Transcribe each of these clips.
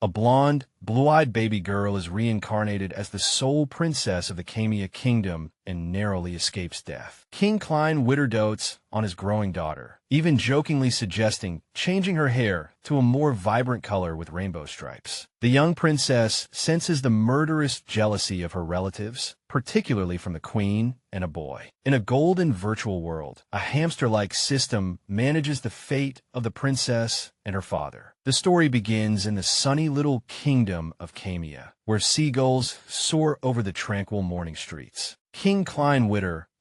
A blonde, blue-eyed baby girl is reincarnated as the sole princess of the Kamiya kingdom and narrowly escapes death. King Klein dotes on his growing daughter, even jokingly suggesting changing her hair to a more vibrant color with rainbow stripes. The young princess senses the murderous jealousy of her relatives, particularly from the queen and a boy. In a golden virtual world, a hamster-like system manages the fate of the princess and her father. The story begins in the sunny little kingdom of Kamiya, where seagulls soar over the tranquil morning streets. King Klein,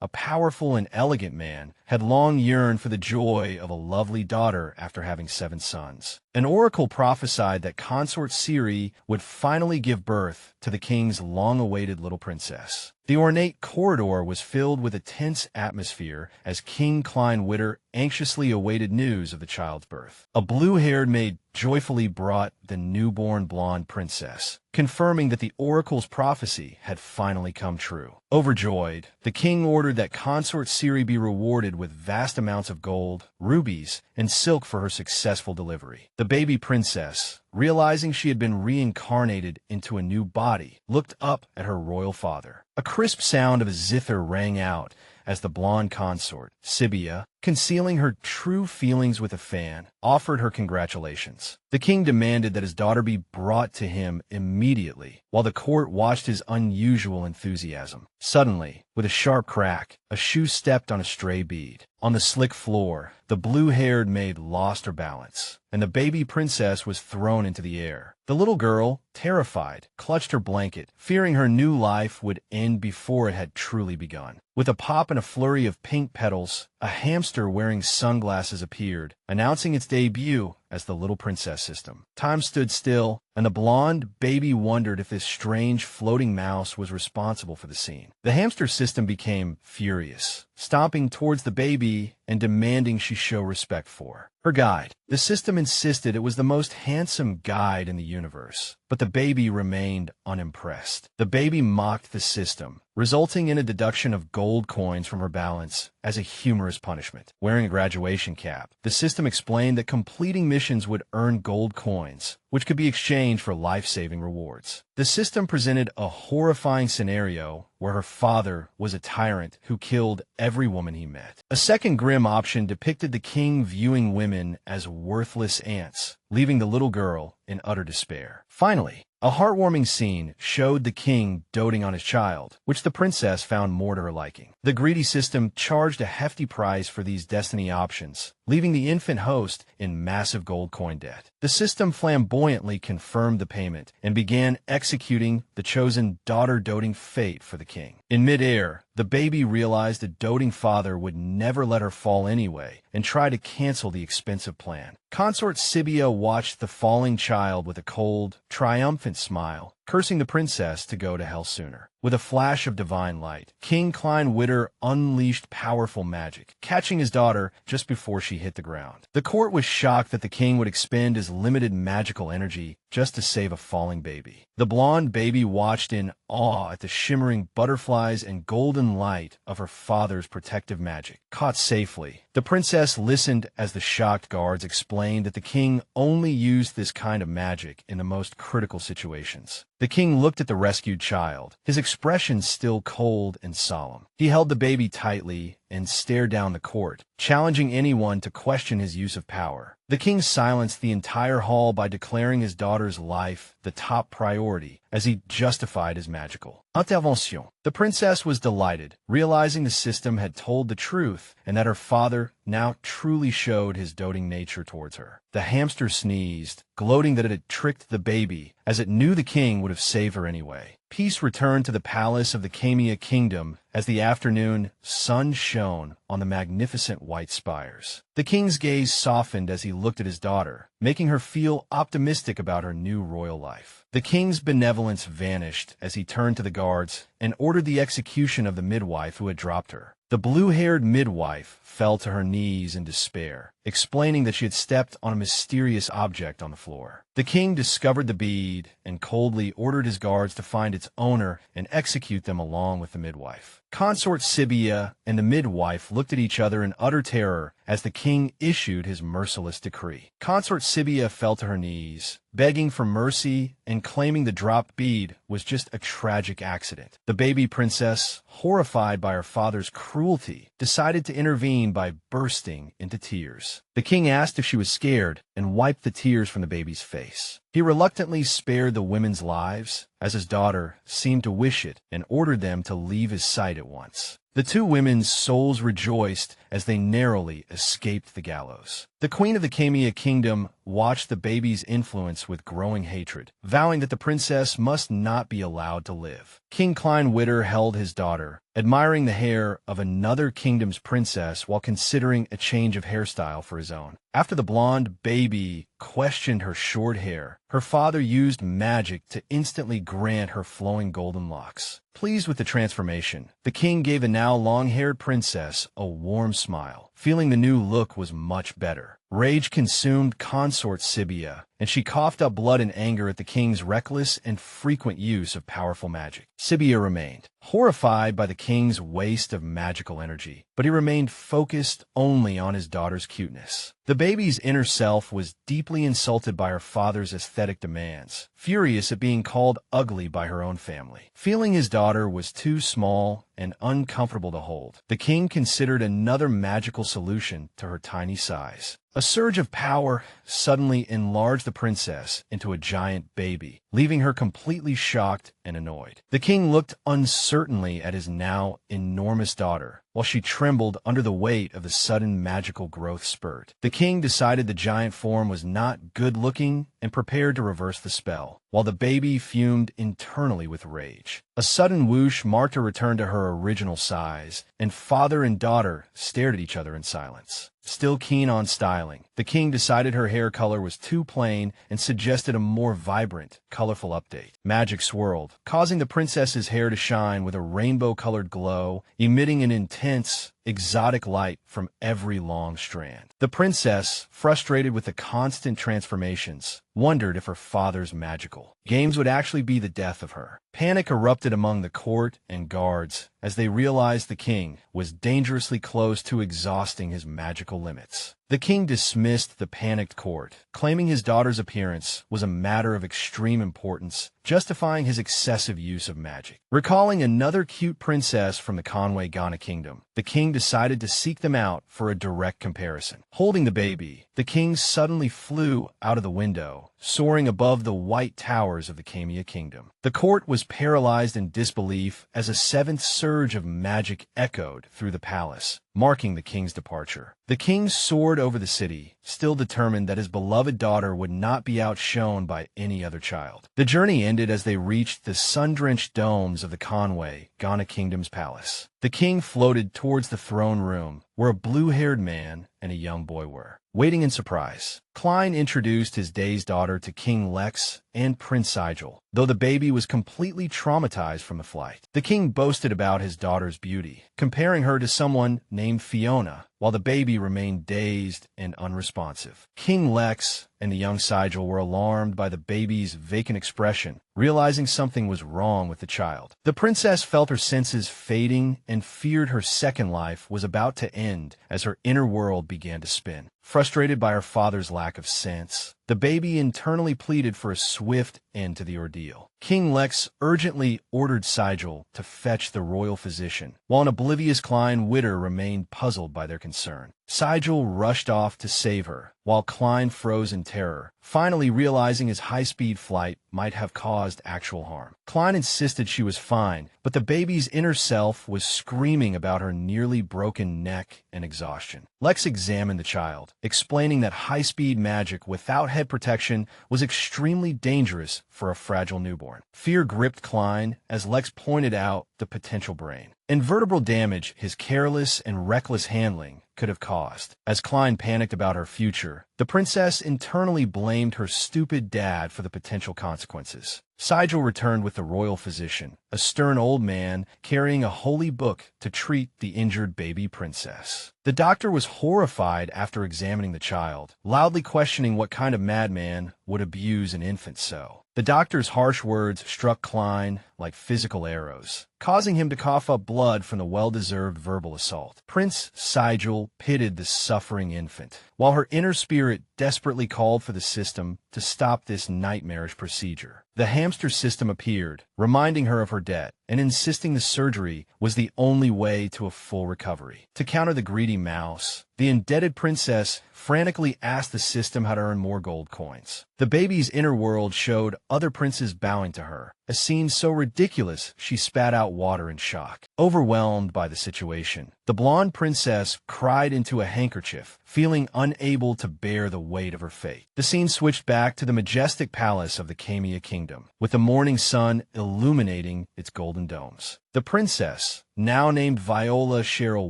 a powerful and elegant man, had long yearned for the joy of a lovely daughter after having 7 sons. An oracle prophesied that consort Sheree would finally give birth to the king's long-awaited little princess. The ornate corridor was filled with a tense atmosphere as King Klein anxiously awaited news of the child's birth. A blue-haired maid joyfully brought the newborn blonde princess, confirming that the oracle's prophecy had finally come true. Overjoyed, the king ordered that consort Sheree be rewarded with vast amounts of gold, rubies, and silk for her successful delivery. The baby princess, realizing she had been reincarnated into a new body, looked up at her royal father. A crisp sound of a zither rang out as the blonde consort, Sibia, concealing her true feelings with a fan, offered her congratulations. The king demanded that his daughter be brought to him immediately, while the court watched his unusual enthusiasm. Suddenly, with a sharp crack, a shoe stepped on a stray bead. On the slick floor, the blue-haired maid lost her balance, and the baby princess was thrown into the air. The little girl, terrified, clutched her blanket, fearing her new life would end before it had truly begun. With a pop and a flurry of pink petals, a hamster wearing sunglasses appeared, announcing its debut as the little princess system. Time stood still, and the blonde baby wondered if this strange floating mouse was responsible for the scene. The hamster system became furious, stomping towards the baby and demanding she show respect for her guide. The system insisted it was the most handsome guide in the universe, but the baby remained unimpressed. The baby mocked the system, resulting in a deduction of gold coins from her balance as a humorous punishment. Wearing a graduation cap, the system explained that completing missions would earn gold coins, which could be exchanged for life-saving rewards. The system presented a horrifying scenario where her father was a tyrant who killed every woman he met. A second grim option depicted the king viewing women as worthless ants, leaving the little girl in utter despair. Finally, a heartwarming scene showed the king doting on his child, which the princess found more to her liking. The greedy system charged a hefty price for these destiny options, leaving the infant host in massive gold coin debt. The system flamboyantly confirmed the payment and began executing the chosen daughter-doting fate for the king. In midair, the baby realized the doting father would never let her fall anyway and tried to cancel the expensive plan. Consort Sibia watched the falling child with a cold, triumphant smile, cursing the princess to go to hell sooner. With a flash of divine light, King Klein unleashed powerful magic, catching his daughter just before she hit the ground. The court was shocked that the king would expend his limited magical energy just to save a falling baby. The blonde baby watched in awe at the shimmering butterflies and golden light of her father's protective magic. Caught safely, the princess listened as the shocked guards explained that the king only used this kind of magic in the most critical situations. The king looked at the rescued child, his expression still cold and solemn. He held the baby tightly and stared down the court, challenging anyone to question his use of power. The king silenced the entire hall by declaring his daughter's life the top priority as he justified his magical intervention. The princess was delighted, realizing the system had told the truth and that her father now truly showed his doting nature towards her. The hamster sneezed, gloating that it had tricked the baby, as it knew the king would have saved her anyway. Peace returned to the palace of the Kamiya kingdom as the afternoon sun shone on the magnificent white spires. The king's gaze softened as he looked at his daughter, making her feel optimistic about her new royal life. The king's benevolence vanished as he turned to the guards and ordered the execution of the midwife who had dropped her. The blue-haired midwife fell to her knees in despair, explaining that she had stepped on a mysterious object on the floor. The king discovered the bead and coldly ordered his guards to find its owner and execute them along with the midwife. Consort Sibia and the midwife looked at each other in utter terror as the king issued his merciless decree. Consort Sibia fell to her knees, begging for mercy and claiming the dropped bead was just a tragic accident. The baby princess, horrified by her father's cruelty, decided to intervene by bursting into tears. The king asked if she was scared and wiped the tears from the baby's face. He reluctantly spared the women's lives, as his daughter seemed to wish it, and ordered them to leave his sight at once. The two women's souls rejoiced as they narrowly escaped the gallows. The queen of the Kamiya kingdom watched the baby's influence with growing hatred, vowing that the princess must not be allowed to live. King Klein held his daughter, admiring the hair of another kingdom's princess while considering a change of hairstyle for his own. After the blonde baby questioned her short hair, her father used magic to instantly grant her flowing golden locks. Pleased with the transformation, the king gave the now long-haired princess a warm smile, feeling the new look was much better. Rage consumed Consort Sibia, and she coughed up blood in anger at the king's reckless and frequent use of powerful magic. Sibia remained, horrified by the king's waste of magical energy, but he remained focused only on his daughter's cuteness. The baby's inner self was deeply insulted by her father's aesthetic demands, furious at being called ugly by her own family. Feeling his daughter was too small and uncomfortable to hold, the king considered another magical solution to her tiny size. A surge of power suddenly enlarged the princess into a giant baby, leaving her completely shocked and annoyed. The king looked uncertainly at his now enormous daughter, while she trembled under the weight of the sudden magical growth spurt. The king decided the giant form was not good-looking and prepared to reverse the spell, while the baby fumed internally with rage. A sudden whoosh marked her return to her original size, and father and daughter stared at each other in silence. Still keen on styling, the king decided her hair color was too plain and suggested a more vibrant, colorful update. Magic swirled, causing the princess's hair to shine with a rainbow-colored glow, emitting an intense, exotic light from every long strand. The princess, frustrated with the constant transformations, wondered if her father's magical games would actually be the death of her. Panic erupted among the court and guards as they realized the king was dangerously close to exhausting his magical limits. The king dismissed the panicked court, claiming his daughter's appearance was a matter of extreme importance, justifying his excessive use of magic. Recalling another cute princess from the Conway Ghana kingdom, the king decided to seek them out for a direct comparison. Holding the baby, the king suddenly flew out of the window, soaring above the white towers of the Kamiya kingdom. The court was paralyzed in disbelief as a seventh surge of magic echoed through the palace, marking the king's departure. The king soared over the city, still determined that his beloved daughter would not be outshone by any other child. The journey ended as they reached the sun-drenched domes of the Conway Ghana kingdom's palace. The king floated towards the throne room, where a blue-haired man and a young boy were, waiting in surprise. Klein introduced his dazed daughter to King Lex and Prince Sigil, though the baby was completely traumatized from the flight. The king boasted about his daughter's beauty, comparing her to someone named Fiona, while the baby remained dazed and unresponsive. King Lex and the young Sigil were alarmed by the baby's vacant expression, realizing something was wrong with the child. The princess felt her senses fading and feared her second life was about to end as her inner world began to spin. Frustrated by her father's lack of sense, the baby internally pleaded for a swift end to the ordeal. King Lex urgently ordered Sigil to fetch the royal physician, while an oblivious Klein remained puzzled by their concern. Sigil rushed off to save her, while Klein froze in terror, finally realizing his high-speed flight might have caused actual harm. Klein insisted she was fine, but the baby's inner self was screaming about her nearly broken neck and exhaustion. Lex examined the child, explaining that high-speed magic without head protection was extremely dangerous for a fragile newborn. Fear gripped Klein as Lex pointed out the potential brain and vertebral damage his careless and reckless handling could have caused. As Klein panicked about her future, the princess internally blamed her stupid dad for the potential consequences. Sigel returned with the royal physician, a stern old man carrying a holy book to treat the injured baby princess. The doctor was horrified after examining the child, loudly questioning what kind of madman would abuse an infant so. The doctor's harsh words struck Klein like physical arrows, causing him to cough up blood from the well-deserved verbal assault. Prince Sigel pitied the suffering infant, while her inner spirit desperately called for the system to stop this nightmarish procedure. The hamster system appeared, reminding her of her debt, and insisting the surgery was the only way to a full recovery. To counter the greedy mouse, the indebted princess frantically asked the system how to earn more gold coins. The baby's inner world showed other princes bowing to her, a scene so ridiculous she spat out water in shock. Overwhelmed by the situation, the blonde princess cried into a handkerchief, feeling unable to bear the weight of her fate. The scene switched back to the majestic palace of the Kamiya kingdom, with the morning sun illuminating its golden domes. The princess, now named Viola Cheryl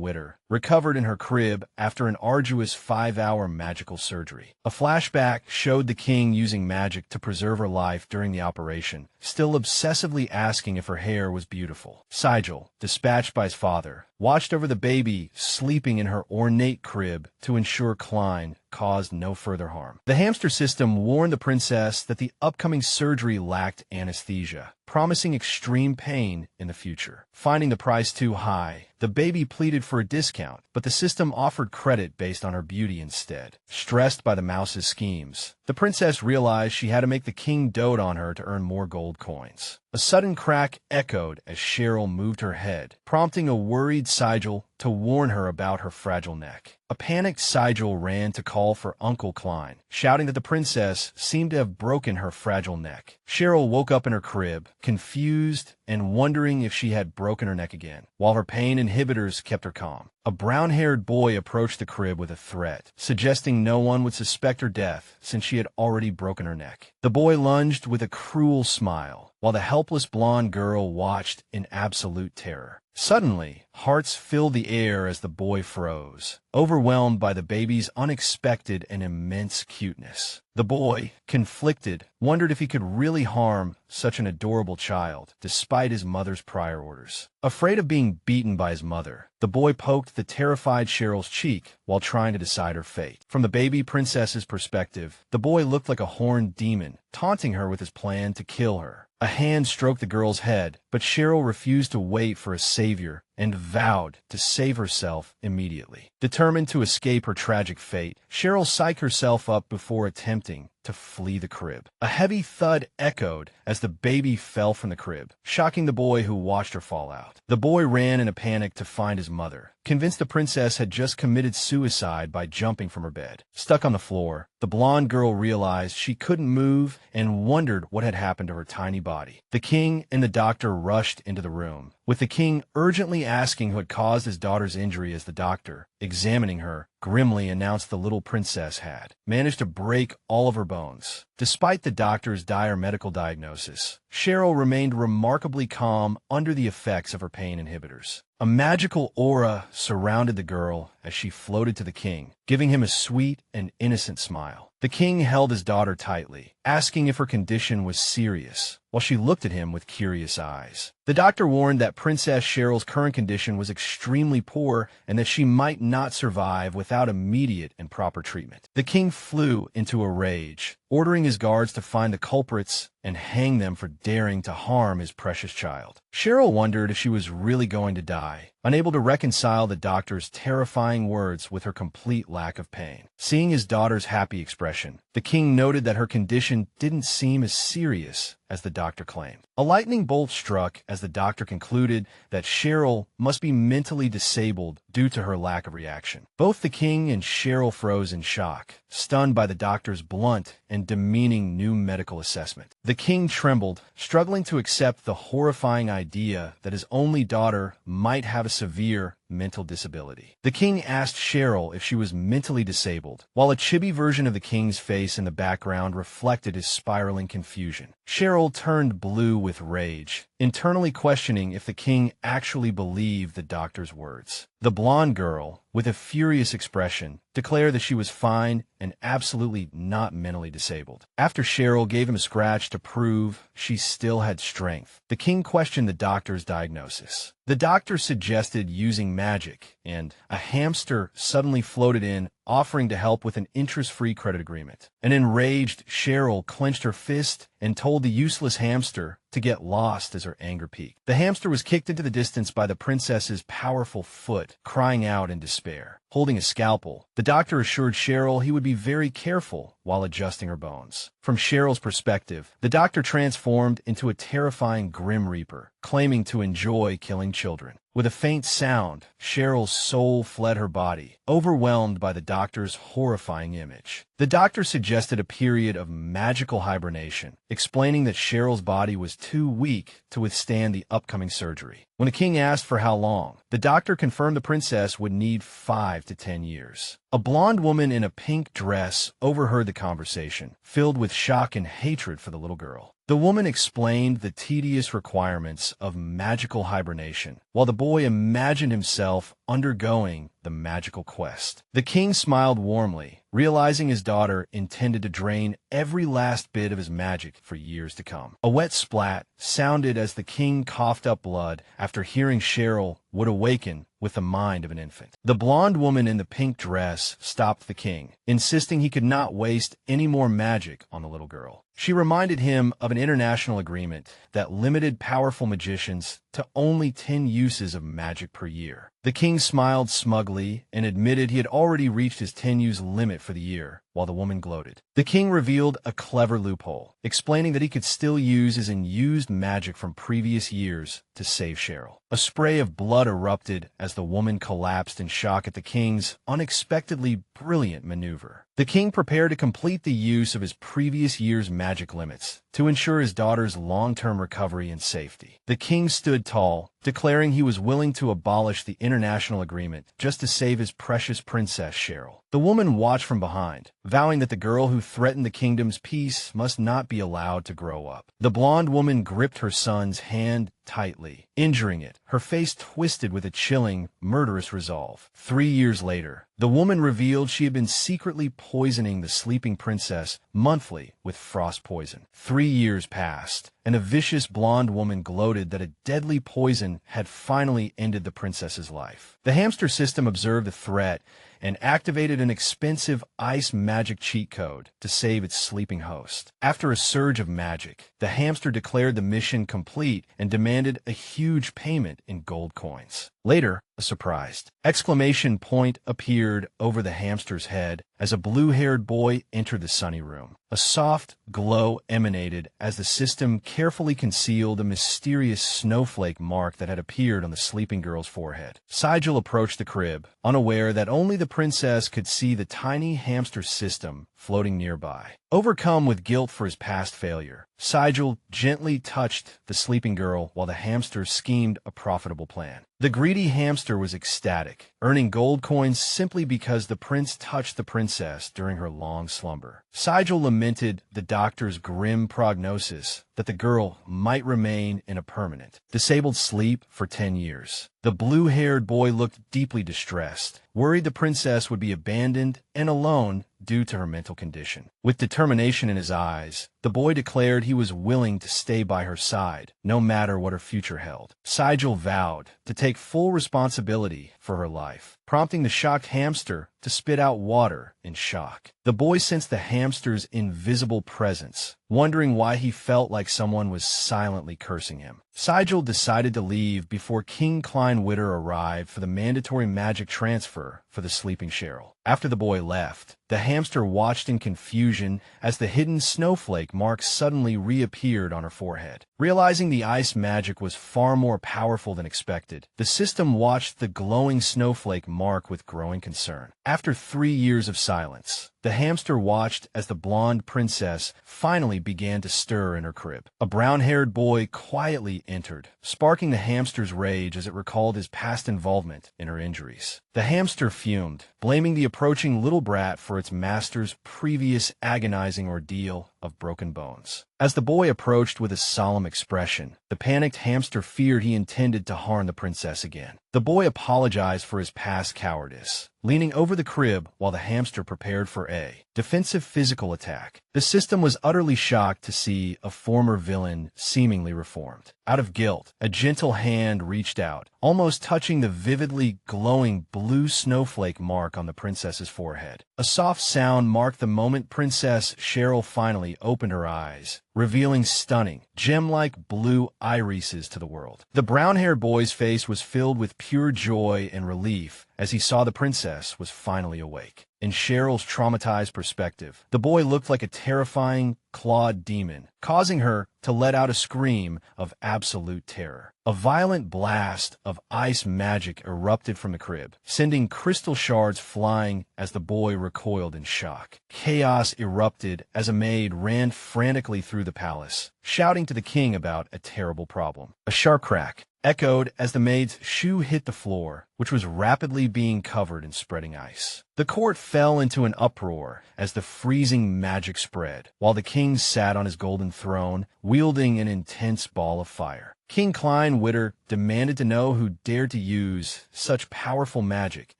Witter, recovered in her crib after an arduous 5-hour magical surgery. A flashback showed the king using magic to preserve her life during the operation, still obsessively asking if her hair was beautiful. Sigel, dispatched by his father, watched over the baby sleeping in her ornate crib to ensure Klein caused no further harm. The hamster system warned the princess that the upcoming surgery lacked anesthesia, promising extreme pain in the future. Finding the price too high, the baby pleaded for a discount, but the system offered credit based on her beauty instead. Stressed by the mouse's schemes, the princess realized she had to make the king dote on her to earn more gold coins. A sudden crack echoed as Cheryl moved her head, prompting a worried Sigel to warn her about her fragile neck. A panicked Sigel ran to call for Uncle Klein, shouting that the princess seemed to have broken her fragile neck. Cheryl woke up in her crib, confused and wondering if she had broken her neck again, while her pain inhibitors kept her calm. A brown-haired boy approached the crib with a threat, suggesting no one would suspect her death since she had already broken her neck. The boy lunged with a cruel smile, while the helpless blonde girl watched in absolute terror. Suddenly, hearts filled the air as the boy froze, overwhelmed by the baby's unexpected and immense cuteness. The boy, conflicted, wondered if he could really harm such an adorable child, despite his mother's prior orders. Afraid of being beaten by his mother, the boy poked the terrified Cheryl's cheek while trying to decide her fate. From the baby princess's perspective, the boy looked like a horned demon, taunting her with his plan to kill her. A hand stroked the girl's head, but Cheryl refused to wait for a savior and vowed to save herself immediately. Determined to escape her tragic fate, Cheryl psyched herself up before attempting to flee the crib. A heavy thud echoed as the baby fell from the crib, shocking the boy who watched her fall out. The boy ran in a panic to find his mother, convinced the princess had just committed suicide by jumping from her bed. Stuck on the floor, the blonde girl realized she couldn't move and wondered what had happened to her tiny body. The king and the doctor rushed into the room, with the king urgently asking who had caused his daughter's injury as the doctor, examining her, grimly announced the little princess had managed to break all of her bones. Despite the doctor's dire medical diagnosis, Cheryl remained remarkably calm under the effects of her pain inhibitors. A magical aura surrounded the girl as she floated to the king, giving him a sweet and innocent smile. The king held his daughter tightly, asking if her condition was serious, while she looked at him with curious eyes. The doctor warned that Princess Cheryl's current condition was extremely poor and that she might not survive without immediate and proper treatment. The king flew into a rage, ordering his guards to find the culprits and hang them for daring to harm his precious child. Cheryl wondered if she was really going to die, unable to reconcile the doctor's terrifying words with her complete lack of pain. Seeing his daughter's happy expression, the king noted that her condition didn't seem as serious as the doctor claimed. A lightning bolt struck as the doctor concluded that Cheryl must be mentally disabled due to her lack of reaction. Both the king and Cheryl froze in shock, stunned by the doctor's blunt and demeaning new medical assessment. The king trembled, struggling to accept the horrifying idea that his only daughter might have a severe mental disability. The king asked Cheryl if she was mentally disabled, while a chibi version of the king's face in the background reflected his spiraling confusion. Cheryl turned blue with rage, internally questioning if the king actually believed the doctor's words. The blonde girl, with a furious expression, declared that she was fine and absolutely not mentally disabled. After Cheryl gave him a scratch to prove she still had strength, the king questioned the doctor's diagnosis. The doctor suggested using magic, and a hamster suddenly floated in, offering to help with an interest-free credit agreement. An enraged Cheryl clenched her fist and told the useless hamster to get lost as her anger peaked. The hamster was kicked into the distance by the princess's powerful foot, crying out in despair. Holding a scalpel, the doctor assured Cheryl he would be very careful while adjusting her bones. From Cheryl's perspective, the doctor transformed into a terrifying Grim Reaper, claiming to enjoy killing children. With a faint sound, Cheryl's soul fled her body, overwhelmed by the doctor's horrifying image. The doctor suggested a period of magical hibernation, explaining that Cheryl's body was too weak to withstand the upcoming surgery. When the king asked for how long, the doctor confirmed the princess would need 5 to 10 years. A blonde woman in a pink dress overheard the conversation, filled with shock and hatred for the little girl. The woman explained the tedious requirements of magical hibernation, while the boy imagined himself undergoing the magical quest. The king smiled warmly, realizing his daughter intended to drain every last bit of his magic for years to come. A wet splat sounded as the king coughed up blood after hearing Cheryl would awaken with the mind of an infant. The blonde woman in the pink dress stopped the king, insisting he could not waste any more magic on the little girl. She reminded him of an international agreement that limited powerful magicians to only 10 uses of magic per year. The king smiled smugly and admitted he had already reached his 10-use limit for the year, while the woman gloated. The king revealed a clever loophole, explaining that he could still use his unused magic from previous years to save Cheryl. A spray of blood erupted as the woman collapsed in shock at the king's unexpectedly brilliant maneuver. The king prepared to complete the use of his previous year's magic limits to ensure his daughter's long-term recovery and safety. The king stood tall, declaring he was willing to abolish the international agreement just to save his precious princess Cheryl. The woman watched from behind, vowing that the girl who threatened the kingdom's peace must not be allowed to grow up. The blonde woman gripped her son's hand tightly, injuring it, her face twisted with a chilling, murderous resolve. 3 years later, the woman revealed she had been secretly poisoning the sleeping princess monthly with frost poison. 3 years passed, and a vicious blonde woman gloated that a deadly poison had finally ended the princess's life. The hamster system observed the threat and activated an expensive ice magic cheat code to save its sleeping host. After a surge of magic, the hamster declared the mission complete and demanded a huge payment in gold coins. Later, a surprised exclamation point appeared over the hamster's head as a blue-haired boy entered the sunny room. A soft glow emanated as the system carefully concealed a mysterious snowflake mark that had appeared on the sleeping girl's forehead. Sigil approached the crib, unaware that only the princess could see the tiny hamster system floating nearby. Overcome with guilt for his past failure, Sigil gently touched the sleeping girl while the hamster schemed a profitable plan. The greedy hamster was ecstatic, earning gold coins simply because the prince touched the princess during her long slumber. Sigil lamented the doctor's grim prognosis that the girl might remain in a permanent, disabled sleep for 10 years. The blue-haired boy looked deeply distressed, worried the princess would be abandoned and alone due to her mental condition. With determination in his eyes, the boy declared he was willing to stay by her side, no matter what her future held. Sigil vowed to take full responsibility for her life, prompting the shocked hamster to spit out water in shock. The boy sensed the hamster's invisible presence, wondering why he felt like someone was silently cursing him. Sigil decided to leave before King Klein arrived for the mandatory magic transfer for the sleeping Cheryl. After the boy left, the hamster watched in confusion as the hidden snowflake mark suddenly reappeared on her forehead. Realizing the ice magic was far more powerful than expected, the system watched the glowing snowflake mark with growing concern. After 3 years of silence, The hamster watched as the blonde princess finally began to stir in her crib. A brown-haired boy quietly entered, sparking the hamster's rage as it recalled his past involvement in her injuries. The hamster fumed, blaming the approaching little brat for its master's previous agonizing ordeal of broken bones. As the boy approached with a solemn expression, the panicked hamster feared he intended to harm the princess again. The boy apologized for his past cowardice, leaning over the crib while the hamster prepared for a defensive physical attack. The system was utterly shocked to see a former villain seemingly reformed. Out of guilt, a gentle hand reached out, almost touching the vividly glowing blue snowflake mark on the princess's forehead. A soft sound marked the moment Princess Cheryl finally opened her eyes, revealing stunning, gem-like blue irises to the world. The brown-haired boy's face was filled with pure joy and relief as he saw the princess was finally awake. In Cheryl's traumatized perspective, the boy looked like a terrifying, clawed demon, causing her to let out a scream of absolute terror. A violent blast of ice magic erupted from the crib, sending crystal shards flying as the boy recoiled in shock. Chaos erupted as a maid ran frantically through the palace, shouting to the king about a terrible problem. A sharp crack echoed as the maid's shoe hit the floor, which was rapidly being covered in spreading ice. The court fell into an uproar as the freezing magic spread, while the king sat on his golden throne, wielding an intense ball of fire. King Klein demanded to know who dared to use such powerful magic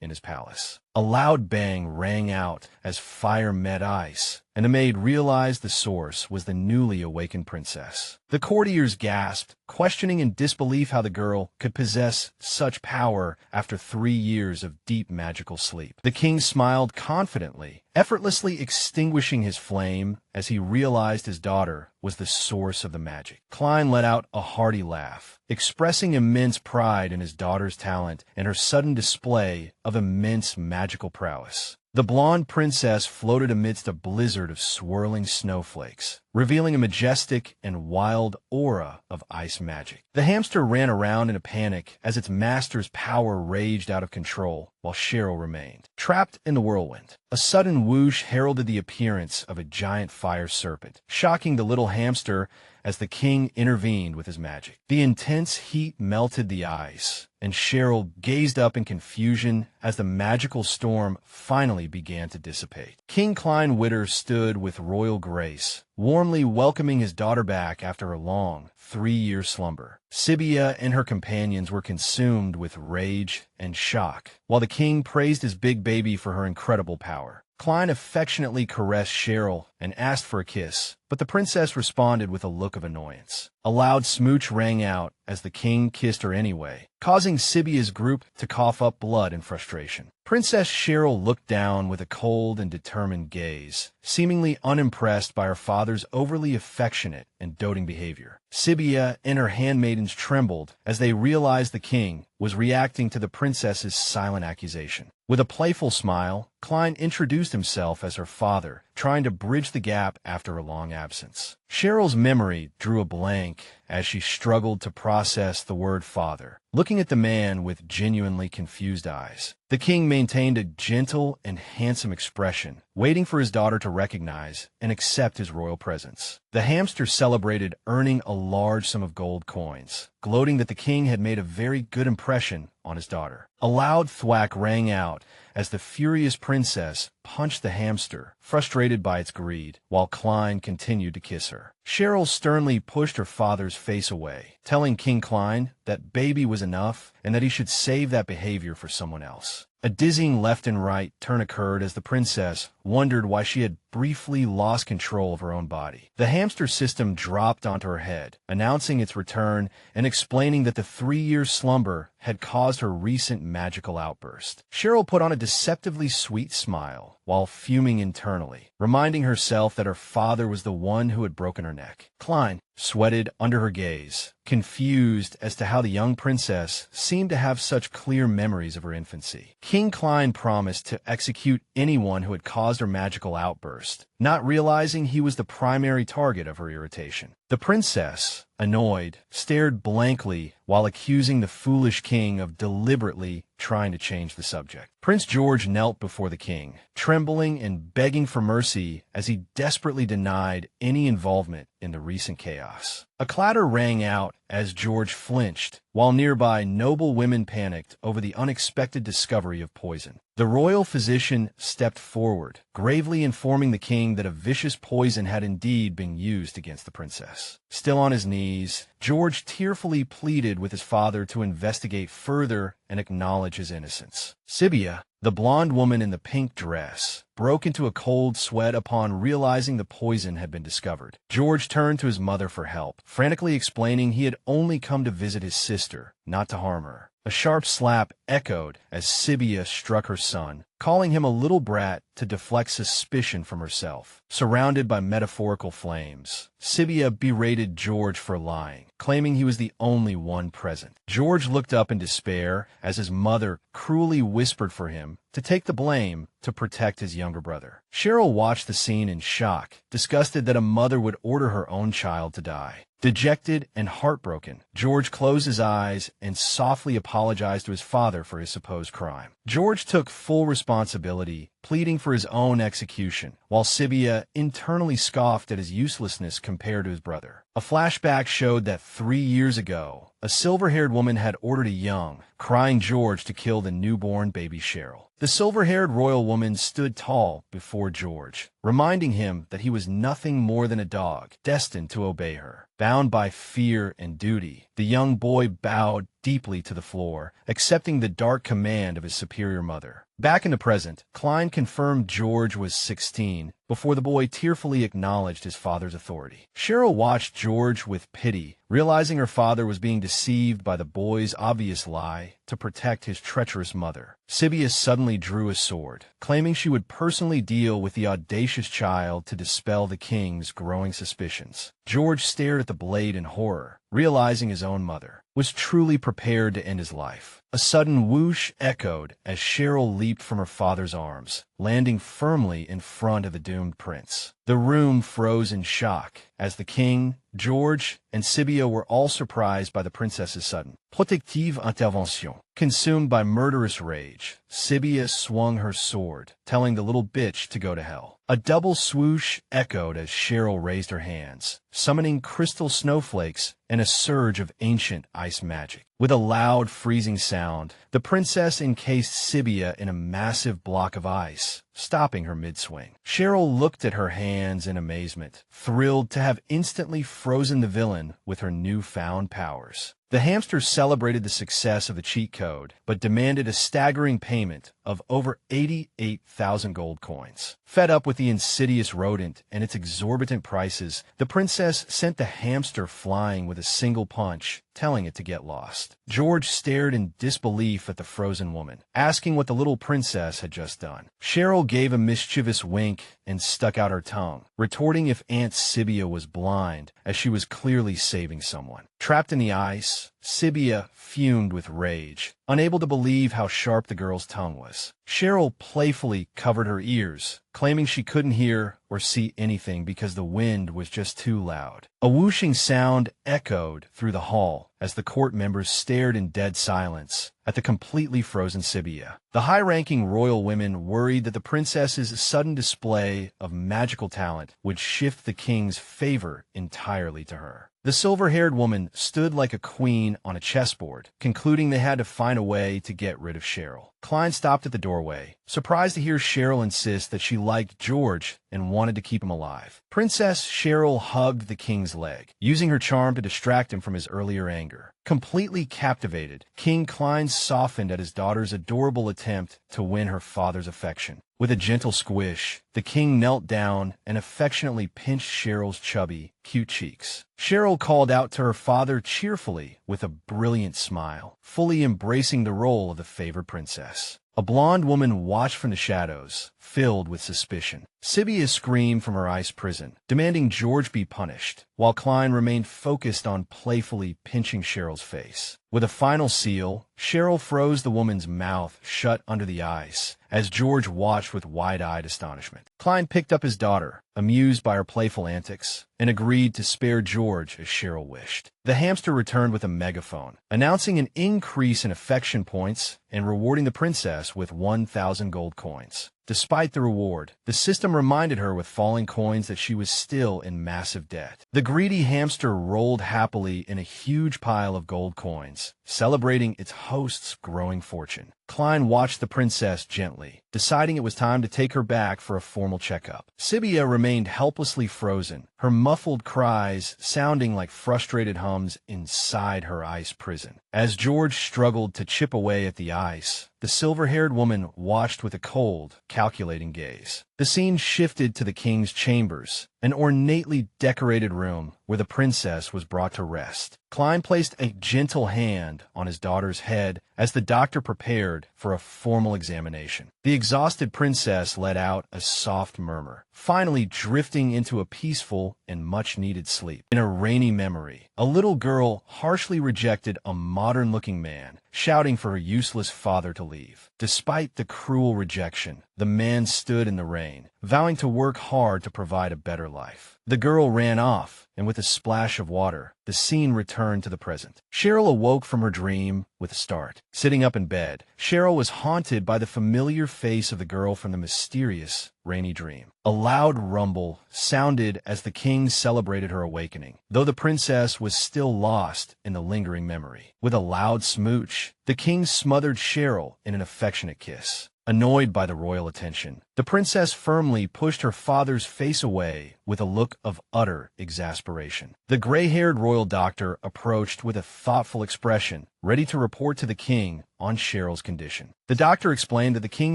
in his palace. A loud bang rang out as fire met ice, and the maid realized the source was the newly awakened princess. The courtiers gasped, questioning in disbelief how the girl could possess such power after 3 years of deep magical sleep. The king smiled confidently, effortlessly extinguishing his flame as he realized his daughter was the source of the magic. Klein let out a hearty laugh, expressing immense pride in his daughter's talent and her sudden display of immense magical prowess. The blonde princess floated amidst a blizzard of swirling snowflakes, revealing a majestic and wild aura of ice magic. The hamster ran around in a panic as its master's power raged out of control, while Cheryl remained trapped in the whirlwind. A sudden whoosh heralded the appearance of a giant fire serpent, shocking the little hamster as the king intervened with his magic. The intense heat melted the ice, and Cheryl gazed up in confusion as the magical storm finally began to dissipate. King Klein stood with royal grace, warmly welcoming his daughter back after a long 3-year slumber. Sibia and her companions were consumed with rage and shock, while the king praised his big baby for her incredible power. Klein affectionately caressed Cheryl and asked for a kiss, but the princess responded with a look of annoyance. A loud smooch rang out as the king kissed her anyway, causing Sibia's group to cough up blood in frustration. Princess Cheryl looked down with a cold and determined gaze, seemingly unimpressed by her father's overly affectionate and doting behavior. Sibia and her handmaidens trembled as they realized the king was reacting to the princess's silent accusation. With a playful smile, Klein introduced himself as her father, trying to bridge the gap after a long absence. Cheryl's memory drew a blank as she struggled to process the word father, looking at the man with genuinely confused eyes. The king maintained a gentle and handsome expression, waiting for his daughter to recognize and accept his royal presence. The hamster celebrated earning a large sum of gold coins, gloating that the king had made a very good impression on his daughter. A loud thwack rang out as the furious princess punched the hamster, frustrated by its greed, while Klein continued to kiss her. Cheryl sternly pushed her father's face away, telling King Klein that baby was enough and that he should save that behavior for someone else. A dizzying left and right turn occurred as the princess wondered why she had briefly lost control of her own body. The hamster system dropped onto her head, announcing its return and explaining that the 3-year slumber had caused her recent magical outburst. Cheryl put on a deceptively sweet smile while fuming internally, reminding herself that her father was the one who had broken her neck. Klein sweated under her gaze, confused as to how the young princess seemed to have such clear memories of her infancy. King Klein promised to execute anyone who had caused her magical outburst, not realizing he was the primary target of her irritation. The princess, annoyed, stared blankly while accusing the foolish king of deliberately trying to change the subject. Prince George knelt before the king, trembling and begging for mercy as he desperately denied any involvement in the recent chaos. A clatter rang out as George flinched, while nearby noble women panicked over the unexpected discovery of poison. The royal physician stepped forward, gravely informing the king that a vicious poison had indeed been used against the princess. Still on his knees, George tearfully pleaded with his father to investigate further and acknowledge his innocence. Sibia, the blonde woman in the pink dress, broke into a cold sweat upon realizing the poison had been discovered. George turned to his mother for help, frantically explaining he had only come to visit his sister, not to harm her. A sharp slap echoed as Sibia struck her son, calling him a little brat to deflect suspicion from herself. Surrounded by metaphorical flames, Sibia berated George for lying, claiming he was the only one present. George looked up in despair as his mother cruelly whispered for him to take the blame to protect his younger brother. Cheryl watched the scene in shock, disgusted that a mother would order her own child to die. Dejected and heartbroken, George closed his eyes and softly apologized to his father for his supposed crime. George took full responsibility, pleading for his own execution, while Sibia internally scoffed at his uselessness compared to his brother. A flashback showed that 3 years ago, a silver-haired woman had ordered a young, crying George to kill the newborn baby Cheryl. The silver-haired royal woman stood tall before George, reminding him that he was nothing more than a dog, destined to obey her. Bound by fear and duty, the young boy bowed deeply to the floor, accepting the dark command of his superior mother. Back in the present, Klein confirmed George was 16 before the boy tearfully acknowledged his father's authority. Cheryl watched George with pity, realizing her father was being deceived by the boy's obvious lie to protect his treacherous mother. Sibia suddenly drew a sword, claiming she would personally deal with the audacious child to dispel the king's growing suspicions. George stared at the blade in horror, realizing his own mother was truly prepared to end his life. A sudden whoosh echoed as Cheryl leaped from her father's arms, landing firmly in front of the doomed prince. The room froze in shock as the king, George, and Sibia were all surprised by the princess's sudden protective intervention. Consumed by murderous rage, Sibia swung her sword, telling the little bitch to go to hell. A double swoosh echoed as Cheryl raised her hands, summoning crystal snowflakes and a surge of ancient ice magic. With a loud, freezing sound, the princess encased Sibia in a massive block of ice, stopping her mid-swing. Cheryl looked at her hands in amazement, thrilled to have instantly frozen the villain with her newfound powers. The hamster celebrated the success of the cheat code, but demanded a staggering payment of over 88,000 gold coins. Fed up with the insidious rodent and its exorbitant prices, the princess sent the hamster flying with a single punch, telling it to get lost. George stared in disbelief at the frozen woman, asking what the little princess had just done. Cheryl gave a mischievous wink and stuck out her tongue, retorting if Aunt Sibia was blind, as she was clearly saving someone. Trapped in the ice, Sibia fumed with rage, unable to believe how sharp the girl's tongue was. Cheryl playfully covered her ears, claiming she couldn't hear or see anything because the wind was just too loud. A whooshing sound echoed through the hall as the court members stared in dead silence at the completely frozen Sibia. The high-ranking royal women worried that the princess's sudden display of magical talent would shift the king's favor entirely to her. The silver-haired woman stood like a queen on a chessboard, concluding they had to find a way to get rid of Cheryl. Klein stopped at the doorway, surprised to hear Cheryl insist that she liked George and wanted to keep him alive. Princess Cheryl hugged the king's leg, using her charm to distract him from his earlier anger. Completely captivated, King Klein softened at his daughter's adorable attempt to win her father's affection. With a gentle squish, the king knelt down and affectionately pinched Cheryl's chubby, cute cheeks. Cheryl called out to her father cheerfully with a brilliant smile, fully embracing the role of the favored princess. A blonde woman watched from the shadows, filled with suspicion. Sibia screamed from her ice prison, demanding George be punished, while Klein remained focused on playfully pinching Cheryl's face. With a final seal, Cheryl froze the woman's mouth shut under the ice, as George watched with wide-eyed astonishment. Klein picked up his daughter, amused by her playful antics, and agreed to spare George as Cheryl wished. The hamster returned with a megaphone, announcing an increase in affection points and rewarding the princess with 1,000 gold coins. Despite the reward, the system reminded her with falling coins that she was still in massive debt. The greedy hamster rolled happily in a huge pile of gold coins, celebrating its host's growing fortune. Klein watched the princess gently, deciding it was time to take her back for a formal checkup. Sibia remained helplessly frozen, her muffled cries sounding like frustrated hums inside her ice prison. As George struggled to chip away at the ice, the silver-haired woman watched with a cold, calculating gaze. The scene shifted to the king's chambers, an ornately decorated room where the princess was brought to rest. Klein placed a gentle hand on his daughter's head as the doctor prepared for a formal examination. The exhausted princess let out a soft murmur, finally drifting into a peaceful and much-needed sleep. In a rainy memory, a little girl harshly rejected a modern-looking man, shouting for her useless father to leave. Despite the cruel rejection, the man stood in the rain, vowing to work hard to provide a better life. The girl ran off, and with a splash of water, the scene returned to the present. Cheryl awoke from her dream with a start. Sitting up in bed, Cheryl was haunted by the familiar face of the girl from the mysterious, rainy dream. A loud rumble sounded as the king celebrated her awakening, though the princess was still lost in the lingering memory. With a loud smooch, the king smothered Cheryl in an affectionate kiss. Annoyed by the royal attention, the princess firmly pushed her father's face away with a look of utter exasperation. The gray-haired royal doctor approached with a thoughtful expression, ready to report to the king on Cheryl's condition. The doctor explained that the king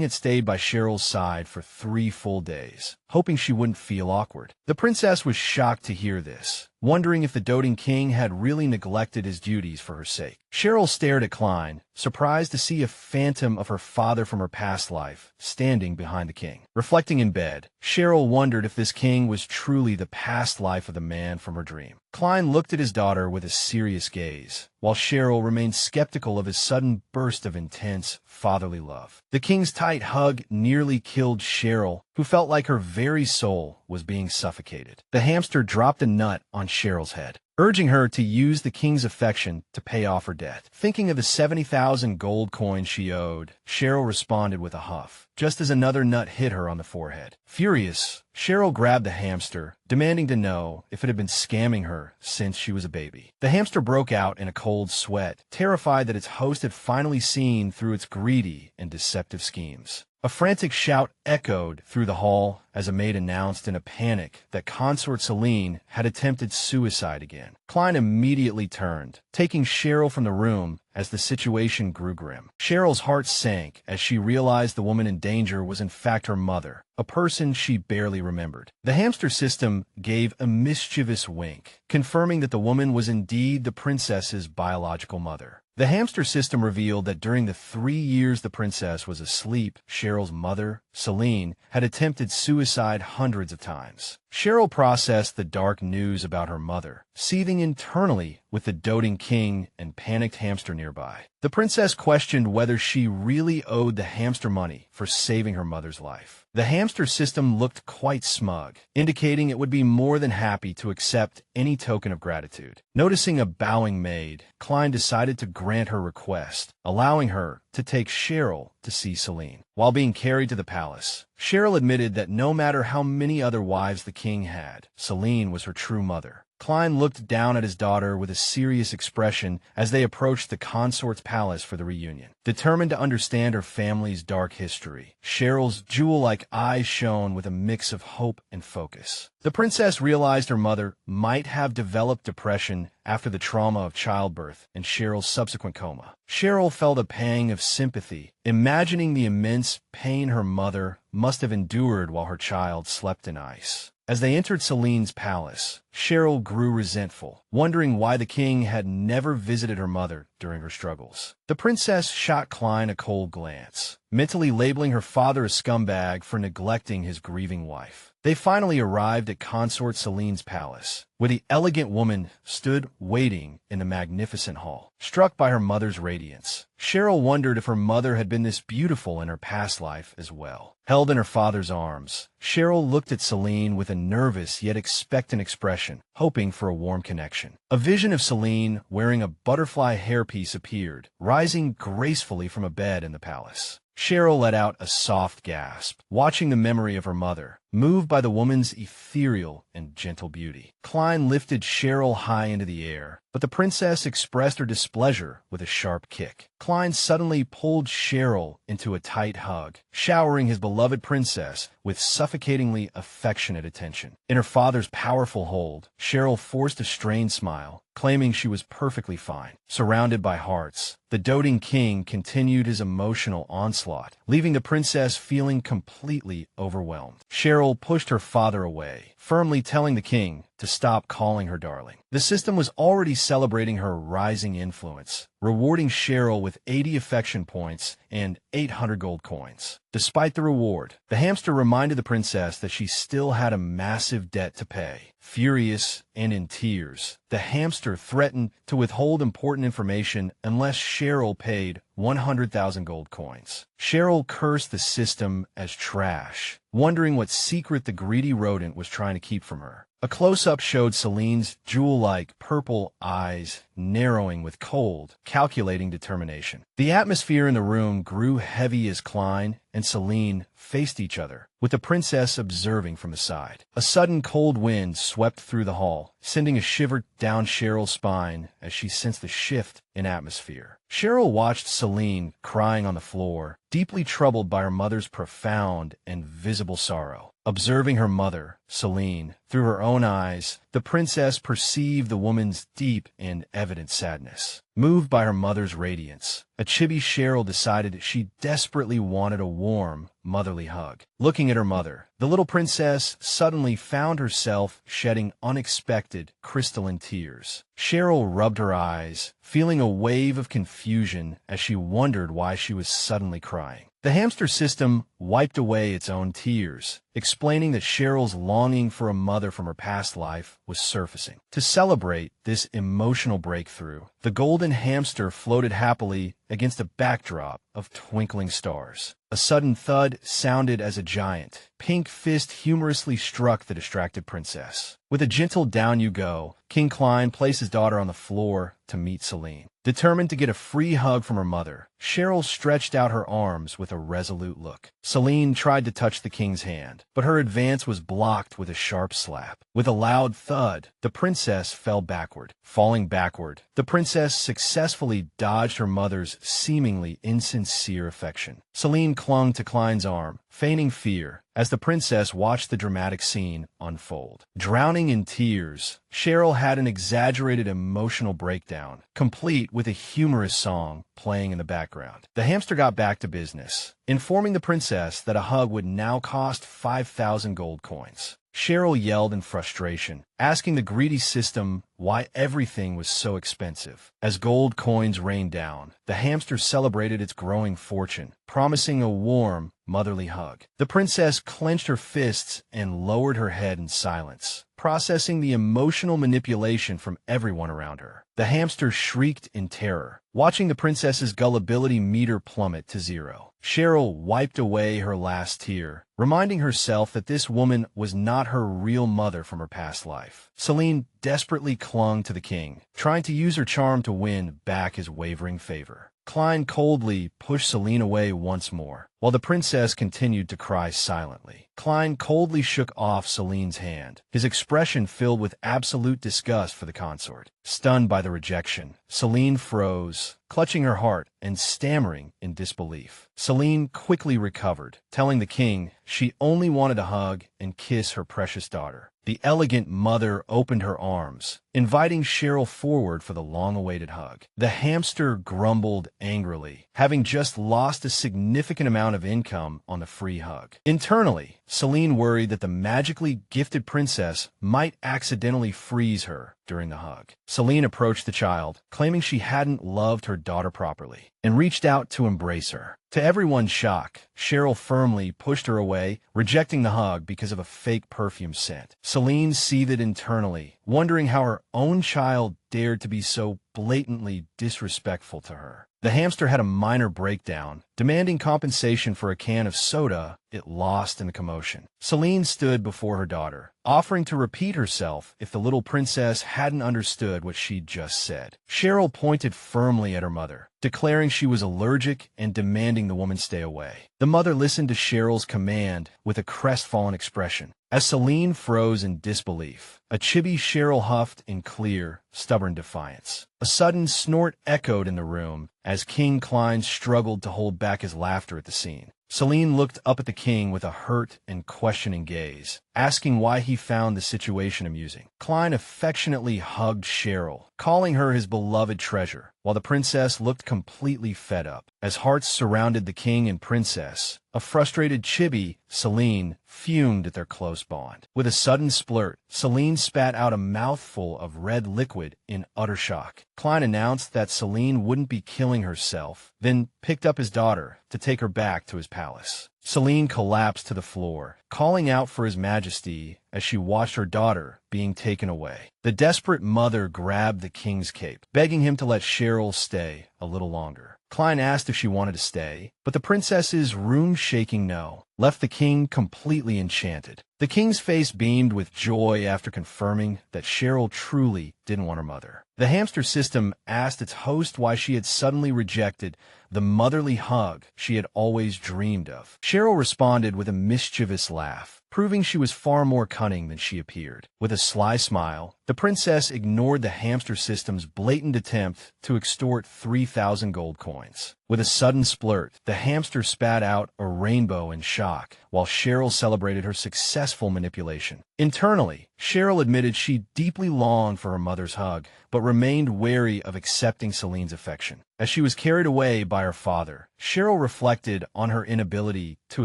had stayed by Cheryl's side for 3 full days, hoping she wouldn't feel awkward. The princess was shocked to hear this, wondering if the doting king had really neglected his duties for her sake. Cheryl stared at Klein, surprised to see a phantom of her father from her past life standing behind the king. Reflecting in bed, Cheryl wondered if this king was truly the past life of the man from her dream. Klein looked at his daughter with a serious gaze, while Cheryl remained skeptical of his sudden burst of intense, fatherly love. The king's tight hug nearly killed Cheryl, who felt like her very soul was being suffocated. The hamster dropped a nut on Cheryl's head, urging her to use the king's affection to pay off her debt. Thinking of the 70,000 gold coins she owed, Cheryl responded with a huff, just as another nut hit her on the forehead. Furious, Cheryl grabbed the hamster, demanding to know if it had been scamming her since she was a baby. The hamster broke out in a cold sweat, terrified that its host had finally seen through its greedy and deceptive schemes. A frantic shout echoed through the hall as a maid announced in a panic that consort Celine had attempted suicide again. Klein immediately turned, taking Cheryl from the room as the situation grew grim. Cheryl's heart sank as she realized the woman in danger was in fact her mother, a person she barely remembered. The hamster system gave a mischievous wink, confirming that the woman was indeed the princess's biological mother. The hamster system revealed that during the 3 years the princess was asleep, Cheryl's mother, Celine, had attempted suicide hundreds of times. Cheryl processed the dark news about her mother, seething internally with the doting king and panicked hamster nearby. The princess questioned whether she really owed the hamster money for saving her mother's life. The hamster system looked quite smug, indicating it would be more than happy to accept any token of gratitude. Noticing a bowing maid, Klein decided to grant her request, allowing her to take Cheryl to see Celine. While being carried to the palace, Cheryl admitted that no matter how many other wives the king had, Celine was her true mother. Klein looked down at his daughter with a serious expression as they approached the consort's palace for the reunion. Determined to understand her family's dark history, Cheryl's jewel-like eyes shone with a mix of hope and focus. The princess realized her mother might have developed depression after the trauma of childbirth and Cheryl's subsequent coma. Cheryl felt a pang of sympathy, imagining the immense pain her mother must have endured while her child slept in ice. As they entered Celine's palace, Cheryl grew resentful, wondering why the king had never visited her mother during her struggles. The princess shot Klein a cold glance, mentally labeling her father a scumbag for neglecting his grieving wife. They finally arrived at consort Celine's palace, where the elegant woman stood waiting in the magnificent hall. Struck by her mother's radiance, Cheryl wondered if her mother had been this beautiful in her past life as well. Held in her father's arms, Cheryl looked at Celine with a nervous yet expectant expression, hoping for a warm connection. A vision of Celine wearing a butterfly hairpiece appeared, rising gracefully from a bed in the palace. Cheryl let out a soft gasp, watching the memory of her mother, moved by the woman's ethereal and gentle beauty. Klein lifted Cheryl high into the air, but the princess expressed her displeasure with a sharp kick. Klein suddenly pulled Cheryl into a tight hug, showering his beloved princess with suffocatingly affectionate attention. In her father's powerful hold, Cheryl forced a strained smile, claiming she was perfectly fine. Surrounded by hearts, the doting king continued his emotional onslaught, leaving the princess feeling completely overwhelmed. Cheryl pushed her father away, firmly telling the king to stop calling her darling. The system was already celebrating her rising influence, rewarding Cheryl with 80 affection points and 800 gold coins. Despite the reward, the hamster reminded the princess that she still had a massive debt to pay. Furious and in tears, the hamster threatened to withhold important information unless Cheryl paid 100,000 gold coins. Cheryl cursed the system as trash, wondering what secret the greedy rodent was trying to keep from her. A close-up showed Celine's jewel-like purple eyes narrowing with cold, calculating determination. The atmosphere in the room grew heavy as Klein and Celine faced each other, with the princess observing from the side. A sudden cold wind swept through the hall, sending a shiver down Cheryl's spine as she sensed the shift in atmosphere. Cheryl watched Celine crying on the floor, deeply troubled by her mother's profound and visible sorrow. Observing her mother, Celine, through her own eyes, the princess perceived the woman's deep and evident sadness. Moved by her mother's radiance, a chibi Cheryl decided she desperately wanted a warm, motherly hug. Looking at her mother, the little princess suddenly found herself shedding unexpected, crystalline tears. Cheryl rubbed her eyes, feeling a wave of confusion as she wondered why she was suddenly crying. The hamster system wiped away its own tears, explaining that Cheryl's longing for a mother from her past life was surfacing. To celebrate this emotional breakthrough, the golden hamster floated happily against a backdrop of twinkling stars. A sudden thud sounded as a giant, pink fist humorously struck the distracted princess. With a gentle "down you go," King Klein placed his daughter on the floor to meet Celine. Determined to get a free hug from her mother, Cheryl stretched out her arms with a resolute look. Celine tried to touch the king's hand, but her advance was blocked with a sharp slap. With a loud thud, the princess fell backward. Falling backward, the princess successfully dodged her mother's seemingly insincere affection. Celine clung to Klein's arm, feigning fear, as the princess watched the dramatic scene unfold. Drowning in tears, Cheryl had an exaggerated emotional breakdown, complete with a humorous song playing in the background. The hamster got back to business, informing the princess that a hug would now cost 5,000 gold coins. Cheryl yelled in frustration, asking the greedy system why everything was so expensive. As gold coins rained down, the hamster celebrated its growing fortune, promising a warm, motherly hug. The princess clenched her fists and lowered her head in silence, processing the emotional manipulation from everyone around her. The hamster shrieked in terror, watching the princess's gullibility meter plummet to zero. Cheryl wiped away her last tear, reminding herself that this woman was not her real mother from her past life. Celine desperately clung to the king, trying to use her charm to win back his wavering favor. Klein coldly pushed Celine away once more, while the princess continued to cry silently. Klein coldly shook off Celine's hand, his expression filled with absolute disgust for the consort. Stunned by the rejection, Celine froze, clutching her heart and stammering in disbelief. Celine quickly recovered, telling the king she only wanted to hug and kiss her precious daughter. the elegant mother opened her arms, inviting Cheryl forward for the long-awaited hug. The hamster grumbled angrily, having just lost a significant amount of income on the free hug. Internally, Celine worried that the magically gifted princess might accidentally freeze her during the hug. Celine approached the child, claiming she hadn't loved her daughter properly, and reached out to embrace her. To everyone's shock, Cheryl firmly pushed her away, rejecting the hug because of a fake perfume scent. Celine seethed internally, wondering how her own child dared to be so blatantly disrespectful to her. The hamster had a minor breakdown, demanding compensation for a can of soda it lost in the commotion. Celine stood before her daughter, offering to repeat herself if the little princess hadn't understood what she'd just said. Cheryl pointed firmly at her mother, declaring she was allergic and demanding the woman stay away. The mother listened to Cheryl's command with a crestfallen expression. As Celine froze in disbelief, a chibi Cheryl huffed in clear, stubborn defiance. A sudden snort echoed in the room as King Klein struggled to hold back his laughter at the scene. Celine looked up at the king with a hurt and questioning gaze, asking why he found the situation amusing. Klein affectionately hugged Cheryl, calling her his beloved treasure, while the princess looked completely fed up. As hearts surrounded the king and princess, a frustrated chibi, Celine, fumed at their close bond. With a sudden splurt, Celine spat out a mouthful of red liquid in utter shock. Klein announced that Celine wouldn't be killing herself, then picked up his daughter to take her back to his palace. Celine collapsed to the floor, calling out for His Majesty as she watched her daughter being taken away. The desperate mother grabbed the king's cape, begging him to let Cheryl stay a little longer. Klein asked if she wanted to stay, but the princess's room-shaking no left the king completely enchanted. The king's face beamed with joy after confirming that Cheryl truly didn't want her mother. The hamster system asked its host why she had suddenly rejected the motherly hug she had always dreamed of. Cheryl responded with a mischievous laugh, proving she was far more cunning than she appeared. With a sly smile, the princess ignored the hamster system's blatant attempt to extort 3,000 gold coins. With a sudden splurt, the hamster spat out a rainbow in shock, while Cheryl celebrated her successful manipulation. Internally, Cheryl admitted she deeply longed for her mother's hug, but remained wary of accepting Celine's affection. As she was carried away by her father, Cheryl reflected on her inability to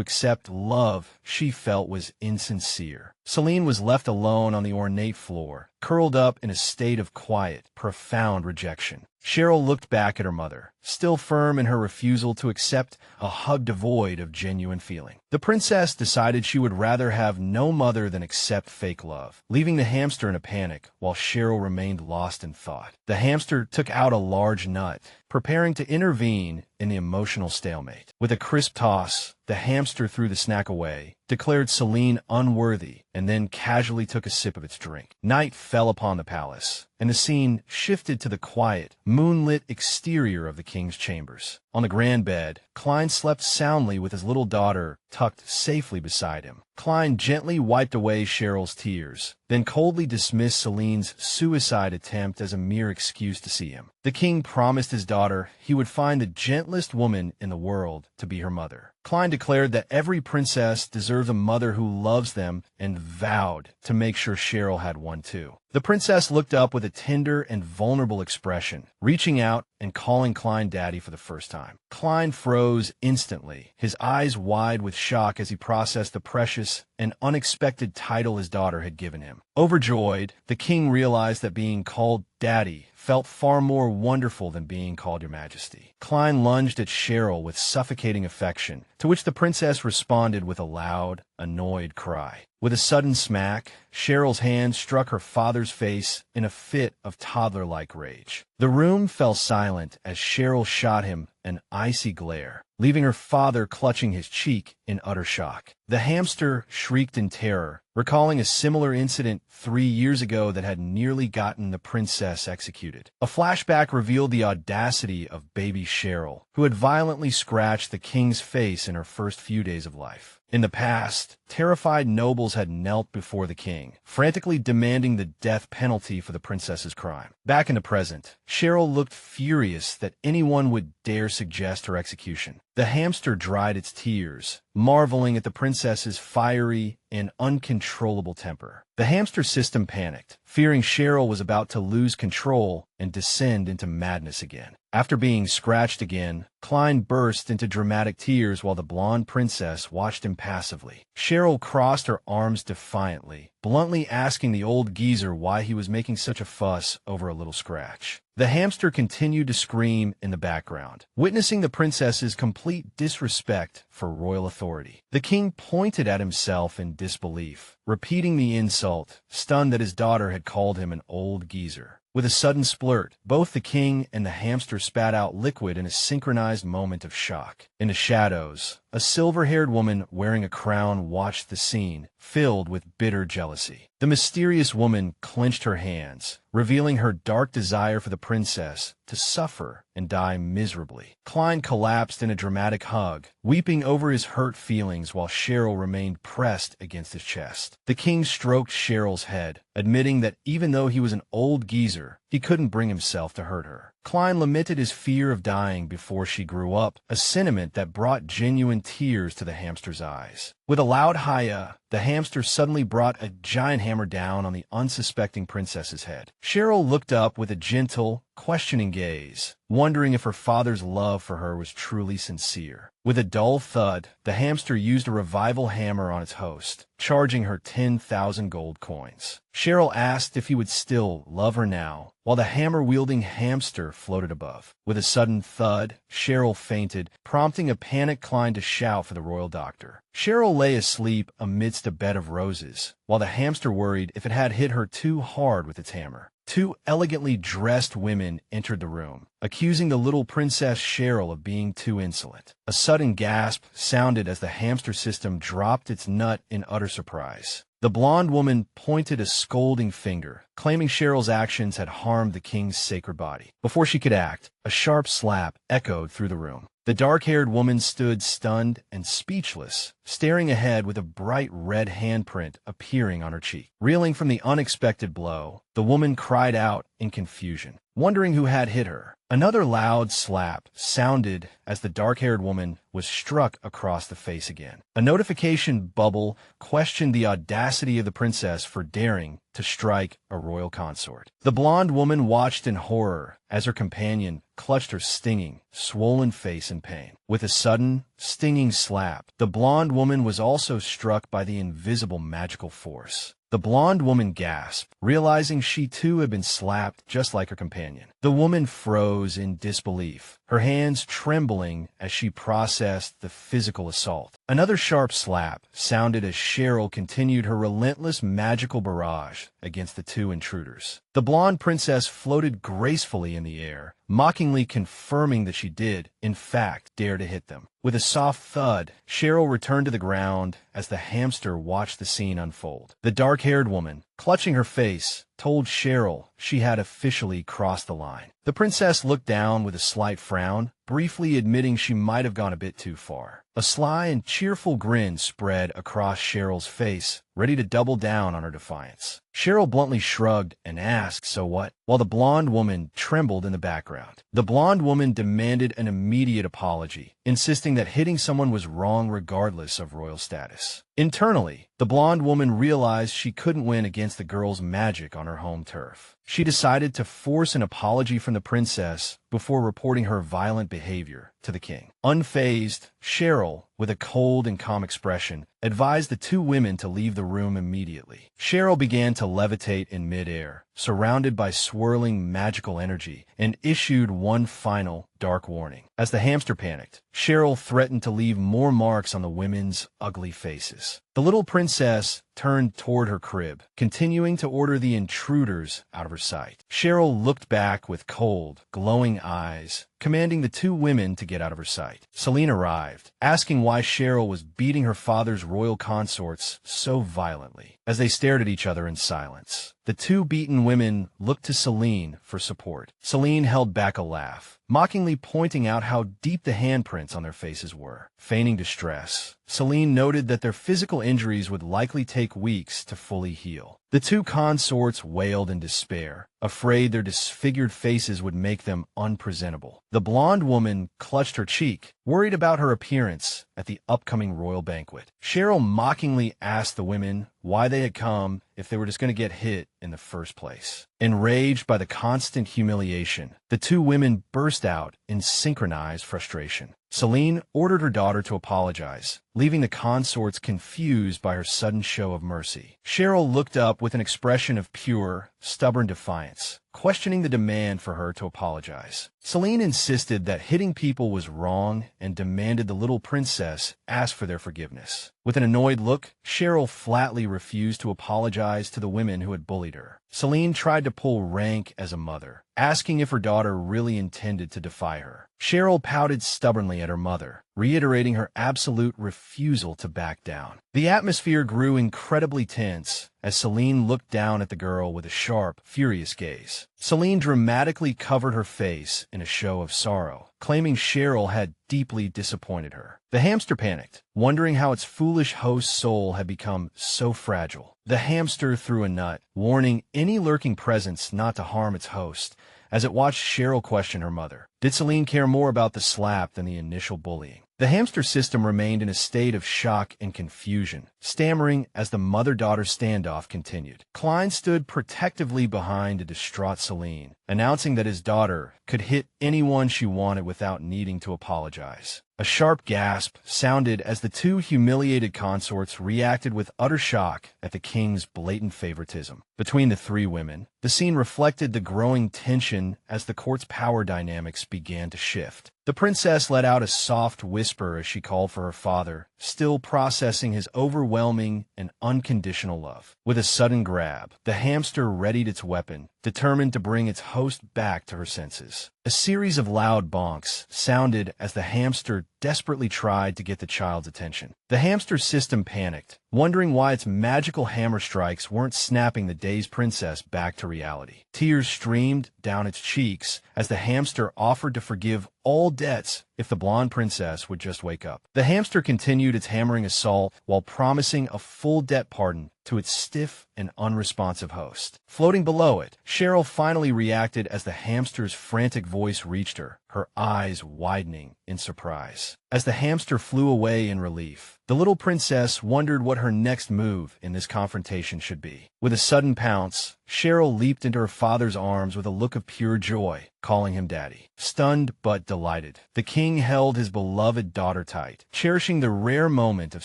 accept love she felt was insincere. Celine was left alone on the ornate floor, curled up in a state of quiet, profound rejection. Cheryl looked back at her mother, still firm in her refusal to accept a hug devoid of genuine feeling. The princess decided she would rather have no mother than accept fake love, leaving the hamster in a panic while Cheryl remained lost in thought. The hamster took out a large nut, preparing to intervene in the emotional stalemate. With a crisp toss, the hamster threw the snack away, declared Celine unworthy, and then casually took a sip of its drink. Night fell upon the palace, and the scene shifted to the quiet, moonlit exterior of the king's chambers. On the grand bed, Klein slept soundly with his little daughter tucked safely beside him. Klein gently wiped away Cheryl's tears, then coldly dismissed Celine's suicide attempt as a mere excuse to see him. The king promised his daughter he would find the gentlest woman in the world to be her mother. Klein declared that every princess deserves a mother who loves them and vowed to make sure Cheryl had one too. The princess looked up with a tender and vulnerable expression, reaching out and calling Klein daddy for the first time. Klein froze instantly, his eyes wide with shock as he processed the precious and unexpected title his daughter had given him. Overjoyed, the king realized that being called daddy felt far more wonderful than being called Your Majesty. Klein lunged at Cheryl with suffocating affection, to which the princess responded with a loud, annoyed cry. With a sudden smack, Cheryl's hand struck her father's face in a fit of toddler-like rage. The room fell silent as Cheryl shot him an icy glare, leaving her father clutching his cheek in utter shock. The hamster shrieked in terror, recalling a similar incident 3 years ago that had nearly gotten the princess executed. A flashback revealed the audacity of baby Cheryl, who had violently scratched the king's face in her first few days of life. In the past, terrified nobles had knelt before the king, frantically demanding the death penalty for the princess's crime. Back in the present, Cheryl looked furious that anyone would dare suggest her execution. The hamster dried its tears, marveling at the princess's fiery, and uncontrollable temper. The hamster system panicked, fearing Cheryl was about to lose control and descend into madness again. After being scratched again, Klein burst into dramatic tears while the blonde princess watched him passively. Cheryl crossed her arms defiantly, bluntly asking the old geezer why he was making such a fuss over a little scratch. The hamster continued to scream in the background, witnessing the princess's complete disrespect for royal authority. The king pointed at himself in disbelief, repeating the insult, stunned that his daughter had called him an old geezer. With a sudden splurt, both the king and the hamster spat out liquid in a synchronized moment of shock. In the shadows, a silver-haired woman wearing a crown watched the scene, filled with bitter jealousy. The mysterious woman clenched her hands, revealing her dark desire for the princess to suffer and die miserably. Klein collapsed in a dramatic hug, weeping over his hurt feelings while Cheryl remained pressed against his chest. The king stroked Cheryl's head, admitting that even though he was an old geezer, he couldn't bring himself to hurt her. Klein lamented his fear of dying before she grew up, a sentiment that brought genuine tears to the hamster's eyes. With a loud hi-ya, the hamster suddenly brought a giant hammer down on the unsuspecting princess's head. Cheryl looked up with a gentle, questioning gaze, wondering if her father's love for her was truly sincere. With a dull thud, the hamster used a revival hammer on its host, charging her 10,000 gold coins. Cheryl asked if he would still love her now, while the hammer-wielding hamster floated above. With a sudden thud, Cheryl fainted, prompting a panicked Klein to shout for the royal doctor. Cheryl lay asleep amidst a bed of roses, while the hamster worried if it had hit her too hard with its hammer. Two elegantly dressed women entered the room, accusing the little Princess Cheryl of being too insolent. A sudden gasp sounded as the hamster system dropped its nut in utter surprise. The blonde woman pointed a scolding finger, claiming Cheryl's actions had harmed the king's sacred body. Before she could act, a sharp slap echoed through the room. The dark-haired woman stood stunned and speechless, staring ahead with a bright red handprint appearing on her cheek. Reeling from the unexpected blow, the woman cried out in confusion, wondering who had hit her. Another loud slap sounded as the dark-haired woman was struck across the face again. A notification bubble questioned the audacity of the princess for daring to strike a royal consort. The blonde woman watched in horror as her companion clutched her stinging, swollen face in pain. With a sudden, stinging slap, the blonde woman was also struck by the invisible magical force. The blonde woman gasped, realizing she too had been slapped just like her companion. The woman froze in disbelief, her hands trembling as she processed the physical assault. Another sharp slap sounded as Cheryl continued her relentless magical barrage against the two intruders. The blonde princess floated gracefully in the air, mockingly confirming that she did, in fact, dare to hit them. With a soft thud, Cheryl returned to the ground as the hamster watched the scene unfold. The dark-haired woman, clutching her face, told Cheryl she had officially crossed the line. The princess looked down with a slight frown, briefly admitting she might have gone a bit too far. A sly and cheerful grin spread across Cheryl's face, ready to double down on her defiance. Cheryl bluntly shrugged and asked, "So what?" while the blonde woman trembled in the background. The blonde woman demanded an immediate apology, insisting that hitting someone was wrong regardless of royal status. Internally, the blonde woman realized she couldn't win against the girl's magic on her home turf. She decided to force an apology from the princess before reporting her violent behavior to the king. Unfazed, Cheryl, with a cold and calm expression, advised the two women to leave the room immediately. Cheryl began to levitate in midair, surrounded by swirling magical energy, and issued one final dark warning. As the hamster panicked, Cheryl threatened to leave more marks on the women's ugly faces. The little princess turned toward her crib, continuing to order the intruders out of her sight. Cheryl looked back with cold, glowing eyes, commanding the two women to get out of her sight. Celine arrived, asking why Cheryl was beating her father's royal consorts so violently. As they stared at each other in silence, the two beaten women looked to Celine for support. Celine held back a laugh, mockingly pointing out how deep the handprints on their faces were. Feigning distress, Celine noted that their physical injuries would likely take weeks to fully heal. The two consorts wailed in despair, afraid their disfigured faces would make them unpresentable. The blonde woman clutched her cheek, worried about her appearance at the upcoming royal banquet. Cheryl mockingly asked the women why they had come if they were just going to get hit in the first place. Enraged by the constant humiliation, the two women burst out in synchronized frustration. Celine ordered her daughter to apologize, leaving the consorts confused by her sudden show of mercy. Cheryl looked up with an expression of pure, stubborn defiance, questioning the demand for her to apologize. Celine insisted that hitting people was wrong and demanded the little princess ask for their forgiveness. With an annoyed look, Cheryl flatly refused to apologize to the women who had bullied her. Celine tried to pull rank as a mother, asking if her daughter really intended to defy her. Cheryl pouted stubbornly at her mother, reiterating her absolute refusal to back down. The atmosphere grew incredibly tense as Celine looked down at the girl with a sharp, furious gaze. Celine dramatically covered her face in a show of sorrow, claiming Cheryl had deeply disappointed her. The hamster panicked, wondering how its foolish host's soul had become so fragile. The hamster threw a nut, warning any lurking presence not to harm its host, as it watched Cheryl question her mother. Did Celine care more about the slap than the initial bullying? The hamster system remained in a state of shock and confusion, stammering as the mother-daughter standoff continued. Klein stood protectively behind a distraught Celine, announcing that his daughter could hit anyone she wanted without needing to apologize. A sharp gasp sounded as the two humiliated consorts reacted with utter shock at the king's blatant favoritism. Between the three women, the scene reflected the growing tension as the court's power dynamics began to shift. The princess let out a soft whisper as she called for her father, still processing his overwhelming and unconditional love. With a sudden grab, the hamster readied its weapon, determined to bring its host back to her senses. A series of loud bonks sounded as the hamster desperately tried to get the child's attention. The hamster system panicked, wondering why its magical hammer strikes weren't snapping the dazed princess back to reality. Tears streamed down its cheeks as the hamster offered to forgive all debts if the blonde princess would just wake up. The hamster continued its hammering assault while promising a full debt pardon to its stiff and unresponsive host. Floating below it, Cheryl finally reacted as the hamster's frantic voice reached her, her eyes widening in surprise. As the hamster flew away in relief, the little princess wondered what her next move in this confrontation should be. With a sudden pounce, Cheryl leaped into her father's arms with a look of pure joy, calling him daddy. Stunned but delighted, the king held his beloved daughter tight, cherishing the rare moment of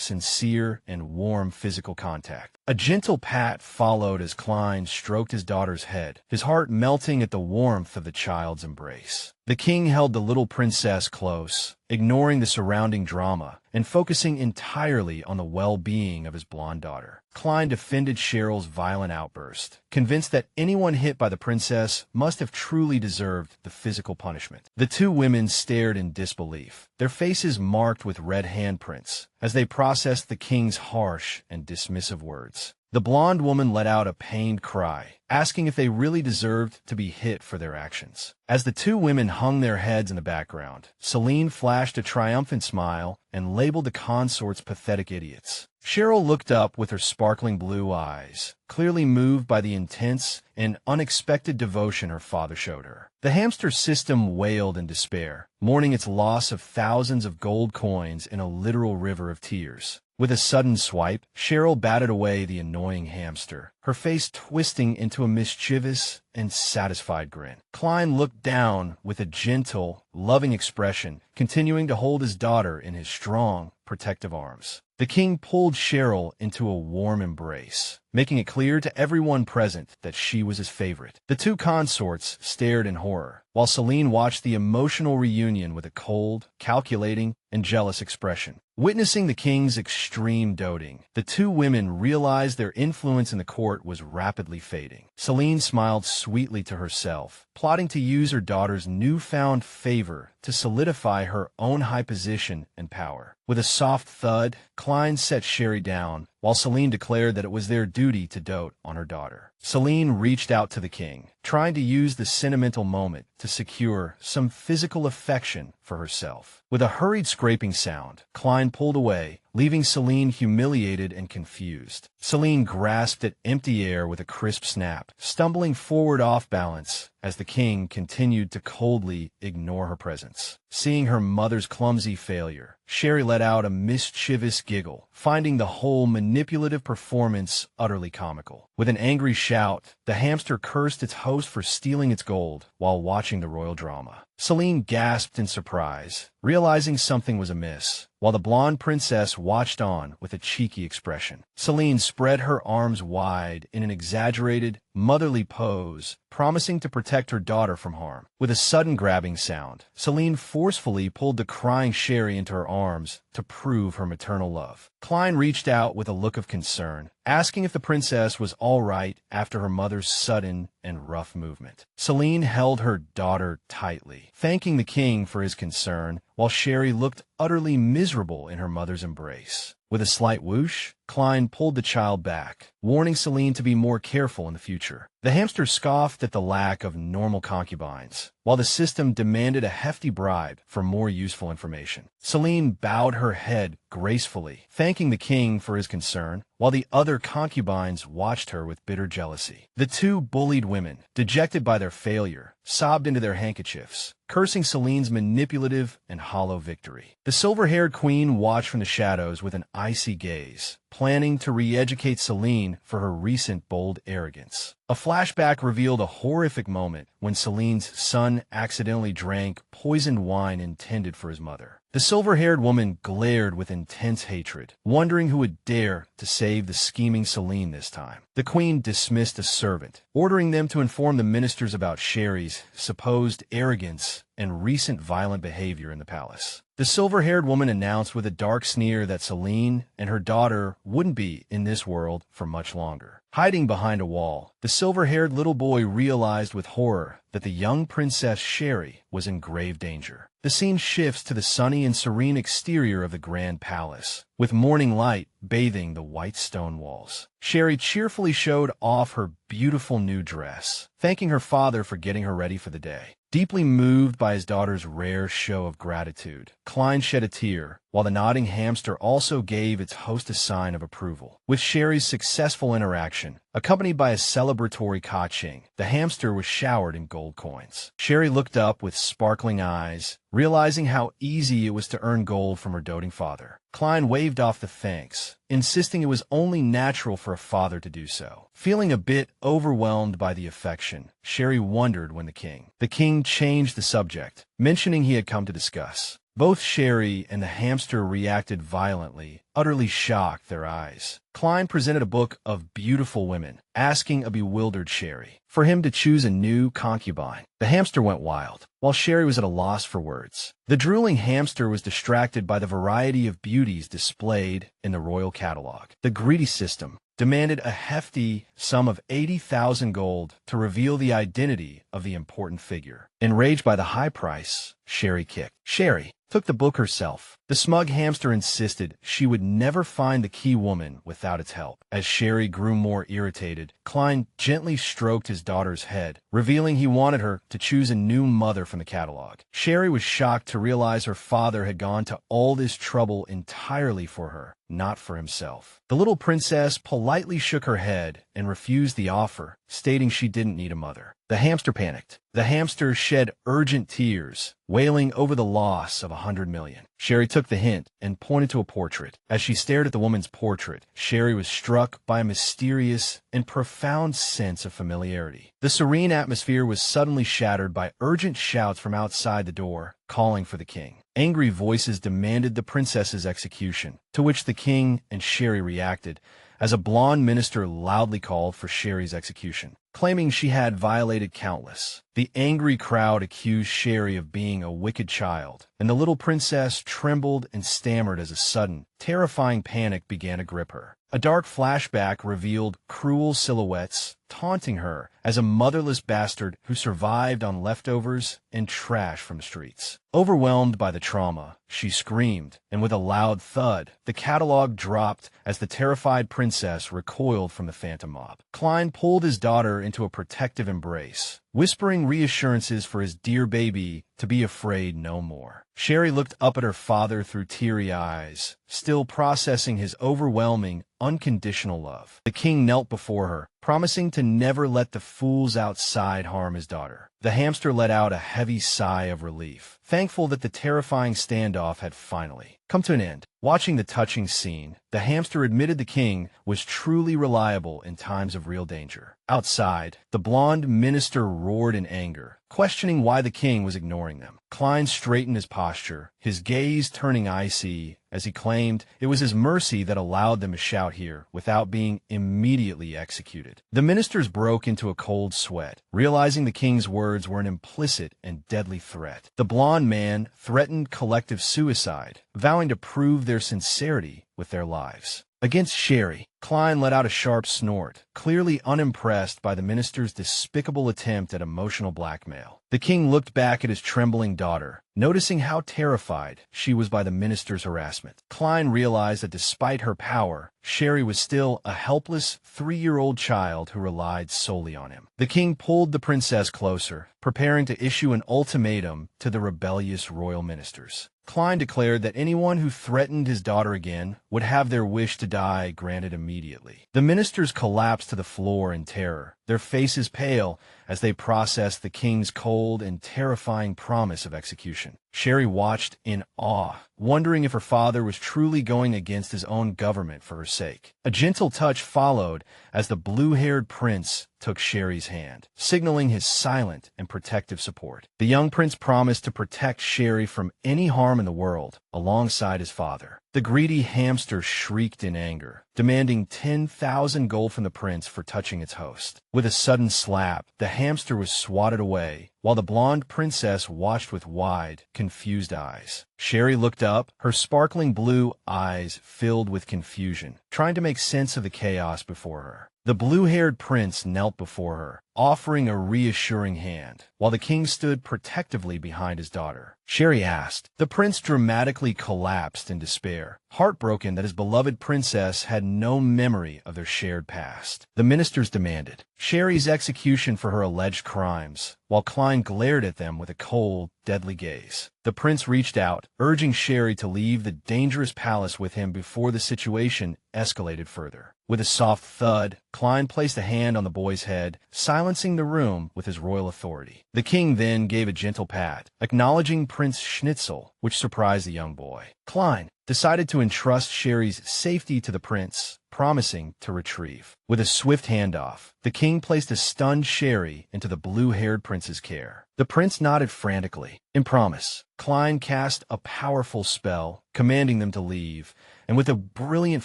sincere and warm physical contact. A gentle pat followed as Klein stroked his daughter's head, his heart melting at the warmth of the child's embrace. The king held the little princess close, ignoring the surrounding drama and focusing entirely on the well-being of his blonde daughter. Klein defended Cheryl's violent outburst, convinced that anyone hit by the princess must have truly deserved the physical punishment. The two women stared in disbelief, their faces marked with red handprints, as they processed the king's harsh and dismissive words. The blonde woman let out a pained cry, asking if they really deserved to be hit for their actions. As the two women hung their heads in the background, Celine flashed a triumphant smile and labeled the consorts pathetic idiots. Cheryl looked up with her sparkling blue eyes, clearly moved by the intense and unexpected devotion her father showed her. The hamster system wailed in despair, mourning its loss of thousands of gold coins in a literal river of tears. With a sudden swipe, Cheryl batted away the annoying hamster, her face twisting into a mischievous and satisfied grin. Klein looked down with a gentle, loving expression, continuing to hold his daughter in his strong, protective arms. The king pulled Cheryl into a warm embrace, making it clear to everyone present that she was his favorite. The two consorts stared in horror, while Celine watched the emotional reunion with a cold, calculating, and jealous expression. Witnessing the king's extreme doting, the two women realized their influence in the court was rapidly fading. Celine smiled sweetly to herself, plotting to use her daughter's newfound favor to solidify her own high position and power. With a soft thud, Klein set Sheree down, while Celine declared that it was their duty to dote on her daughter. Celine reached out to the king, trying to use the sentimental moment to secure some physical affection for herself. With a hurried scraping sound, Klein pulled away, leaving Celine humiliated and confused. Celine grasped at empty air with a crisp snap, stumbling forward off balance as the king continued to coldly ignore her presence. Seeing her mother's clumsy failure, Sheree let out a mischievous giggle, finding the whole manipulative performance utterly comical. With an angry shout, the hamster cursed its host for stealing its gold while watching the royal drama. Celine gasped in surprise, realizing something was amiss, while the blonde princess watched on with a cheeky expression. Celine spread her arms wide in an exaggerated, motherly pose, promising to protect her daughter from harm. With a sudden grabbing sound, Celine forcefully pulled the crying Sheree into her arms to prove her maternal love. Klein reached out with a look of concern, asking if the princess was all right after her mother's sudden and rough movement. Celine held her daughter tightly, thanking the king for his concern, while Sheree looked utterly miserable in her mother's embrace. With a slight whoosh, Klein pulled the child back, warning Celine to be more careful in the future. The hamster scoffed at the lack of normal concubines, while the system demanded a hefty bribe for more useful information. Celine bowed her head gracefully, thanking the king for his concern, while the other concubines watched her with bitter jealousy. The two bullied women, dejected by their failure, sobbed into their handkerchiefs, cursing Celine's manipulative and hollow victory. The silver-haired queen watched from the shadows with an icy gaze, planning to re-educate Celine for her recent bold arrogance. A flashback revealed a horrific moment when Celine's son accidentally drank poisoned wine intended for his mother. The silver-haired woman glared with intense hatred, wondering who would dare to save the scheming Celine this time. The queen dismissed a servant, ordering them to inform the ministers about Sheree's supposed arrogance and recent violent behavior in the palace. The silver-haired woman announced with a dark sneer that Celine and her daughter wouldn't be in this world for much longer. Hiding behind a wall, the silver-haired little boy realized with horror that the young Princess Sheree was in grave danger. The scene shifts to the sunny and serene exterior of the grand palace, with morning light bathing the white stone walls. Sheree cheerfully showed off her beautiful new dress, thanking her father for getting her ready for the day. Deeply moved by his daughter's rare show of gratitude, Klein shed a tear, while the nodding hamster also gave its host a sign of approval. With Sheree's successful interaction, accompanied by a celebratory ka-ching, the hamster was showered in gold coins. Sheree looked up with sparkling eyes, realizing how easy it was to earn gold from her doting father. Klein waved off the thanks, insisting it was only natural for a father to do so. Feeling a bit overwhelmed by the affection, Sheree wondered when the king changed the subject, mentioning he had come to discuss. Both Sheree and the hamster reacted violently, utterly shocked their eyes. Klein presented a book of beautiful women, asking a bewildered Sheree for him to choose a new concubine. The hamster went wild, while Sheree was at a loss for words. The drooling hamster was distracted by the variety of beauties displayed in the royal catalog. The greedy system demanded a hefty sum of 80,000 gold to reveal the identity of the important figure. Enraged by the high price, Sheree kicked. Sheree took the book herself. The smug hamster insisted she would never find the key woman without its help. As Sheree grew more irritated, Klein gently stroked his daughter's head, revealing he wanted her to choose a new mother from the catalog. Sheree was shocked to realize her father had gone to all this trouble entirely for her, not for himself. The little princess politely shook her head and refused the offer, stating she didn't need a mother. The hamster panicked. The hamster shed urgent tears, wailing over the loss of 100 million. Sheree took the hint and pointed to a portrait. As she stared at the woman's portrait, Sheree was struck by a mysterious and profound sense of familiarity. The serene atmosphere was suddenly shattered by urgent shouts from outside the door, calling for the king. Angry voices demanded the princess's execution, to which the king and Sheree reacted, as a blonde minister loudly called for Sheree's execution, claiming she had violated countless. The angry crowd accused Sheree of being a wicked child, and the little princess trembled and stammered as a sudden, terrifying panic began to grip her. A dark flashback revealed cruel silhouettes taunting her as a motherless bastard who survived on leftovers and trash from the streets. Overwhelmed by the trauma, she screamed, and with a loud thud, the catalog dropped as the terrified princess recoiled from the phantom mob. Klein pulled his daughter into a protective embrace, whispering reassurances for his dear baby to be afraid no more. Sheree looked up at her father through teary eyes, still processing his overwhelming, unconditional love. The king knelt before her, promising to never let the fools outside harm his daughter. The hamster let out a heavy sigh of relief, thankful that the terrifying standoff had finally come to an end. Watching the touching scene, the hamster admitted the king was truly reliable in times of real danger. Outside, the blonde minister roared in anger, questioning why the king was ignoring them. Klein straightened his posture, his gaze turning icy as he claimed it was his mercy that allowed them to shout here without being immediately executed. The ministers broke into a cold sweat, realizing the king's words were an implicit and deadly threat. The blonde man threatened collective suicide, vowing to prove their sincerity with their lives. Against Sheree, Klein let out a sharp snort, clearly unimpressed by the minister's despicable attempt at emotional blackmail. The king looked back at his trembling daughter, noticing how terrified she was by the minister's harassment. Klein realized that despite her power, Sheree was still a helpless 3-year-old child who relied solely on him. The king pulled the princess closer, preparing to issue an ultimatum to the rebellious royal ministers. Klein declared that anyone who threatened his daughter again would have their wish to die granted immediately. The ministers collapsed to the floor in terror, their faces pale as they processed the king's cold and terrifying promise of execution. Sheree watched in awe, wondering if her father was truly going against his own government for her sake. A gentle touch followed as the blue-haired prince took Sheree's hand, signaling his silent and protective support. The young prince promised to protect Sheree from any harm in the world, alongside his father. The greedy hamster shrieked in anger, demanding 10,000 gold from the prince for touching its host. With a sudden slap, the hamster was swatted away, while the blonde princess watched with wide, confused eyes. Sheree looked up, her sparkling blue eyes filled with confusion, trying to make sense of the chaos before her. The blue-haired prince knelt before her, offering a reassuring hand, while the king stood protectively behind his daughter. Sheree asked. The prince dramatically collapsed in despair, heartbroken that his beloved princess had no memory of their shared past. The ministers demanded Sheree's execution for her alleged crimes, while Klein glared at them with a cold, deadly gaze. The prince reached out, urging Sheree to leave the dangerous palace with him before the situation escalated further. With a soft thud, Klein placed a hand on the boy's head, silencing the room with his royal authority. The king then gave a gentle pat, acknowledging Prince Schnitzel, which surprised the young boy. Klein decided to entrust Sheree's safety to the prince, promising to retrieve. With a swift handoff, the king placed a stunned Sheree into the blue-haired prince's care. The prince nodded frantically. In promise, Klein cast a powerful spell, commanding them to leave, and with a brilliant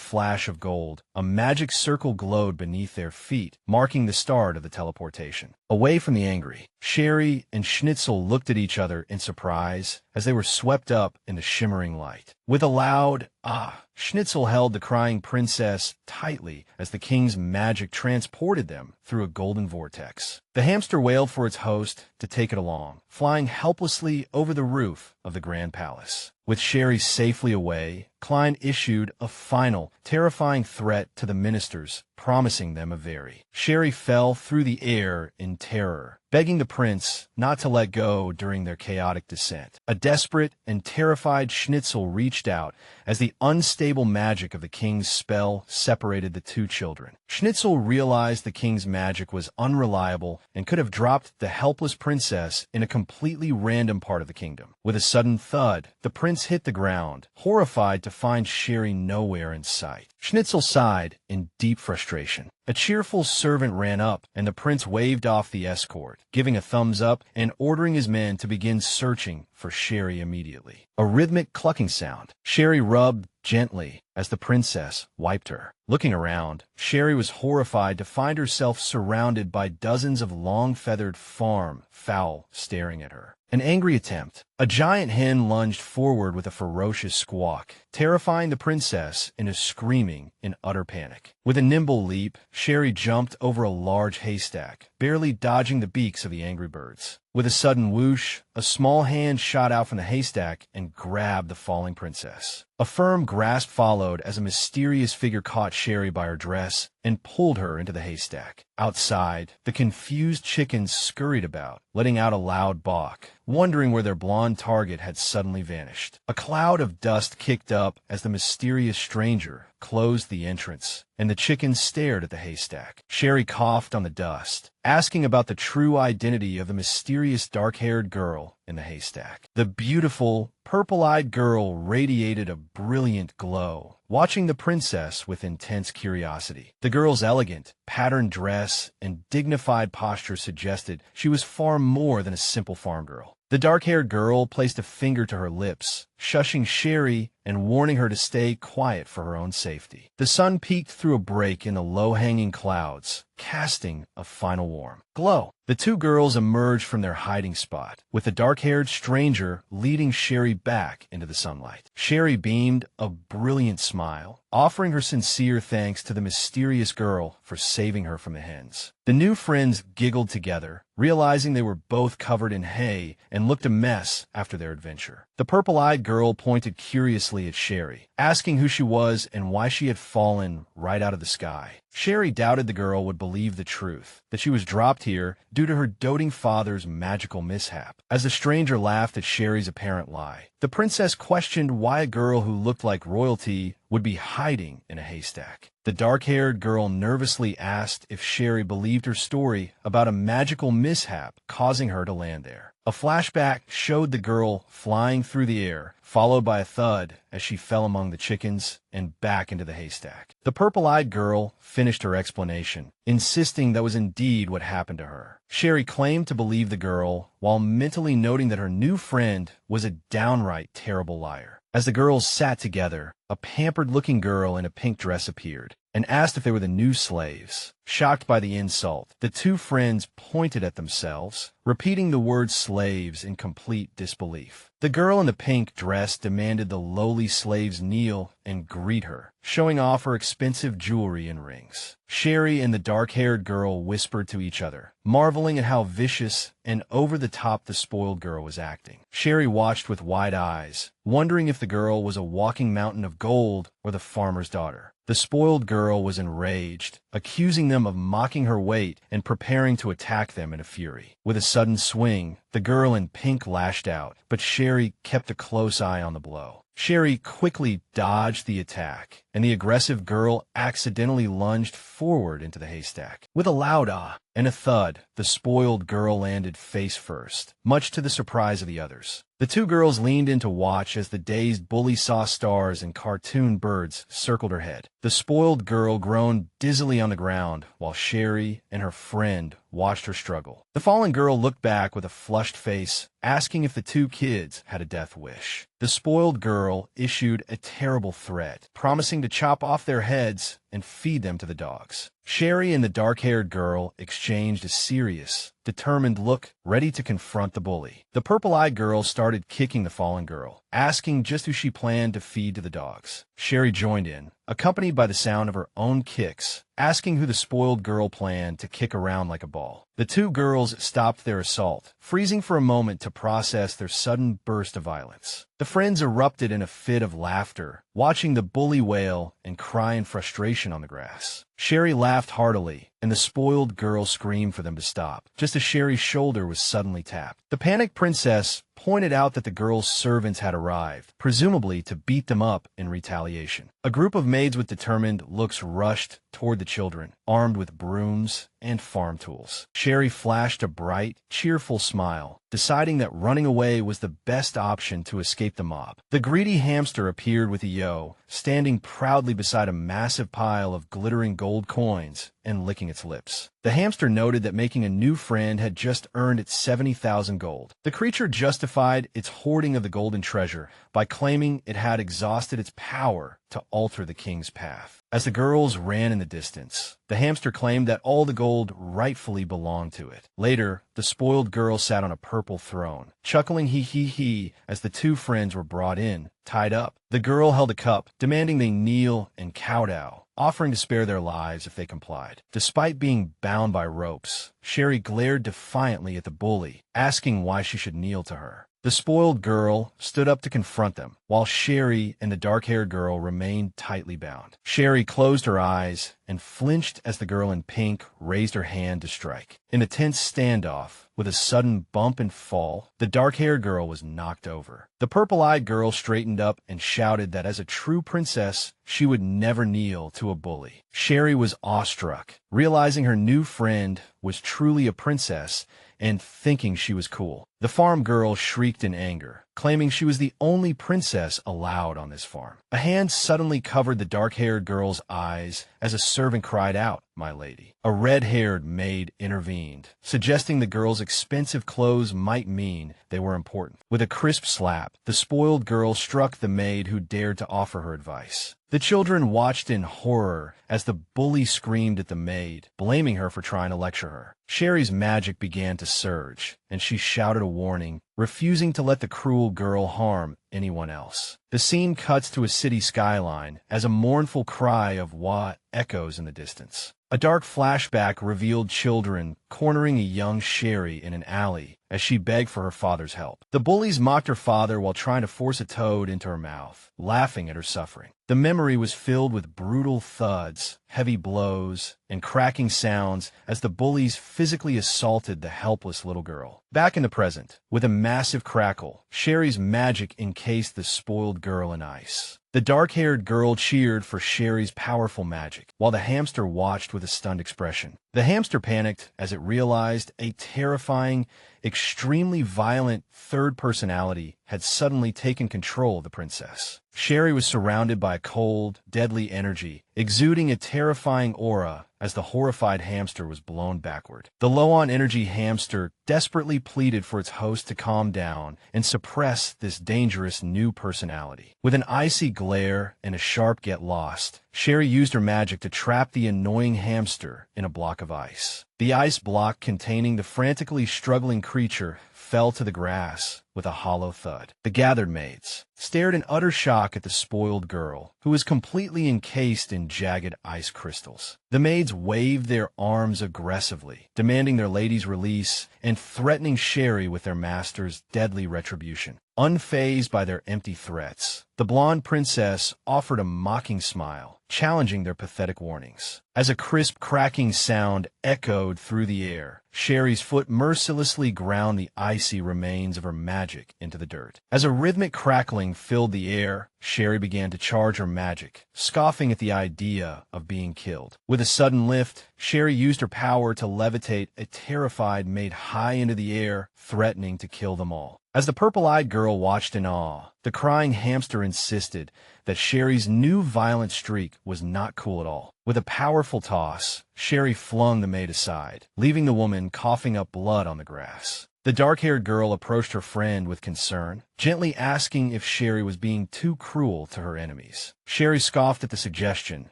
flash of gold, a magic circle glowed beneath their feet, marking the start of the teleportation. Away from the angry, Sheree and Schnitzel looked at each other in surprise as they were swept up in the shimmering light. With a loud "ah," Schnitzel held the crying princess tightly as the king's magic transported them through a golden vortex. The hamster wailed for its host to take it along, flying helplessly over the roof of the grand palace. With Sheree safely away, Klein issued a final, terrifying threat to the ministers, promising them a very. Sheree fell through the air in terror, begging the prince not to let go during their chaotic descent. A desperate and terrified Schnitzel reached out as the unstable magic of the king's spell separated the two children. Schnitzel realized the king's magic was unreliable and could have dropped the helpless princess in a completely random part of the kingdom. With a sudden thud, the prince hit the ground, horrified to find Sheree nowhere in sight. Schnitzel sighed in deep frustration. A cheerful servant ran up, and the prince waved off the escort, giving a thumbs up and ordering his men to begin searching for Sheree immediately. A rhythmic clucking sound. Sheree rubbed gently as the princess wiped her. Looking around, Sheree was horrified to find herself surrounded by dozens of long-feathered farm fowl staring at her. An angry attempt A giant hen lunged forward with a ferocious squawk, terrifying the princess into screaming in utter panic. With a nimble leap, Sheree jumped over a large haystack, barely dodging the beaks of the angry birds. With a sudden whoosh, a small hand shot out from the haystack and grabbed the falling princess. A firm grasp followed as a mysterious figure caught Sheree by her dress and pulled her into the haystack. Outside, the confused chickens scurried about, letting out a loud balk, wondering where their blonde target had suddenly vanished. A cloud of dust kicked up as the mysterious stranger closed the entrance, and the chickens stared at the haystack. Sheree coughed on the dust, asking about the true identity of the mysterious dark-haired girl in the haystack. The beautiful, purple-eyed girl radiated a brilliant glow, watching the princess with intense curiosity. The girl's elegant, patterned dress and dignified posture suggested she was far more than a simple farm girl. The dark-haired girl placed a finger to her lips, shushing Sheree and warning her to stay quiet for her own safety. The sun peeked through a break in the low-hanging clouds, casting a final warm glow. The two girls emerged from their hiding spot, with the dark-haired stranger leading Sheree back into the sunlight. Sheree beamed a brilliant smile, offering her sincere thanks to the mysterious girl for saving her from the hens. The new friends giggled together, realizing they were both covered in hay and looked a mess after their adventure. The purple-eyed girl pointed curiously at Sheree, asking who she was and why she had fallen right out of the sky. Sheree doubted the girl would believe the truth, that she was dropped here due to her doting father's magical mishap. As the stranger laughed at Sheree's apparent lie, the princess questioned why a girl who looked like royalty would be hiding in a haystack. The dark-haired girl nervously asked if Sheree believed her story about a magical mishap causing her to land there. A flashback showed the girl flying through the air, followed by a thud as she fell among the chickens and back into the haystack. The purple-eyed girl finished her explanation, insisting that was indeed what happened to her. Sheree claimed to believe the girl, while mentally noting that her new friend was a downright terrible liar. As the girls sat together, a pampered-looking girl in a pink dress appeared and asked if they were the new slaves. Shocked by the insult, the two friends pointed at themselves, repeating the word slaves in complete disbelief. The girl in the pink dress demanded the lowly slaves kneel and greet her, showing off her expensive jewelry and rings. Sheree and the dark-haired girl whispered to each other, marveling at how vicious and over-the-top the spoiled girl was acting. Sheree watched with wide eyes, wondering if the girl was a walking mountain of gold or the farmer's daughter. The spoiled girl was enraged, accusing them of mocking her weight and preparing to attack them in a fury. With a sudden swing, the girl in pink lashed out, but Sheree kept a close eye on the blow. Sheree quickly dodged the attack, and the aggressive girl accidentally lunged forward into the haystack. With a loud ah and a thud, the spoiled girl landed face first, much to the surprise of the others. The two girls leaned in to watch as the dazed bully saw stars and cartoon birds circled her head. The spoiled girl groaned dizzily on the ground, while Sheree and her friend watched her struggle. The fallen girl looked back with a flushed face, asking if the two kids had a death wish. The spoiled girl issued a terrible threat, promising to chop off their heads and feed them to the dogs. Sheree and the dark-haired girl exchanged a serious, determined look, ready to confront the bully. The purple-eyed girl started kicking the fallen girl, asking just who she planned to feed to the dogs. Sheree joined in, accompanied by the sound of her own kicks, asking who the spoiled girl planned to kick around like a ball. The two girls stopped their assault, freezing for a moment to process their sudden burst of violence. The friends erupted in a fit of laughter, watching the bully wail and cry in frustration on the grass. Sheree laughed heartily, and the spoiled girl screamed for them to stop, just as Sheree's shoulder was suddenly tapped. The panicked princess pointed out that the girl's servants had arrived, presumably to beat them up in retaliation. A group of maids with determined looks rushed toward the children, armed with brooms and farm tools. Sheree flashed a bright, cheerful smile, deciding that running away was the best option to escape the mob. The greedy hamster appeared with a yo, standing proudly beside a massive pile of glittering gold coins and licking its lips. The hamster noted that making a new friend had just earned it 70,000 gold. The creature justified its hoarding of the golden treasure by claiming it had exhausted its power to alter the king's path. As the girls ran in the distance, the hamster claimed that all the gold rightfully belonged to it. Later, the spoiled girl sat on a purple throne, chuckling hee as the two friends were brought in, tied up. The girl held a cup, demanding they kneel and kowtow, offering to spare their lives if they complied. Despite being bound by ropes, Sheree glared defiantly at the bully, asking why she should kneel to her. The spoiled girl stood up to confront them, while Sheree and the dark-haired girl remained tightly bound. Sheree closed her eyes and flinched as the girl in pink raised her hand to strike. In a tense standoff, with a sudden bump and fall, the dark-haired girl was knocked over. The purple-eyed girl straightened up and shouted that as a true princess, she would never kneel to a bully. Sheree was awestruck, realizing her new friend was truly a princess and thinking she was cool. The farm girl shrieked in anger, claiming she was the only princess allowed on this farm. A hand suddenly covered the dark-haired girl's eyes as a servant cried out, "My lady." A red-haired maid intervened, suggesting the girl's expensive clothes might mean they were important. With a crisp slap, the spoiled girl struck the maid who dared to offer her advice. The children watched in horror as the bully screamed at the maid, blaming her for trying to lecture her. Sheree's magic began to surge, and she shouted a warning, refusing to let the cruel girl harm anyone else. The scene cuts to a city skyline as a mournful cry of "wah" echoes in the distance. A dark flashback revealed children cornering a young Sheree in an alley as she begged for her father's help. The bullies mocked her father while trying to force a toad into her mouth, laughing at her suffering. The memory was filled with brutal thuds, heavy blows, and cracking sounds as the bullies physically assaulted the helpless little girl. Back in the present, with a massive crackle, Sheree's magic encased the spoiled girl in ice. The dark-haired girl cheered for Sheree's powerful magic, while the hamster watched with a stunned expression. The hamster panicked as it realized a terrifying, extremely violent third personality had suddenly taken control of the princess. Sheree was surrounded by a cold, deadly energy, exuding a terrifying aura as the horrified hamster was blown backward. The low-on-energy hamster desperately pleaded for its host to calm down and suppress this dangerous new personality. With an icy glare and a sharp get lost, Sheree used her magic to trap the annoying hamster in a block of ice. The ice block containing the frantically struggling creature fell to the grass with a hollow thud. The gathered maids stared in utter shock at the spoiled girl, who was completely encased in jagged ice crystals. The maids waved their arms aggressively, demanding their lady's release and threatening Sheree with their master's deadly retribution. Unfazed by their empty threats, the blonde princess offered a mocking smile, challenging their pathetic warnings. As a crisp, cracking sound echoed through the air, Sheree's foot mercilessly ground the icy remains of her magic into the dirt. As a rhythmic crackling filled the air, Sheree began to charge her magic, scoffing at the idea of being killed. With a sudden lift, Sheree used her power to levitate a terrified maid high into the air, threatening to kill them all. As the purple-eyed girl watched in awe, the crying hamster insisted that Sheree's new violent streak was not cool at all. With a powerful toss, Sheree flung the maid aside, leaving the woman coughing up blood on the grass. The dark-haired girl approached her friend with concern, gently asking if Sheree was being too cruel to her enemies. Sheree scoffed at the suggestion,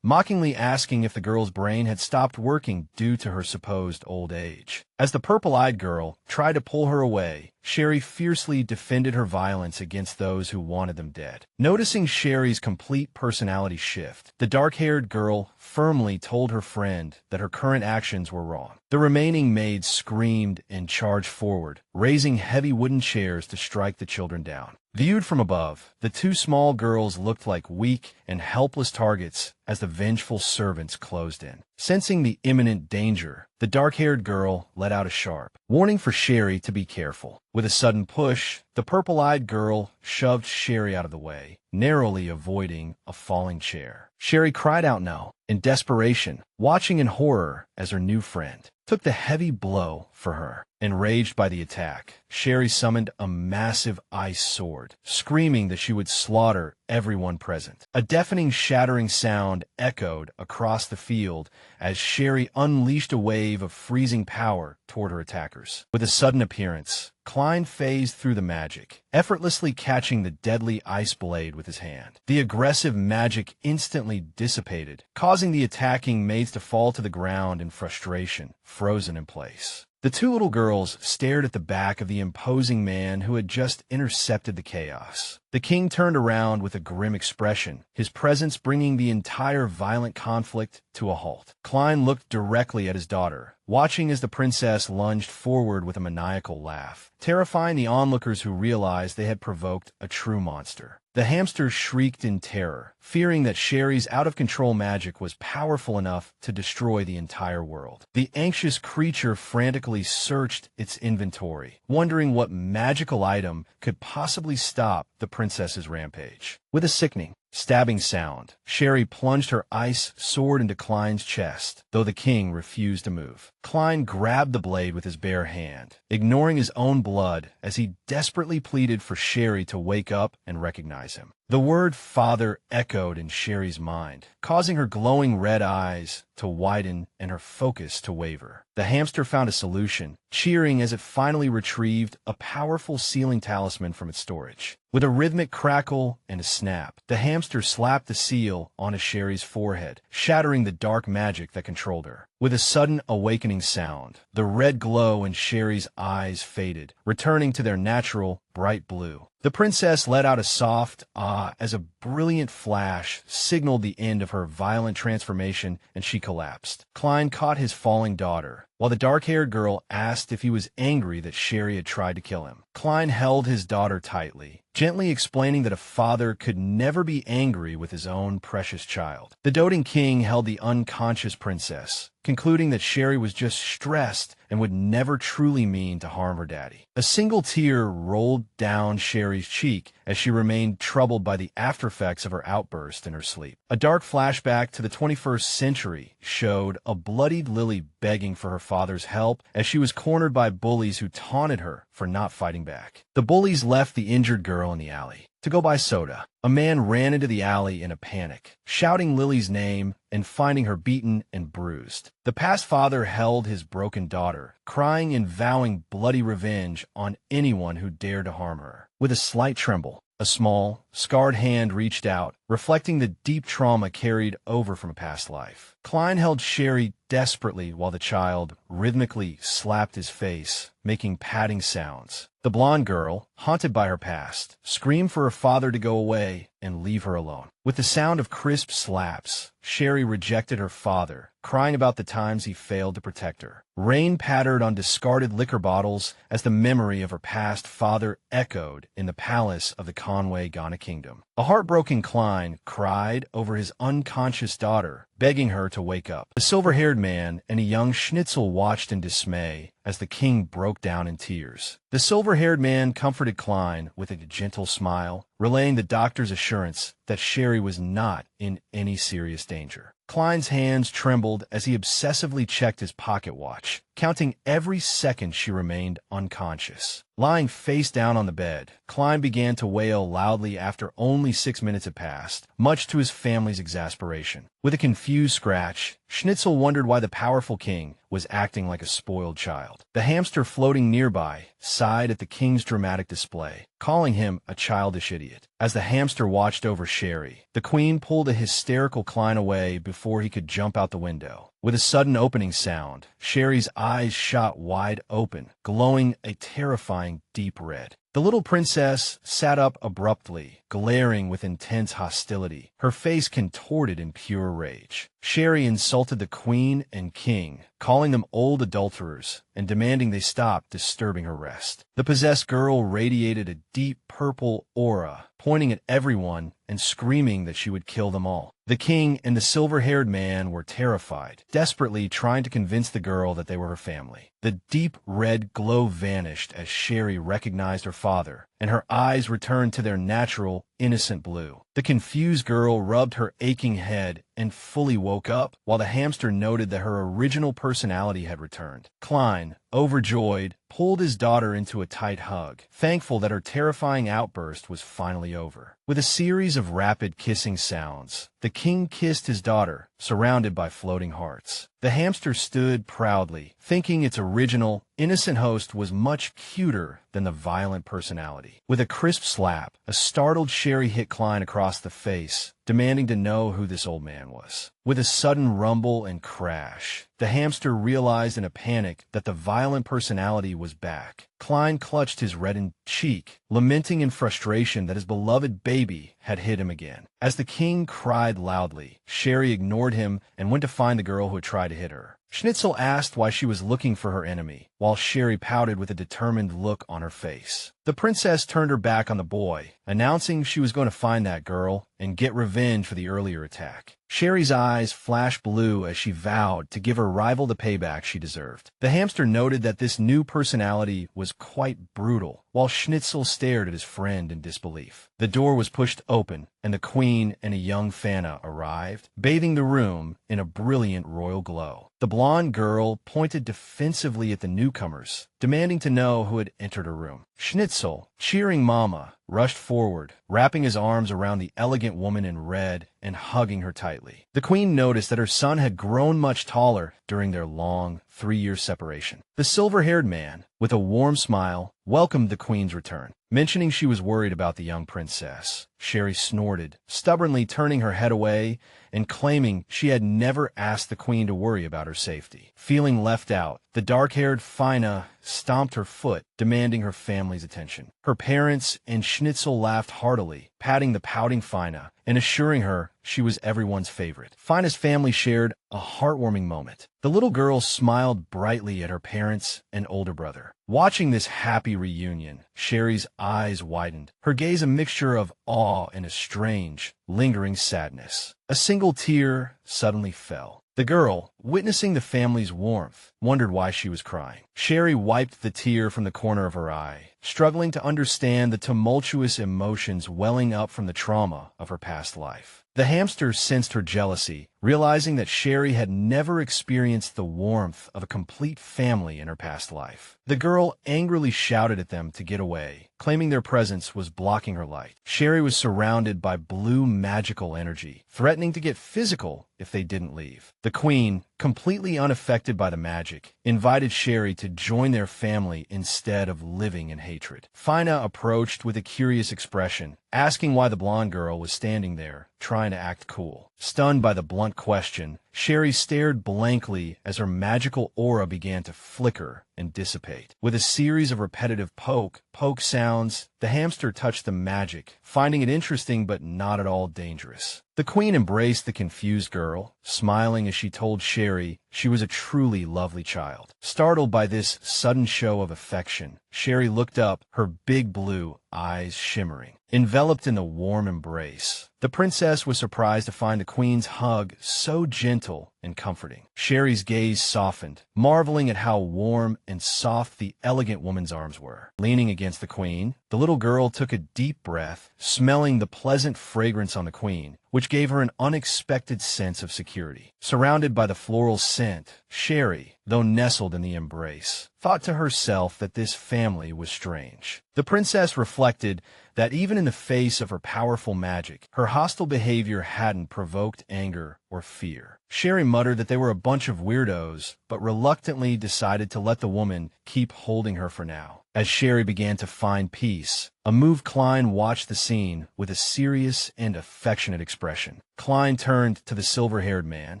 mockingly asking if the girl's brain had stopped working due to her supposed old age. As the purple-eyed girl tried to pull her away, Sheree fiercely defended her violence against those who wanted them dead. Noticing Sheree's complete personality shift, the dark-haired girl firmly told her friend that her current actions were wrong. The remaining maids screamed and charged forward, raising heavy wooden chairs to strike the children down. Viewed from above, the two small girls looked like weak and helpless targets as the vengeful servants closed in. Sensing the imminent danger, the dark-haired girl let out a sharp warning for Sheree to be careful. With a sudden push, the purple-eyed girl shoved Sheree out of the way, narrowly avoiding a falling chair. Sheree cried out no, in desperation, watching in horror as her new friend took the heavy blow for her. Enraged by the attack, Sheree summoned a massive ice sword, screaming that she would slaughter everyone present. A deafening, shattering sound echoed across the field as Sheree unleashed a wave of freezing power toward her attackers. With a sudden appearance, Klein phased through the magic, effortlessly catching the deadly ice blade with his hand. The aggressive magic instantly dissipated, causing the attacking maids to fall to the ground in frustration, frozen in place. The two little girls stared at the back of the imposing man who had just intercepted the chaos. The king turned around with a grim expression, his presence bringing the entire violent conflict to a halt. Klein looked directly at his daughter, watching as the princess lunged forward with a maniacal laugh, terrifying the onlookers who realized they had provoked a true monster. The hamster shrieked in terror, fearing that Sheree's out-of-control magic was powerful enough to destroy the entire world. The anxious creature frantically searched its inventory, wondering what magical item could possibly stop the princess's rampage. With a sickening, stabbing sound, Sheree plunged her ice sword into Klein's chest, though the king refused to move. Klein grabbed the blade with his bare hand, ignoring his own blood as he desperately pleaded for Sheree to wake up and recognize him. The word father echoed in Sheree's mind, causing her glowing red eyes to widen and her focus to waver. The hamster found a solution, cheering as it finally retrieved a powerful sealing talisman from its storage. With a rhythmic crackle and a snap, the hamster slapped the seal onto Sheree's forehead, shattering the dark magic that controlled her. With a sudden awakening sound, the red glow in Sheree's eyes faded, returning to their natural, bright blue. The princess let out a soft ah as a brilliant flash signaled the end of her violent transformation, and she collapsed. Klein caught his falling daughter, while the dark-haired girl asked if he was angry that Sheree had tried to kill him. Klein held his daughter tightly, gently explaining that a father could never be angry with his own precious child. The doting king held the unconscious princess, concluding that Sheree was just stressed and would never truly mean to harm her daddy. A single tear rolled down Sheree's cheek as she remained troubled by the aftereffects of her outburst in her sleep. A dark flashback to the 21st century showed a bloodied Lily begging for her father's help as she was cornered by bullies who taunted her for not fighting back. The bullies left the injured girl in the alley to go buy soda. A man ran into the alley in a panic, shouting Lily's name and finding her beaten and bruised. The past father held his broken daughter, crying and vowing bloody revenge on anyone who dared to harm her. With a slight tremble, a small, scarred hand reached out, reflecting the deep trauma carried over from a past life. Klein held Sheree desperately while the child rhythmically slapped his face, making patting sounds. The blonde girl, haunted by her past, screamed for her father to go away and leave her alone. With the sound of crisp slaps, Sheree rejected her father, crying about the times he failed to protect her. Rain pattered on discarded liquor bottles as the memory of her past father echoed in the palace of the Conway Ghana Kingdom. A heartbroken Klein cried over his unconscious daughter, begging her to wake up. The silver-haired man and a young schnitzel watched in dismay as the king broke down in tears. The silver-haired man comforted Klein with a gentle smile, relaying the doctor's assurance that Sheree was not in any serious danger. Klein's hands trembled as he obsessively checked his pocket watch, counting every second she remained unconscious. Lying face down on the bed, Klein began to wail loudly after only 6 minutes had passed, much to his family's exasperation. With a confused scratch, Schnitzel wondered why the powerful king was acting like a spoiled child. The hamster floating nearby sighed at the king's dramatic display, calling him a childish idiot. As the hamster watched over Sheree, the queen pulled a hysterical Klein away before he could jump out the window. With a sudden opening sound, Sheree's eyes shot wide open, glowing a terrifying deep red. The little princess sat up abruptly, glaring with intense hostility, her face contorted in pure rage. Sheree insulted the queen and king, calling them old adulterers and demanding they stop disturbing her rest. The possessed girl radiated a deep purple aura, pointing at everyone and screaming that she would kill them all. The king and the silver-haired man were terrified, desperately trying to convince the girl that they were her family. The deep red glow vanished as Sheree recognized her father, and her eyes returned to their natural, innocent blue. The confused girl rubbed her aching head and fully woke up, while the hamster noted that her original personality had returned. Klein, overjoyed, pulled his daughter into a tight hug, thankful that her terrifying outburst was finally over. With a series of rapid kissing sounds, the king kissed his daughter, surrounded by floating hearts. The hamster stood proudly, thinking its original, innocent host was much cuter than the violent personality. With a crisp slap, a startled Sheree hit Klein across the face, demanding to know who this old man was. With a sudden rumble and crash, the hamster realized in a panic that the violent personality was back. Klein clutched his reddened cheek, lamenting in frustration that his beloved baby had hit him again. As the king cried loudly, Sheree ignored him and went to find the girl who had tried to hit her. Schnitzel asked why she was looking for her enemy, while Sheree pouted with a determined look on her face. The princess turned her back on the boy, announcing she was going to find that girl and get revenge for the earlier attack. Sheree's eyes flashed blue as she vowed to give her rival the payback she deserved. The hamster noted that this new personality was quite brutal, while Schnitzel stared at his friend in disbelief. The door was pushed open, and the queen and a young Fana arrived, bathing the room in a brilliant royal glow. The blonde girl pointed defensively at the newcomers, demanding to know who had entered her room. Schnitzel, cheering Mama, rushed forward, wrapping his arms around the elegant woman in red and hugging her tightly. The queen noticed that her son had grown much taller during their long, 3-year separation. The silver-haired man, with a warm smile, welcomed the queen's return, mentioning she was worried about the young princess. Sheree snorted, stubbornly turning her head away and claiming she had never asked the queen to worry about her safety. Feeling left out, the dark-haired Fina stomped her foot, demanding her family's attention. Her parents and Schnitzel laughed heartily, patting the pouting Fina and assuring her she was everyone's favorite. Fina's family shared a heartwarming moment. The little girl smiled brightly at her parents and older brother. Watching this happy reunion, Sheree's eyes widened, her gaze a mixture of awe and a strange, lingering sadness. A single tear suddenly fell. The girl, witnessing the family's warmth, wondered why she was crying. Sheree wiped the tear from the corner of her eye, struggling to understand the tumultuous emotions welling up from the trauma of her past life. The hamster sensed her jealousy, realizing that Sheree had never experienced the warmth of a complete family in her past life. The girl angrily shouted at them to get away, claiming their presence was blocking her light. Sheree was surrounded by blue magical energy, threatening to get physical if they didn't leave. The queen, completely unaffected by the magic, invited Sheree to join their family instead of living in hatred. Fina approached with a curious expression, asking why the blonde girl was standing there, trying to act cool. Stunned by the blunt question, Sheree stared blankly as her magical aura began to flicker and dissipate. With a series of repetitive poke sounds, the hamster touched the magic, finding it interesting but not at all dangerous. The queen embraced the confused girl, smiling as she told Sheree she was a truly lovely child. Startled by this sudden show of affection, Sheree looked up, her big blue eyes shimmering. Enveloped in the warm embrace, the princess was surprised to find the queen's hug so gentle and comforting. Sheree's gaze softened, marveling at how warm and soft the elegant woman's arms were. Leaning against the queen, the little girl took a deep breath, smelling the pleasant fragrance on the queen, which gave her an unexpected sense of security. Surrounded by the floral scent, Sheree, though nestled in the embrace, thought to herself that this family was strange. The princess reflected that even in the face of her powerful magic, her hostile behavior hadn't provoked anger or fear. Sheree muttered that they were a bunch of weirdos, but reluctantly decided to let the woman keep holding her for now. As Sheree began to find peace, a moved Klein watched the scene with a serious and affectionate expression. Klein turned to the silver-haired man,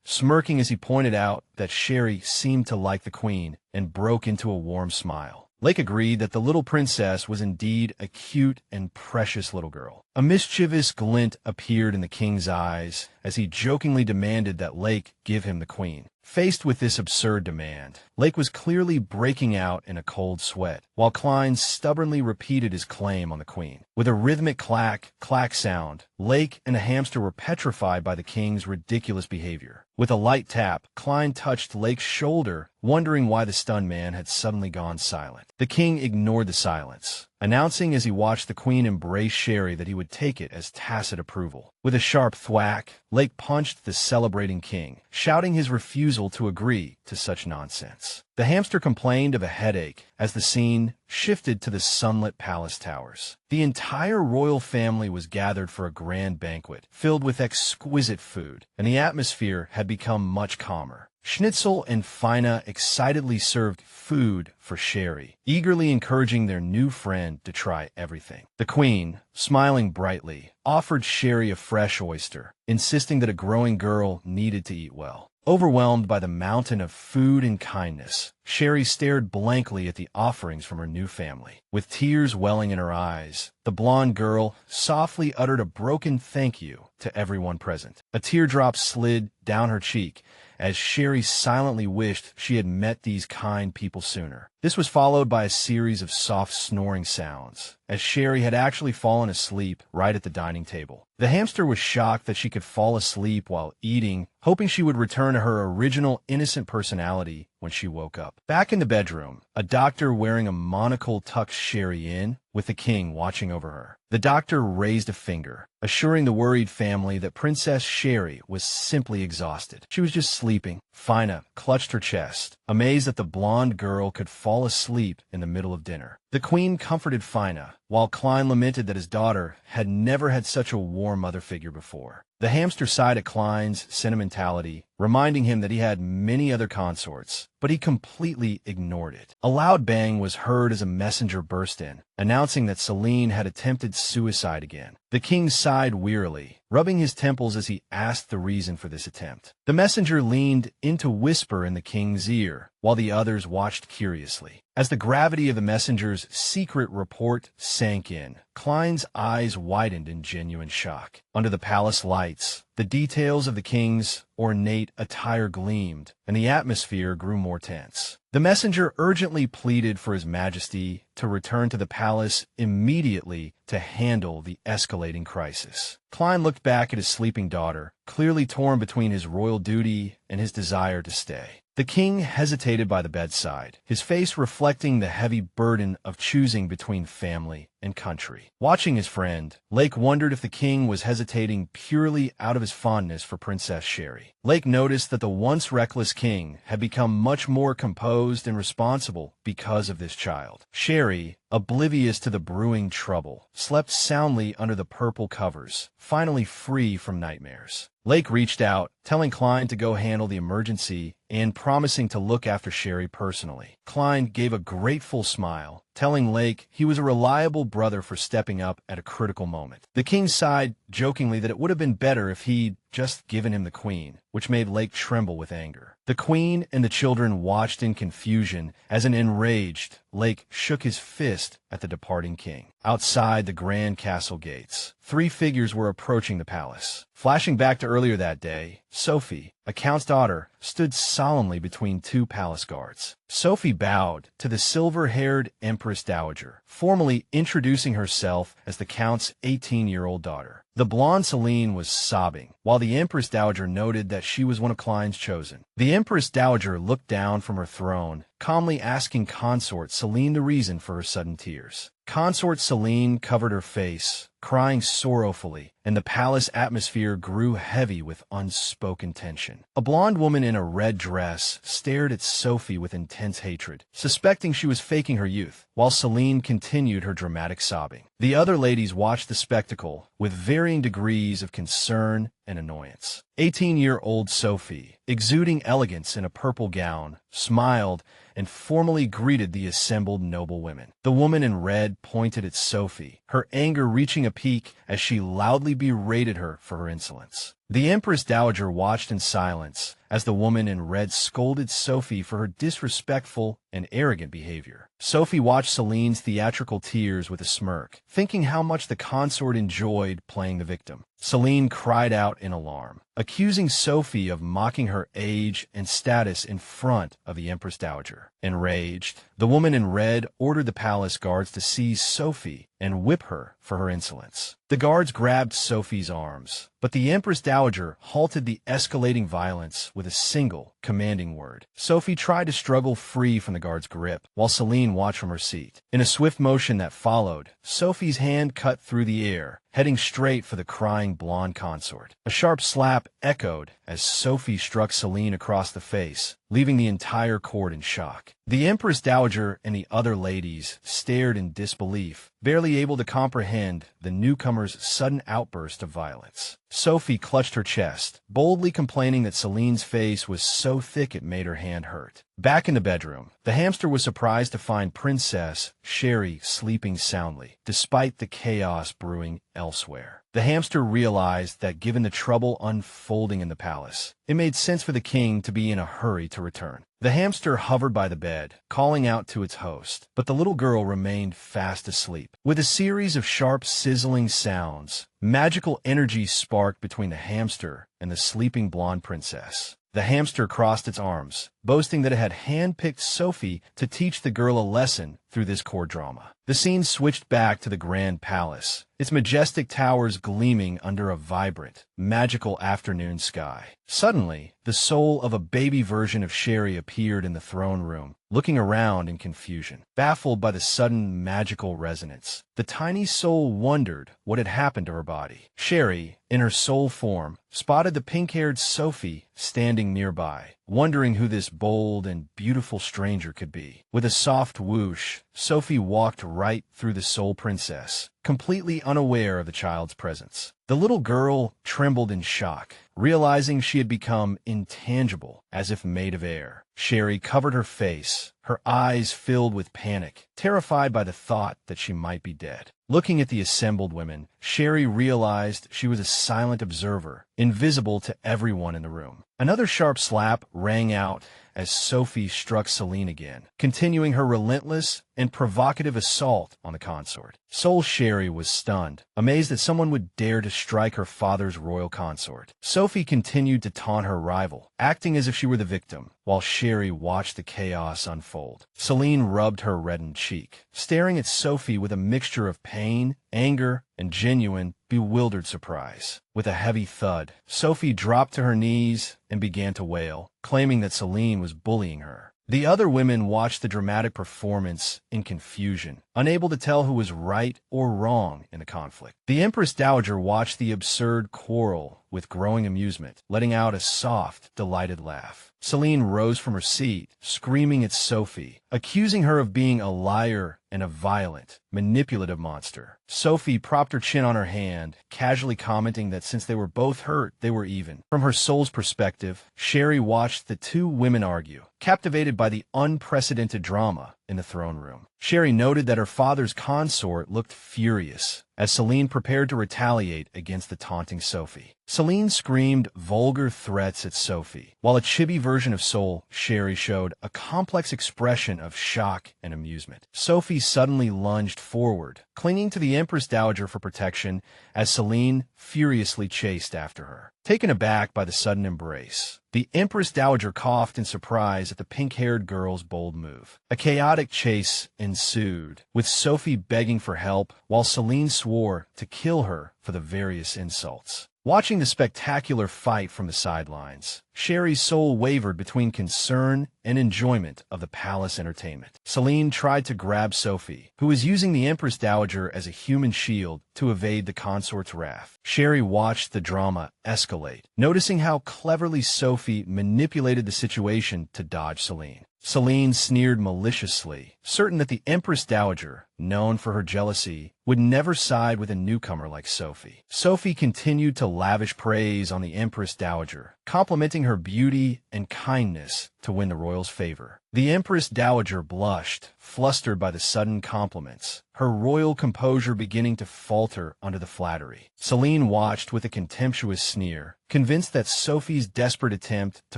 smirking as he pointed out that Sheree seemed to like the queen, and broke into a warm smile. Lake agreed that the little princess was indeed a cute and precious little girl. A mischievous glint appeared in the king's eyes as he jokingly demanded that Lake give him the queen. Faced with this absurd demand, Lake was clearly breaking out in a cold sweat, while Klein stubbornly repeated his claim on the queen. With a rhythmic clack sound, Lake and the hamster were petrified by the king's ridiculous behavior. With a light tap, Klein touched Lake's shoulder, wondering why the stunned man had suddenly gone silent. The king ignored the silence, announcing as he watched the queen embrace Sheree that he would take it as tacit approval. With a sharp thwack, Lake punched the celebrating king, shouting his refusal to agree to such nonsense. The hamster complained of a headache as the scene shifted to the sunlit palace towers. The entire royal family was gathered for a grand banquet, filled with exquisite food, and the atmosphere had become much calmer. Schnitzel and Fina excitedly served food for Sheree, eagerly encouraging their new friend to try everything. The queen, smiling brightly, offered Sheree a fresh oyster, insisting that a growing girl needed to eat well. Overwhelmed by the mountain of food and kindness, Sheree stared blankly at the offerings from her new family. With tears welling in her eyes, the blonde girl softly uttered a broken thank you to everyone present. A teardrop slid down her cheek as Sheree silently wished she had met these kind people sooner. This was followed by a series of soft snoring sounds, as Sheree had actually fallen asleep right at the dining table. The hamster was shocked that she could fall asleep while eating, hoping she would return to her original innocent personality when she woke up. Back in the bedroom, a doctor wearing a monocle tucked Sheree in, with the king watching over her. The doctor raised a finger, assuring the worried family that Princess Sheree was simply exhausted. She was just sleeping. Fina clutched her chest, amazed that the blonde girl could fall asleep in the middle of dinner. The queen comforted Fina, while Klein lamented that his daughter had never had such a warm mother figure before. The hamster sighed at Klein's sentimentality, reminding him that he had many other consorts, but he completely ignored it. A loud bang was heard as a messenger burst in, announcing that Celine had attempted suicide again. The king sighed wearily, rubbing his temples as he asked the reason for this attempt. The messenger leaned in to whisper in the king's ear, while the others watched curiously. As the gravity of the messenger's secret report sank in, Klein's eyes widened in genuine shock. Under the palace lights, the details of the king's ornate attire gleamed, and the atmosphere grew more tense. The messenger urgently pleaded for His Majesty to return to the palace immediately to handle the escalating crisis. Klein looked back at his sleeping daughter, clearly torn between his royal duty and his desire to stay. The king hesitated by the bedside, his face reflecting the heavy burden of choosing between family and country. Watching his friend, Lake wondered if the king was hesitating purely out of his fondness for Princess Sheree. Lake noticed that the once reckless king had become much more composed and responsible because of this child. Sheree, oblivious to the brewing trouble, slept soundly under the purple covers, finally free from nightmares. Lake reached out, telling Klein to go handle the emergency and promising to look after Sheree personally. Klein gave a grateful smile, telling Lake he was a reliable brother for stepping up at a critical moment. The king sighed jokingly that it would have been better if he'd just given him the queen, which made Lake tremble with anger. The queen and the children watched in confusion as an enraged Lake shook his fist at the departing king. Outside the grand castle gates, 3 figures were approaching the palace. Flashing back to earlier that day, Sophie, a count's daughter, stood solemnly between 2 palace guards. Sophie bowed to the silver-haired Empress Dowager, formally introducing herself as the count's 18-year-old daughter. The blonde Celine was sobbing, while the Empress Dowager noted that she was one of Klein's chosen. The Empress Dowager looked down from her throne, calmly asking Consort Celine the reason for her sudden tears. Consort Celine covered her face, crying sorrowfully, and the palace atmosphere grew heavy with unspoken tension. A blonde woman in a red dress stared at Sophie with intense hatred, suspecting she was faking her youth, while Celine continued her dramatic sobbing. The other ladies watched the spectacle with varying degrees of concern and annoyance. 18-year-old Sophie, exuding elegance in a purple gown, smiled and formally greeted the assembled noble women. The woman in red pointed at Sophie, her anger reaching a peak as she loudly berated her for her insolence. The Empress Dowager watched in silence as the woman in red scolded Sophie for her disrespectful and arrogant behavior. Sophie watched Celine's theatrical tears with a smirk, thinking how much the consort enjoyed playing the victim. Celine cried out in alarm, accusing Sophie of mocking her age and status in front of the Empress Dowager. Enraged, the woman in red ordered the palace guards to seize Sophie and whip her for her insolence. The guards grabbed Sophie's arms, but the Empress Dowager halted the escalating violence with a single, commanding word. Sophie tried to struggle free from the guard's grip, while Celine watched from her seat. In a swift motion that followed, Sophie's hand cut through the air, heading straight for the crying blonde consort. A sharp slap echoed as Sophie struck Celine across the face, leaving the entire court in shock. The Empress Dowager and the other ladies stared in disbelief, barely able to comprehend the newcomer's sudden outburst of violence. Sophie clutched her chest, boldly complaining that Celine's face was so thick it made her hand hurt. Back in the bedroom, the hamster was surprised to find Princess Sheree sleeping soundly, despite the chaos brewing elsewhere. The hamster realized that given the trouble unfolding in the palace, it made sense for the king to be in a hurry to return. The hamster hovered by the bed, calling out to its host, but the little girl remained fast asleep. With a series of sharp, sizzling sounds, magical energy sparked between the hamster and the sleeping blonde princess. The hamster crossed its arms, boasting that it had handpicked Sophie to teach the girl a lesson through this court drama. The scene switched back to the grand palace, its majestic towers gleaming under a vibrant, magical afternoon sky. Suddenly, the soul of a baby version of Sheree appeared in the throne room, looking around in confusion. Baffled by the sudden magical resonance, the tiny soul wondered what had happened to her body. Sheree, in her soul form, spotted the pink-haired Sophie standing nearby, wondering who this bold and beautiful stranger could be. With a soft whoosh, Sophie walked right through the soul princess, completely unaware of the child's presence. The little girl trembled in shock, realizing she had become intangible, as if made of air. Sheree covered her face, her eyes filled with panic, terrified by the thought that she might be dead. Looking at the assembled women, Sheree realized she was a silent observer, invisible to everyone in the room. Another sharp slap rang out as Sophie struck Celine again, continuing her relentless and provocative assault on the consort. Soul Sheree was stunned, amazed that someone would dare to strike her father's royal consort. Sophie continued to taunt her rival, acting as if she were the victim, while Sheree watched the chaos unfold. Celine rubbed her reddened cheek, staring at Sophie with a mixture of pain, anger, and genuine, bewildered surprise. With a heavy thud, Sophie dropped to her knees and began to wail, claiming that Celine was bullying her. The other women watched the dramatic performance in confusion, unable to tell who was right or wrong in the conflict. The Empress Dowager watched the absurd quarrel with growing amusement, letting out a soft, delighted laugh. Celine rose from her seat, screaming at Sophie, accusing her of being a liar and a violent, manipulative monster. Sophie propped her chin on her hand, casually commenting that since they were both hurt, they were even. From her soul's perspective, Sheree watched the two women argue, captivated by the unprecedented drama in the throne room. Sheree noted that her father's consort looked furious as Celine prepared to retaliate against the taunting Sophie. Celine screamed vulgar threats at Sophie, while a chibi version of Soul Sheree showed a complex expression of shock and amusement. Sophie suddenly lunged forward, clinging to the Empress Dowager for protection as Celine furiously chased after her. Taken aback by the sudden embrace, the Empress Dowager coughed in surprise at the pink-haired girl's bold move. A chaotic chase ensued, with Sophie begging for help, while Celine swore to kill her for the various insults. Watching the spectacular fight from the sidelines, Sheree's soul wavered between concern and enjoyment of the palace entertainment. Celine tried to grab Sophie, who was using the Empress Dowager as a human shield to evade the consort's wrath. Sheree watched the drama escalate, noticing how cleverly Sophie manipulated the situation to dodge Celine. Celine sneered maliciously, certain that the Empress Dowager, known for her jealousy, would never side with a newcomer like Sophie. Sophie continued to lavish praise on the Empress Dowager, complimenting her beauty and kindness to win the royal's favor. The Empress Dowager blushed, flustered by the sudden compliments, her royal composure beginning to falter under the flattery. Celine watched with a contemptuous sneer, convinced that Sophie's desperate attempt to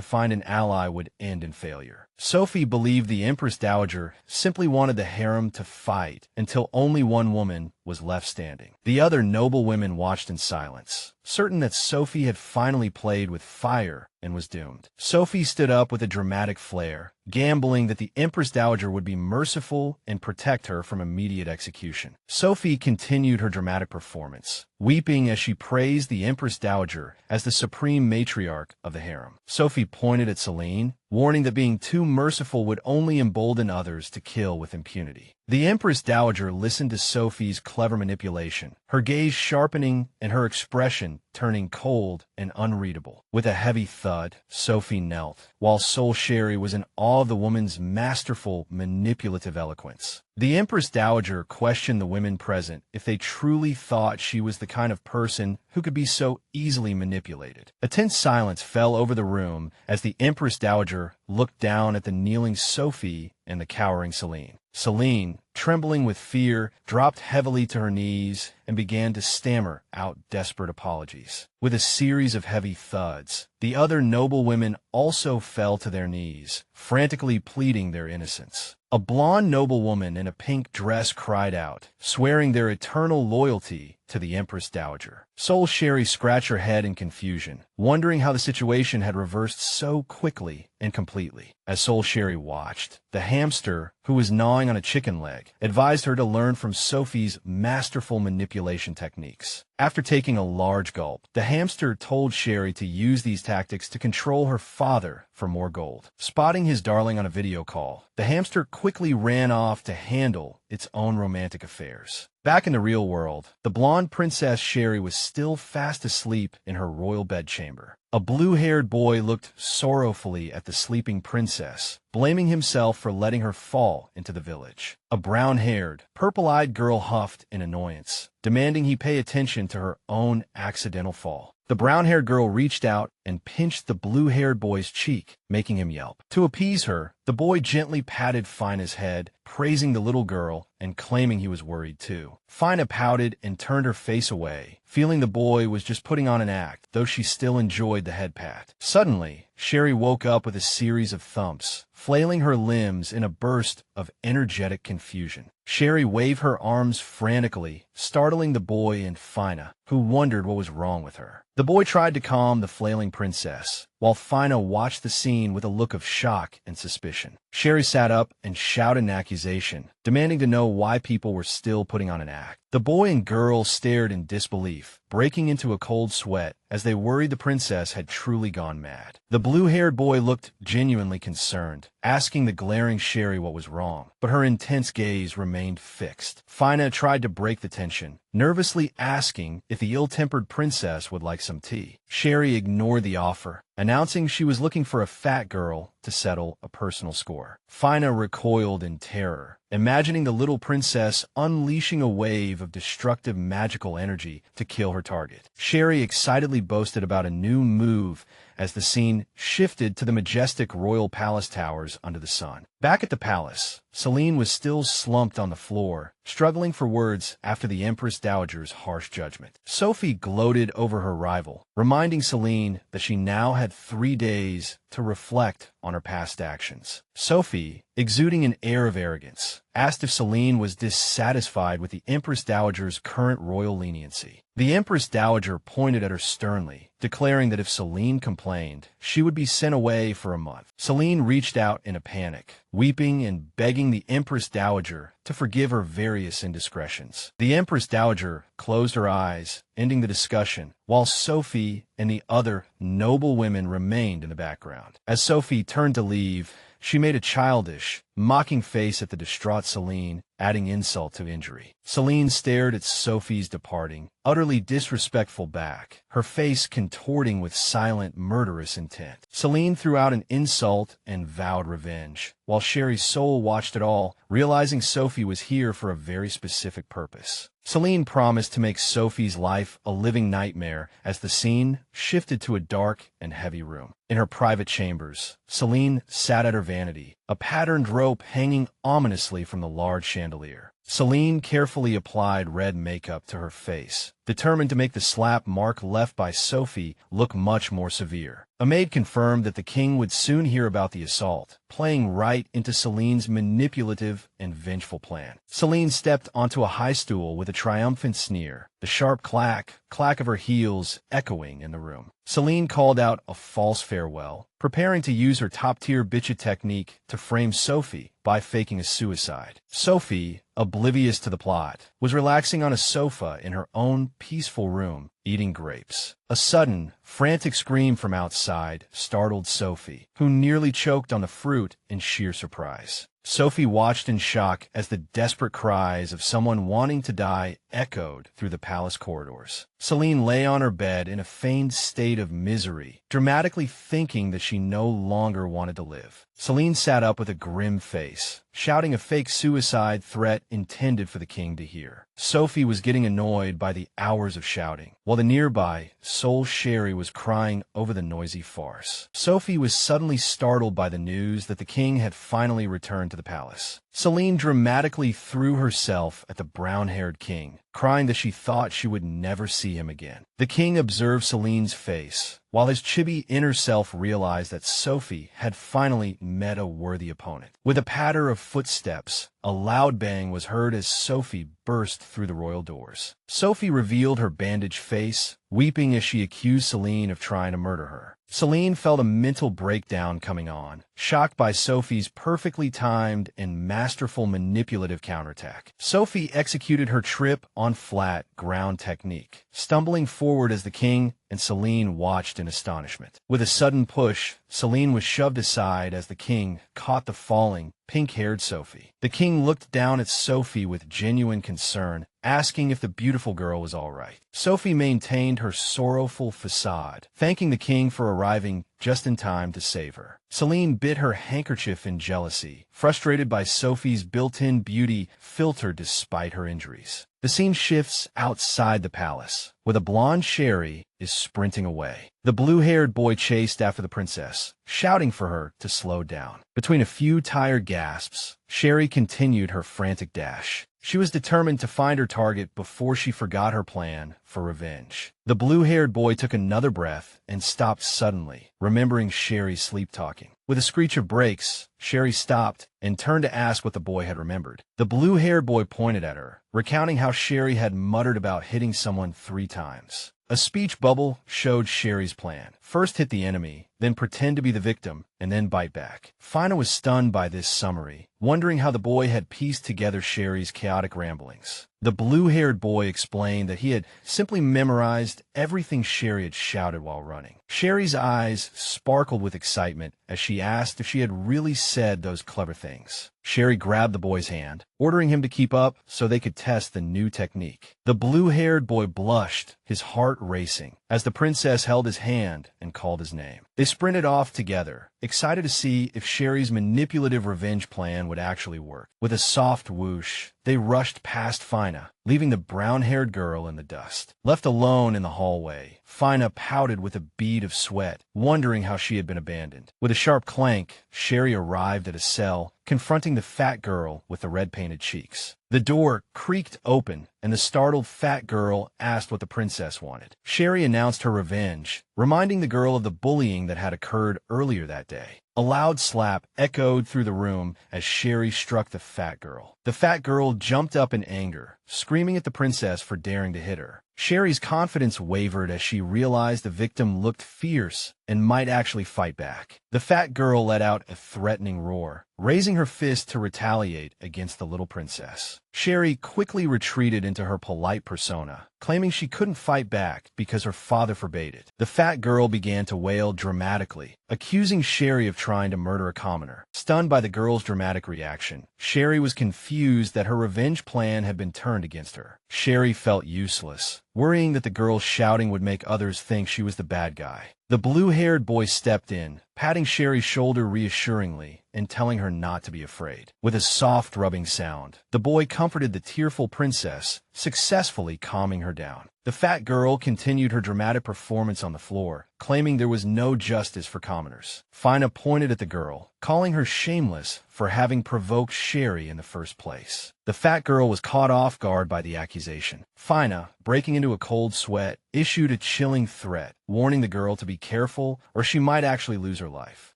find an ally would end in failure. Sophie believed the Empress Dowager simply wanted the harem to fight until only one woman was left standing. The other noble women watched in silence, certain that Sophie had finally played with fire and was doomed. Sophie stood up with a dramatic flair, gambling that the Empress Dowager would be merciful and protect her from immediate execution. Sophie continued her dramatic performance, weeping as she praised the Empress Dowager as the supreme matriarch of the harem. Sophie pointed at Celine, warning that being too merciful would only embolden others to kill with impunity. The Empress Dowager listened to Sophie's clever manipulation, her gaze sharpening and her expression turning cold and unreadable. With a heavy thud, Sophie knelt, while Sheree was in awe of the woman's masterful, manipulative eloquence. The Empress Dowager questioned the women present if they truly thought she was the kind of person who could be so easily manipulated. A tense silence fell over the room as the Empress Dowager looked down at the kneeling Sophie and the cowering Celine. Celine, trembling with fear, dropped heavily to her knees and began to stammer out desperate apologies. With a series of heavy thuds, the other noble women also fell to their knees, frantically pleading their innocence. A blonde noblewoman in a pink dress cried out, swearing their eternal loyalty to the Empress Dowager. Sheree scratched her head in confusion, wondering how the situation had reversed so quickly and completely. As Sheree watched, the hamster, who was gnawing on a chicken leg, advised her to learn from Sophie's masterful manipulation techniques. After taking a large gulp, the hamster told Sheree to use these tactics to control her father for more gold. Spotting his darling on a video call, the hamster quickly ran off to handle its own romantic affairs. Back in the real world, the blonde Princess Sheree was still fast asleep in her royal bedchamber. A blue-haired boy looked sorrowfully at the sleeping princess, blaming himself for letting her fall into the village. A brown-haired, purple-eyed girl huffed in annoyance, demanding he pay attention to her own accidental fall. The brown-haired girl reached out and pinched the blue-haired boy's cheek, making him yelp. To appease her, the boy gently patted Fina's head, praising the little girl and claiming he was worried too. Fina pouted and turned her face away, feeling the boy was just putting on an act, though she still enjoyed the head pat. Suddenly, Sheree woke up with a series of thumps, flailing her limbs in a burst of energetic confusion. Sheree waved her arms frantically, startling the boy and Fina, who wondered what was wrong with her. The boy tried to calm the flailing princess, while Fina watched the scene with a look of shock and suspicion. Sheree sat up and shouted an accusation, demanding to know why people were still putting on an act. The boy and girl stared in disbelief, breaking into a cold sweat as they worried the princess had truly gone mad. The blue-haired boy looked genuinely concerned, asking the glaring Sheree what was wrong, but her intense gaze remained fixed. Fina tried to break the tension, nervously asking if the ill-tempered princess would like some tea. Sheree ignored the offer, announcing she was looking for a fat girl to settle a personal score. Fina recoiled in terror, imagining the little princess unleashing a wave of destructive magical energy to kill her target. Sheree excitedly boasted about a new move as the scene shifted to the majestic royal palace towers under the sun. Back at the palace, Celine was still slumped on the floor, struggling for words after the Empress Dowager's harsh judgment. Sophie gloated over her rival, reminding Celine that she now had 3 days to reflect on her past actions. Sophie, exuding an air of arrogance, asked if Celine was dissatisfied with the Empress Dowager's current royal leniency. The Empress Dowager pointed at her sternly, declaring that if Celine complained, she would be sent away for a month. Celine reached out in a panic, weeping and begging the Empress Dowager to forgive her various indiscretions. The Empress Dowager closed her eyes, ending the discussion, while Sophie and the other noble women remained in the background. As Sophie turned to leave, she made a childish, mocking face at the distraught Celine, adding insult to injury. Celine stared at Sophie's departing, utterly disrespectful back, her face contorting with silent, murderous intent. Celine threw out an insult and vowed revenge, while Sheree's soul watched it all, realizing Sophie was here for a very specific purpose. Celine promised to make Sophie's life a living nightmare as the scene shifted to a dark and heavy room. In her private chambers, Celine sat at her vanity, a patterned rope hanging ominously from the large chandelier. Celine carefully applied red makeup to her face, determined to make the slap mark left by Sophie look much more severe. A maid confirmed that the king would soon hear about the assault, playing right into Celine's manipulative and vengeful plan. Celine stepped onto a high stool with a triumphant sneer, the sharp clack of her heels echoing in the room. Celine called out a false farewell, preparing to use her top-tier bitchet technique to frame Sophie by faking a suicide. Sophie, oblivious to the plot, was relaxing on a sofa in her own peaceful room, eating grapes. A sudden, frantic scream from outside startled Sophie, who nearly choked on the fruit in sheer surprise. Sophie watched in shock as the desperate cries of someone wanting to die echoed through the palace corridors. Celine lay on her bed in a feigned state of misery, dramatically thinking that she no longer wanted to live. Celine sat up with a grim face, shouting a fake suicide threat intended for the king to hear. Sophie was getting annoyed by the hours of shouting, while the nearby Soul Sheree was crying over the noisy farce. Sophie was suddenly startled by the news that the king had finally returned to the palace. Celine dramatically threw herself at the brown-haired king, crying that she thought she would never see him again. The king observed Celine's face, while his chibi inner self realized that Sophie had finally met a worthy opponent. With a patter of footsteps, a loud bang was heard as Sophie burst through the royal doors. Sophie revealed her bandaged face, weeping as she accused Celine of trying to murder her. Celine felt a mental breakdown coming on, shocked by Sophie's perfectly timed and masterful manipulative counterattack. Sophie executed her trip on flat ground technique, stumbling forward as the king and Celine watched in astonishment. With a sudden push, Celine was shoved aside as the king caught the falling, pink-haired Sophie. The king looked down at Sophie with genuine concern, asking if the beautiful girl was all right. Sophie maintained her sorrowful facade, thanking the king for arriving just in time to save her. Celine bit her handkerchief in jealousy, frustrated by Sophie's built-in beauty filtered despite her injuries. The scene shifts outside the palace, where the blonde Sheree is sprinting away. The blue-haired boy chased after the princess, shouting for her to slow down. Between a few tired gasps, Sheree continued her frantic dash. She was determined to find her target before she forgot her plan for revenge. The blue-haired boy took another breath and stopped suddenly, remembering Sheree's sleep-talking. With a screech of brakes, Sheree stopped and turned to ask what the boy had remembered. The blue-haired boy pointed at her, recounting how Sheree had muttered about hitting someone 3 times. A speech bubble showed Sheree's plan. First hit the enemy, then pretend to be the victim, and then bite back. Fina was stunned by this summary, wondering how the boy had pieced together Sheree's chaotic ramblings. The blue-haired boy explained that he had simply memorized everything Sheree had shouted while running. Sheree's eyes sparkled with excitement as she asked if she had really said those clever things. Sheree grabbed the boy's hand, ordering him to keep up so they could test the new technique. The blue-haired boy blushed, his heart racing, as the princess held his hand and called his name. They sprinted off together, excited to see if Sheree's manipulative revenge plan would actually work. With a soft whoosh, they rushed past Fina, leaving the brown-haired girl in the dust. Left alone in the hallway, Fina pouted with a bead of sweat, wondering how she had been abandoned. With a sharp clank, Sheree arrived at a cell, confronting the fat girl with the red-painted cheeks. The door creaked open, and the startled fat girl asked what the princess wanted. Sheree announced her revenge, reminding the girl of the bullying that had occurred earlier that day. A loud slap echoed through the room as Sheree struck the fat girl. The fat girl jumped up in anger, screaming at the princess for daring to hit her. Sheree's confidence wavered as she realized the victim looked fierce and might actually fight back. The fat girl let out a threatening roar, raising her fist to retaliate against the little princess. Sheree quickly retreated into her polite persona, claiming she couldn't fight back because her father forbade it. The fat girl began to wail dramatically, accusing Sheree of trying to murder a commoner. Stunned by the girl's dramatic reaction, Sheree was confused that her revenge plan had been turned against her. Sheree felt useless, worrying that the girl's shouting would make others think she was the bad guy. The blue-haired boy stepped in, patting Sheree's shoulder reassuringly and telling her not to be afraid. With a soft rubbing sound, the boy comforted the tearful princess, successfully calming her down. The fat girl continued her dramatic performance on the floor, claiming there was no justice for commoners. Fina pointed at the girl, calling her shameless for having provoked Sheree in the first place. The fat girl was caught off guard by the accusation. Fina, breaking into a cold sweat, issued a chilling threat, warning the girl to be careful or she might actually lose her life.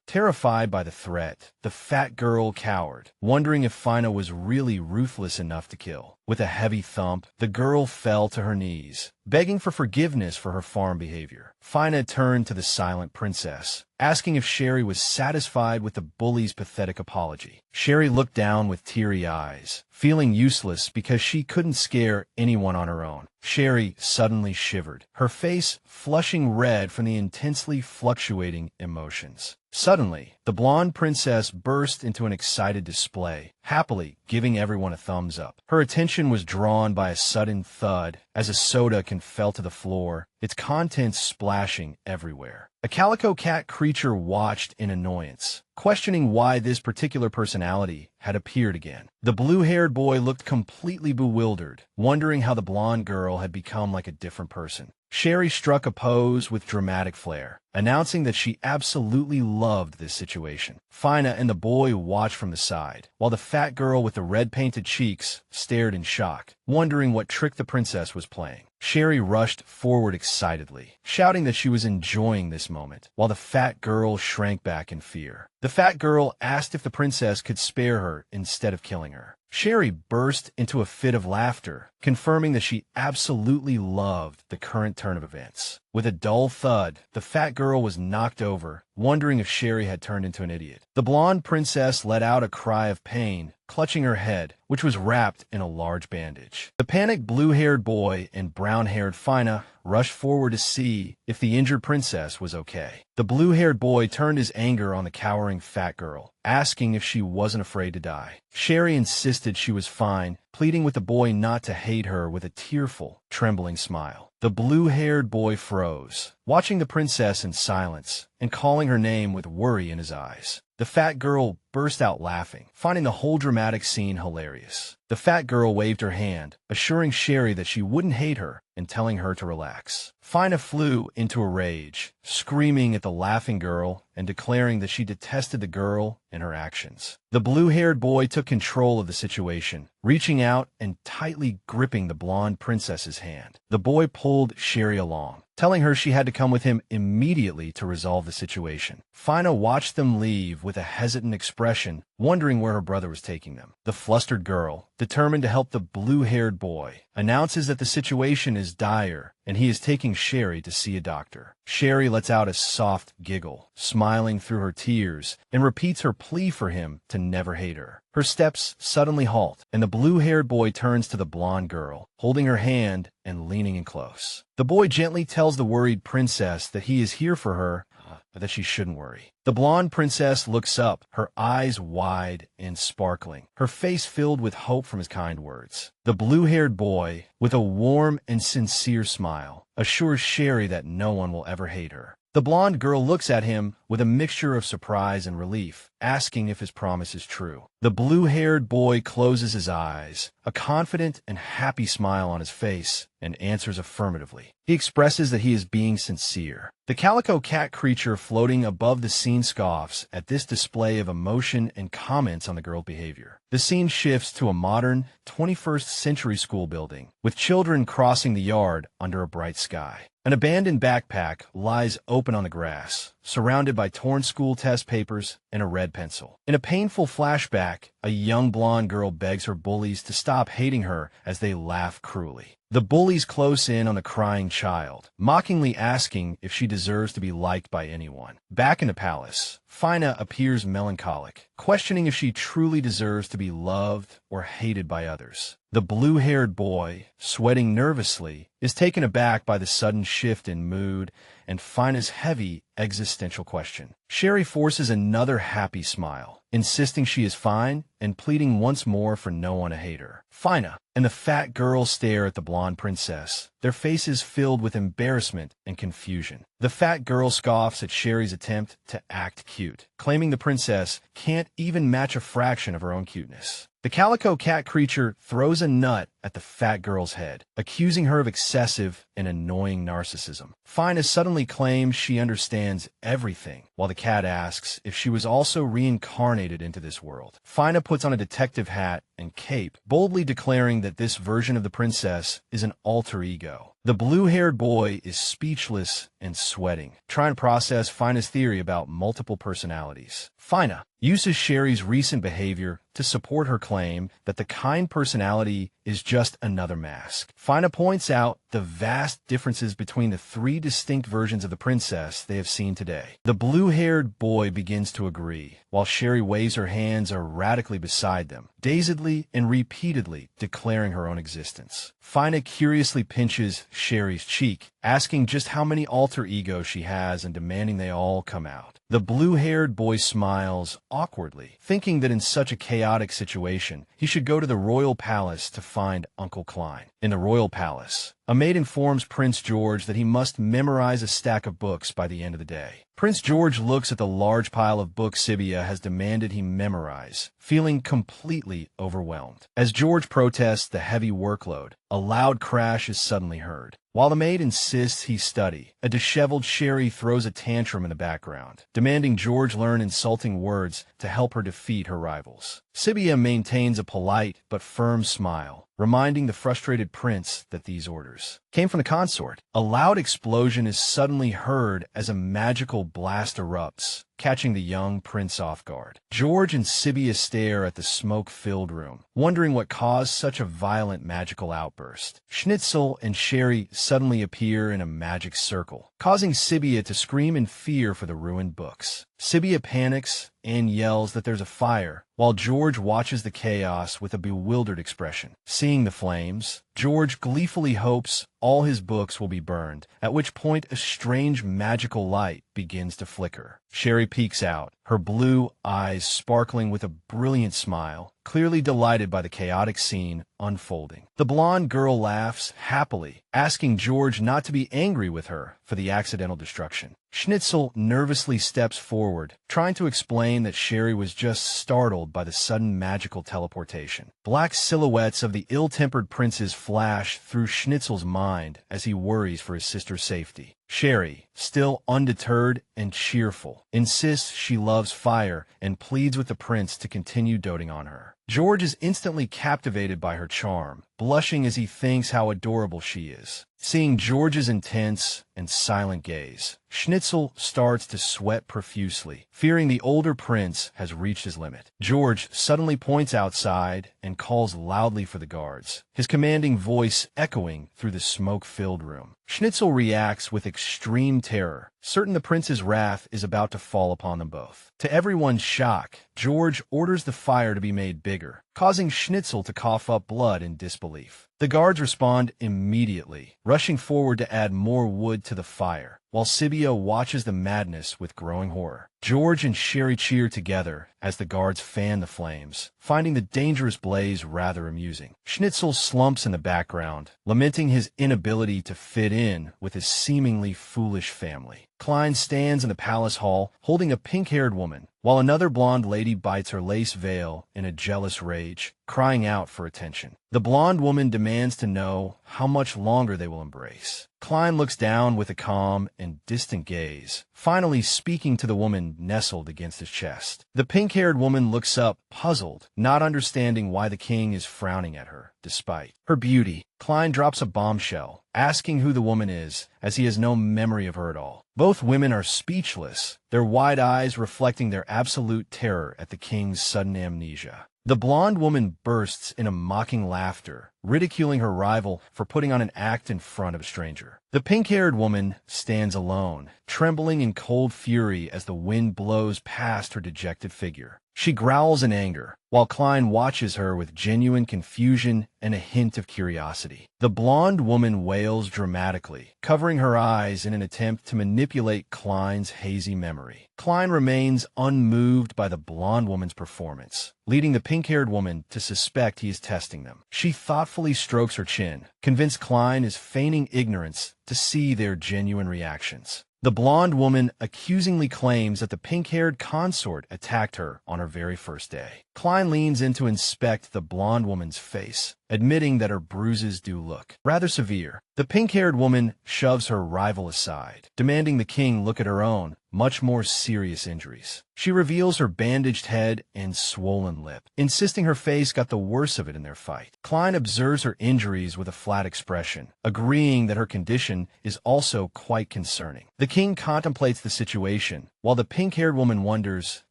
Terrified by the threat, the fat girl cowered, wondering if Fina was really ruthless enough to kill. With a heavy thump, the girl fell to her knees, begging for forgiveness for her farm behavior. Fina turned to the silent princess, asking if Sheree was satisfied with the bully's pathetic apology. Sheree looked down with teary eyes, feeling useless because she couldn't scare anyone on her own. Sheree suddenly shivered, her face flushing red from the intensely fluctuating emotions. Suddenly, the blonde princess burst into an excited display, happily giving everyone a thumbs up. Her attention was drawn by a sudden thud as a soda can fell to the floor, its contents splashing everywhere. A calico cat creature watched in annoyance, questioning why this particular personality had appeared again. The blue-haired boy looked completely bewildered, wondering how the blonde girl had become like a different person. Sheree struck a pose with dramatic flair, announcing that she absolutely loved this situation. Fina and the boy watched from the side, while the fat girl with the red-painted cheeks stared in shock, wondering what trick the princess was playing. Sheree rushed forward excitedly, shouting that she was enjoying this moment, while the fat girl shrank back in fear. The fat girl asked if the princess could spare her instead of killing her. Sheree burst into a fit of laughter, confirming that she absolutely loved the current turn of events. With a dull thud, the fat girl was knocked over, wondering if Sheree had turned into an idiot. The blonde princess let out a cry of pain, clutching her head, which was wrapped in a large bandage. The panicked blue-haired boy and brown-haired Fina rushed forward to see if the injured princess was okay. The blue-haired boy turned his anger on the cowering fat girl, asking if she wasn't afraid to die. Sheree insisted she was fine, pleading with the boy not to hate her with a tearful, trembling smile. The blue-haired boy froze, watching the princess in silence and calling her name with worry in his eyes. The fat girl burst out laughing, finding the whole dramatic scene hilarious. The fat girl waved her hand, assuring Sheree that she wouldn't hate her and telling her to relax. Fina flew into a rage, screaming at the laughing girl and declaring that she detested the girl and her actions. The blue-haired boy took control of the situation, reaching out and tightly gripping the blonde princess's hand. The boy pulled Sheree along, telling her she had to come with him immediately to resolve the situation. Fina watched them leave with a hesitant expression, wondering where her brother was taking them. The flustered girl, determined to help the blue-haired boy, announces that the situation is dire and he is taking Sheree to see a doctor. Sheree lets out a soft giggle, smiling through her tears, and repeats her plea for him to never hate her. Her steps suddenly halt, and the blue-haired boy turns to the blonde girl, holding her hand and leaning in close. The boy gently tells the worried princess that he is here for her, but that she shouldn't worry. The blonde princess looks up, her eyes wide and sparkling, her face filled with hope from his kind words. The blue-haired boy, with a warm and sincere smile, assures Sheree that no one will ever hate her. The blonde girl looks at him with a mixture of surprise and relief, asking if his promise is true. The blue-haired boy closes his eyes, a confident and happy smile on his face, and answers affirmatively. He expresses that he is being sincere. The calico cat creature floating above the scene scoffs at this display of emotion and comments on the girl's behavior. The scene shifts to a modern, 21st century school building, with children crossing the yard under a bright sky. An abandoned backpack lies open on the grass, surrounded by torn school test papers and a red pencil. In a painful flashback, a young blonde girl begs her bullies to stop hating her as they laugh cruelly. The bullies close in on the crying child, mockingly asking if she deserves to be liked by anyone. Back in the palace, Fina appears melancholic, questioning if she truly deserves to be loved or hated by others. The blue-haired boy, sweating nervously, is taken aback by the sudden shift in mood and Fina's heavy existential question. Sheree forces another happy smile, insisting she is fine and pleading once more for no one to hate her. Fina and the fat girl stare at the blonde princess, their faces filled with embarrassment and confusion. The fat girl scoffs at Sheree's attempt to act cute, claiming the princess can't even match a fraction of her own cuteness. The calico cat creature throws a nut at the fat girl's head, accusing her of excessive and annoying narcissism. Fina suddenly claims she understands everything, while the cat asks if she was also reincarnated into this world. Fina puts on a detective hat and cape, boldly declaring that this version of the princess is an alter ego. The blue-haired boy is speechless and sweating, trying to process Fina's theory about multiple personalities. Fina uses Sheree's recent behavior to support her claim that the kind personality is just another mask. Fina points out the vast differences between the three distinct versions of the princess they have seen today. The blue-haired boy begins to agree, while Sheree waves her hands erratically beside them, dazedly and repeatedly declaring her own existence. Fina curiously pinches Sheree's cheek, asking just how many alter egos she has and demanding they all come out. The blue-haired boy smiles awkwardly, thinking that in such a chaotic situation, he should go to the royal palace to find Uncle Klein. In the royal palace, a maid informs Prince George that he must memorize a stack of books by the end of the day. Prince George looks at the large pile of books Sibia has demanded he memorize, feeling completely overwhelmed. As George protests the heavy workload, a loud crash is suddenly heard. While the maid insists he study, a disheveled Sheree throws a tantrum in the background, demanding George learn insulting words to help her defeat her rivals. Sibia maintains a polite but firm smile, reminding the frustrated prince that these orders came from the consort. A loud explosion is suddenly heard as a magical blast erupts, catching the young prince off guard. George and Sibia stare at the smoke-filled room, wondering what caused such a violent magical outburst. Schnitzel and Sheree suddenly appear in a magic circle, causing Sibia to scream in fear for the ruined books. Sibia panics and yells that there's a fire, while George watches the chaos with a bewildered expression. Seeing the flames, George gleefully hopes all his books will be burned, at which point a strange magical light begins to flicker. Sheree peeks out, her blue eyes sparkling with a brilliant smile, clearly delighted by the chaotic scene unfolding. The blonde girl laughs happily, asking George not to be angry with her for the accidental destruction. Schnitzel nervously steps forward, trying to explain that Sheree was just startled by the sudden magical teleportation. Black silhouettes of the ill-tempered princes flash through Schnitzel's mind as he worries for his sister's safety. Sheree, still undeterred and cheerful, insists she loves fire and pleads with the prince to continue doting on her. George is instantly captivated by her charm, blushing as he thinks how adorable she is. Seeing George's intense and silent gaze, Schnitzel starts to sweat profusely, fearing the older prince has reached his limit. George suddenly points outside and calls loudly for the guards, his commanding voice echoing through the smoke-filled room. Schnitzel reacts with extreme terror, certain the prince's wrath is about to fall upon them both. To everyone's shock, George orders the fire to be made bigger, causing Schnitzel to cough up blood in disbelief. The guards respond immediately, rushing forward to add more wood to the fire, while Sibia watches the madness with growing horror. George and Sheree cheer together as the guards fan the flames, finding the dangerous blaze rather amusing. Schnitzel slumps in the background, lamenting his inability to fit in with his seemingly foolish family. Klein stands in the palace hall, holding a pink-haired woman, while another blonde lady bites her lace veil in a jealous rage, crying out for attention. The blonde woman demands to know how much longer they will embrace. Klein looks down with a calm and distant gaze, finally speaking to the woman nestled against his chest. The pink-haired woman looks up, puzzled, not understanding why the king is frowning at her, despite her beauty. Klein drops a bombshell, asking who the woman is, as he has no memory of her at all. Both women are speechless, their wide eyes reflecting their absolute terror at the king's sudden amnesia. The blonde woman bursts in a mocking laughter, ridiculing her rival for putting on an act in front of a stranger. The pink-haired woman stands alone, trembling in cold fury as the wind blows past her dejected figure. She growls in anger, while Klein watches her with genuine confusion and a hint of curiosity. The blonde woman wails dramatically, covering her eyes in an attempt to manipulate Klein's hazy memory. Klein remains unmoved by the blonde woman's performance, leading the pink-haired woman to suspect he is testing them. She thoughtfully strokes her chin, convinced Klein is feigning ignorance to see their genuine reactions. The blonde woman accusingly claims that the pink-haired consort attacked her on her very first day. Klein leans in to inspect the blonde woman's face, admitting that her bruises do look rather severe. The pink-haired woman shoves her rival aside, demanding the king look at her own, much more serious injuries. She reveals her bandaged head and swollen lip, insisting her face got the worst of it in their fight. Klein observes her injuries with a flat expression, agreeing that her condition is also quite concerning. The king contemplates the situation, while the pink-haired woman wonders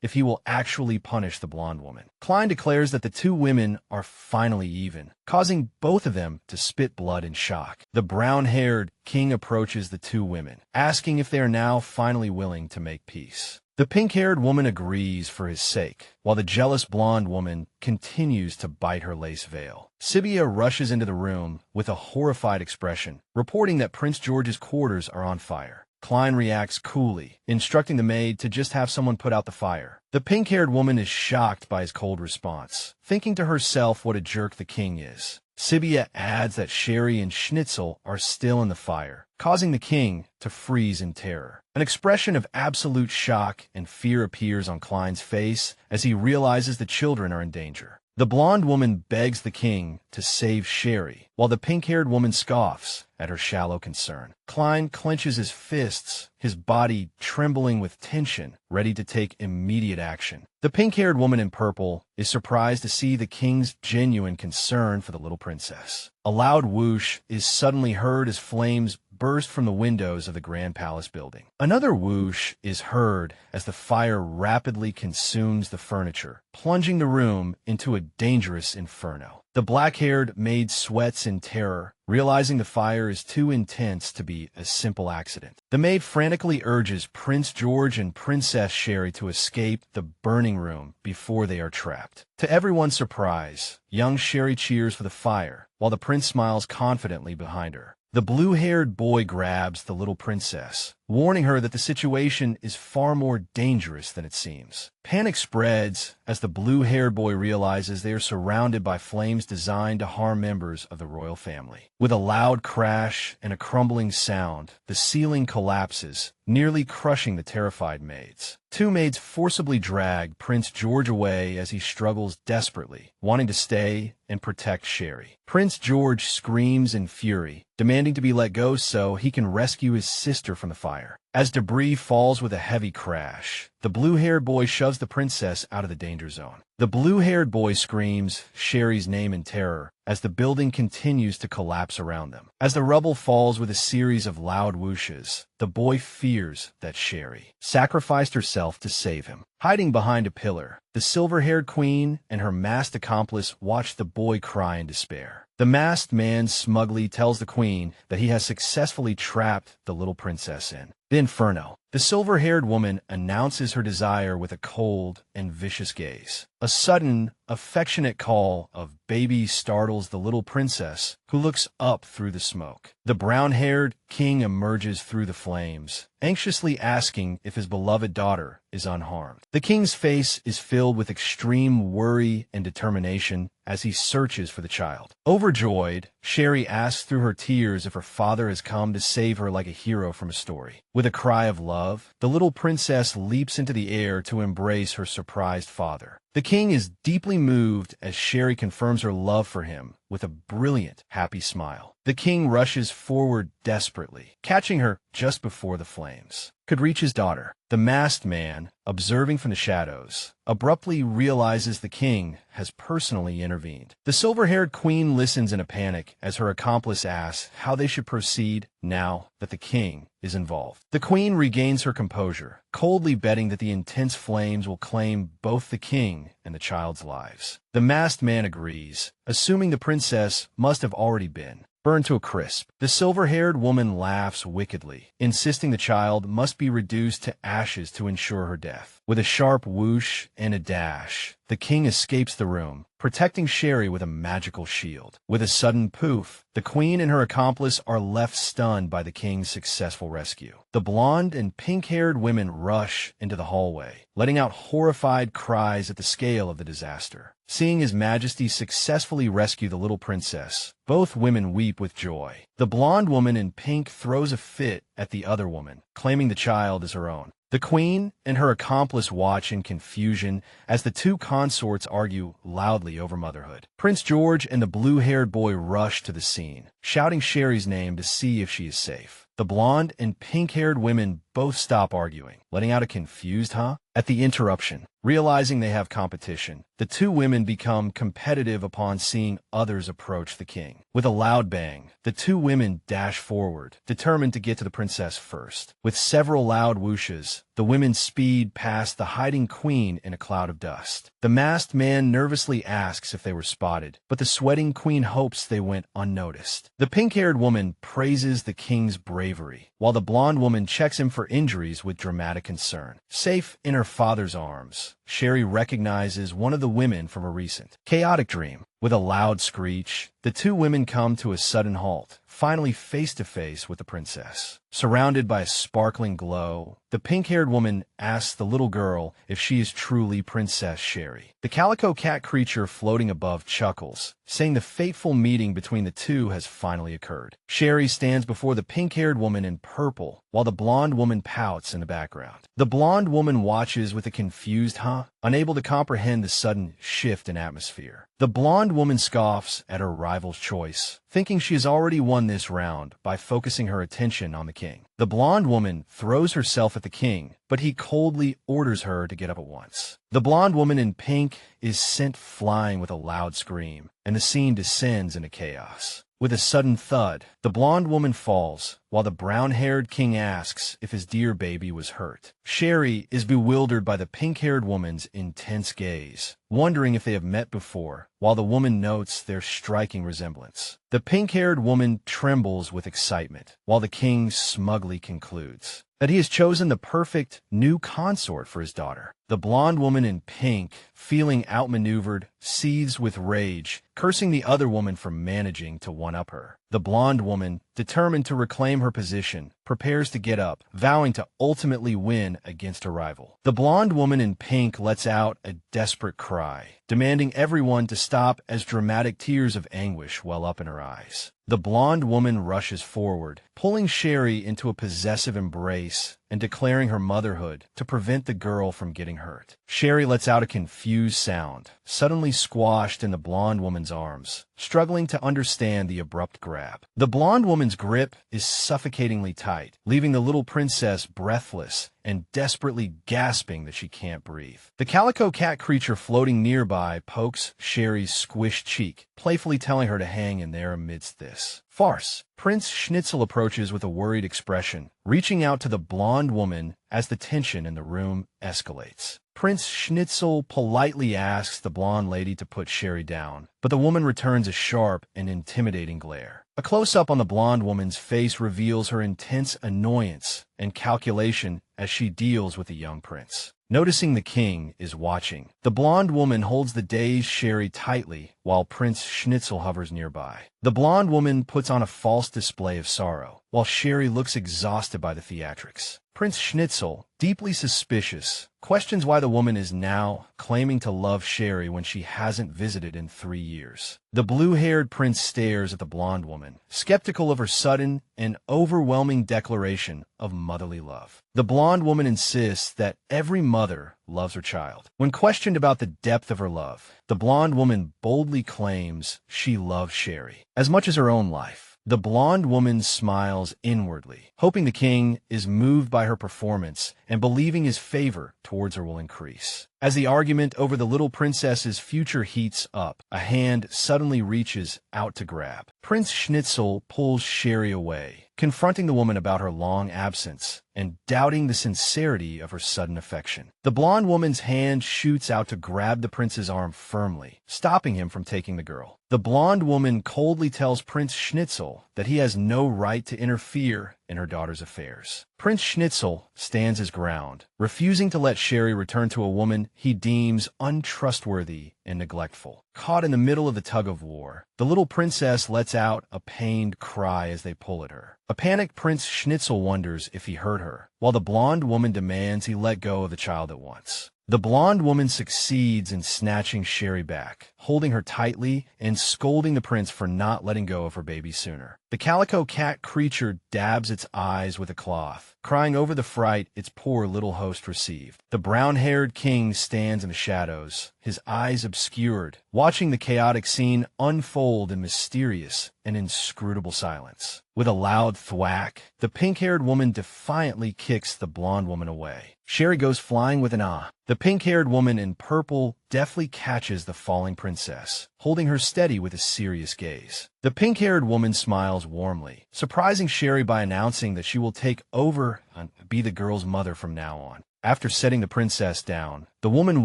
if he will actually punish the blonde woman. Klein declares that the two women are finally even, causing both of them to spit blood in shock. The brown-haired king approaches the two women, asking if they are now finally willing to make peace. The pink-haired woman agrees for his sake, while the jealous blonde woman continues to bite her lace veil. Sibia rushes into the room with a horrified expression, reporting that Prince George's quarters are on fire. Klein reacts coolly, instructing the maid to just have someone put out the fire. The pink-haired woman is shocked by his cold response, thinking to herself what a jerk the king is. Sibia adds that Sheree and Schnitzel are still in the fire, causing the king to freeze in terror. An expression of absolute shock and fear appears on Klein's face as he realizes the children are in danger. The blonde woman begs the king to save Sheree, while the pink-haired woman scoffs at her shallow concern. Klein clenches his fists, his body trembling with tension, ready to take immediate action. The pink-haired woman in purple is surprised to see the king's genuine concern for the little princess. A loud whoosh is suddenly heard as flames burst from the windows of the Grand Palace building. Another whoosh is heard as the fire rapidly consumes the furniture, plunging the room into a dangerous inferno. The black-haired maid sweats in terror, realizing the fire is too intense to be a simple accident. The maid frantically urges Prince George and Princess Sheree to escape the burning room before they are trapped. To everyone's surprise, young Sheree cheers for the fire, while the prince smiles confidently behind her. The blue-haired boy grabs the little princess, warning her that the situation is far more dangerous than it seems. Panic spreads as the blue-haired boy realizes they are surrounded by flames designed to harm members of the royal family. With a loud crash and a crumbling sound, the ceiling collapses, nearly crushing the terrified maids. Two maids forcibly drag Prince George away as he struggles desperately, wanting to stay and protect Sheree. Prince George screams in fury, demanding to be let go so he can rescue his sister from the fire. As debris falls with a heavy crash, the blue-haired boy shoves the princess out of the danger zone. The blue-haired boy screams Sheree's name in terror as the building continues to collapse around them. As the rubble falls with a series of loud whooshes, the boy fears that Sheree sacrificed herself to save him. Hiding behind a pillar, the silver-haired queen and her masked accomplice watch the boy cry in despair. The masked man smugly tells the queen that he has successfully trapped the little princess in the inferno. The silver-haired woman announces her desire with a cold and vicious gaze. A sudden, affectionate call of baby startles the little princess, who looks up through the smoke. The brown-haired king emerges through the flames, anxiously asking if his beloved daughter is unharmed. The king's face is filled with extreme worry and determination as he searches for the child. Overjoyed, Sheree asks through her tears if her father has come to save her like a hero from a story. With a cry of love, the little princess leaps into the air to embrace her surprised father. The king is deeply moved as Sheree confirms her love for him with a brilliant, happy smile. The king rushes forward desperately, catching her just before the flames could reach his daughter. The masked man, observing from the shadows, abruptly realizes the king has personally intervened. The silver-haired queen listens in a panic as her accomplice asks how they should proceed now that the king is involved. The queen regains her composure, coldly betting that the intense flames will claim both the king and the child's lives. The masked man agrees, assuming the princess must have already been burned to a crisp. The silver-haired woman laughs wickedly, insisting the child must be reduced to ashes to ensure her death. With a sharp whoosh and a dash, the king escapes the room, protecting Sheree with a magical shield. With a sudden poof, the queen and her accomplice are left stunned by the king's successful rescue. The blonde and pink-haired women rush into the hallway, letting out horrified cries at the scale of the disaster. Seeing His Majesty successfully rescue the little princess, both women weep with joy. The blonde woman in pink throws a fit at the other woman, claiming the child as her own. The queen and her accomplice watch in confusion as the two consorts argue loudly over motherhood. Prince George and the blue-haired boy rush to the scene, shouting Sheree's name to see if she is safe. The blonde and pink-haired women both stop arguing, letting out a confused "huh?" at the interruption. Realizing they have competition, the two women become competitive upon seeing others approach the king. With a loud bang, the two women dash forward, determined to get to the princess first. With several loud whooshes, the women speed past the hiding queen in a cloud of dust. The masked man nervously asks if they were spotted, but the sweating queen hopes they went unnoticed. The pink-haired woman praises the king's bravery, while the blonde woman checks him for injuries with dramatic concern. Safe in her father's arms, Sheree recognizes one of the women from a recent chaotic dream. With a loud screech, the two women come to a sudden halt, finally face to face with the princess. Surrounded by a sparkling glow, the pink-haired woman asks the little girl if she is truly Princess Sheree. The calico cat creature floating above chuckles, saying the fateful meeting between the two has finally occurred. Sheree stands before the pink-haired woman in purple, while the blonde woman pouts in the background. The blonde woman watches with a confused "huh?" unable to comprehend the sudden shift in atmosphere. The blonde woman scoffs at her rival's choice, thinking she has already won this round by focusing her attention on the king. The blonde woman throws herself at the king, but he coldly orders her to get up at once. The blonde woman in pink is sent flying with a loud scream, and the scene descends into chaos. With a sudden thud, the blonde woman falls, while the brown-haired king asks if his dear baby was hurt. Sheree is bewildered by the pink-haired woman's intense gaze, wondering if they have met before, while the woman notes their striking resemblance. The pink-haired woman trembles with excitement, while the king smugly concludes that he has chosen the perfect new consort for his daughter. The blonde woman in pink, feeling outmaneuvered, seethes with rage, cursing the other woman for managing to one-up her. The blonde woman, determined to reclaim her position, prepares to get up, vowing to ultimately win against her rival. The blonde woman in pink lets out a desperate cry, demanding everyone to stop as dramatic tears of anguish well up in her eyes. The blonde woman rushes forward, pulling Sheree into a possessive embrace and declaring her motherhood to prevent the girl from getting hurt. Sheree lets out a confused sound, suddenly squashed in the blonde woman's arms, struggling to understand the abrupt grab. The blonde woman's grip is suffocatingly tight, leaving the little princess breathless and desperately gasping that she can't breathe. The calico cat creature floating nearby pokes Sheree's squished cheek, playfully telling her to hang in there amidst this farce. Prince Schnitzel approaches with a worried expression, reaching out to the blonde woman as the tension in the room escalates. Prince Schnitzel politely asks the blonde lady to put Sheree down, but the woman returns a sharp and intimidating glare. A close-up on the blonde woman's face reveals her intense annoyance and calculation as she deals with the young prince. Noticing the king is watching, the blonde woman holds the dazed Sheree tightly while Prince Schnitzel hovers nearby. The blonde woman puts on a false display of sorrow, while Sheree looks exhausted by the theatrics. Prince Schnitzel, deeply suspicious, questions why the woman is now claiming to love Sheree when she hasn't visited in 3 years. The blue-haired prince stares at the blonde woman, skeptical of her sudden and overwhelming declaration of motherly love. The blonde woman insists that every mother loves her child. When questioned about the depth of her love, the blonde woman boldly claims she loves Sheree as much as her own life. The blonde woman smiles inwardly, hoping the king is moved by her performance and believing his favor towards her will increase. As the argument over the little princess's future heats up, a hand suddenly reaches out to grab. Prince Schnitzel pulls Sheree away, confronting the woman about her long absence and doubting the sincerity of her sudden affection. The blonde woman's hand shoots out to grab the prince's arm firmly, stopping him from taking the girl. The blonde woman coldly tells Prince Schnitzel that he has no right to interfere in her daughter's affairs. Prince Schnitzel stands his ground, refusing to let Sheree return to a woman he deems untrustworthy and neglectful. Caught in the middle of the tug-of-war, the little princess lets out a pained cry as they pull at her. A panicked Prince Schnitzel wonders if he hurt her, while the blonde woman demands he let go of the child at once. The blonde woman succeeds in snatching Sheree back, holding her tightly and scolding the prince for not letting go of her baby sooner. The calico cat creature dabs its eyes with a cloth, crying over the fright its poor little host received. The brown-haired king stands in the shadows, his eyes obscured, watching the chaotic scene unfold in mysterious and inscrutable silence. With a loud thwack, the pink-haired woman defiantly kicks the blonde woman away. Sheree goes flying with an ah. The pink-haired woman in purple deftly catches the falling princess, holding her steady with a serious gaze. The pink-haired woman smiles warmly, surprising Sheree by announcing that she will take over and be the girl's mother from now on. After setting the princess down, the woman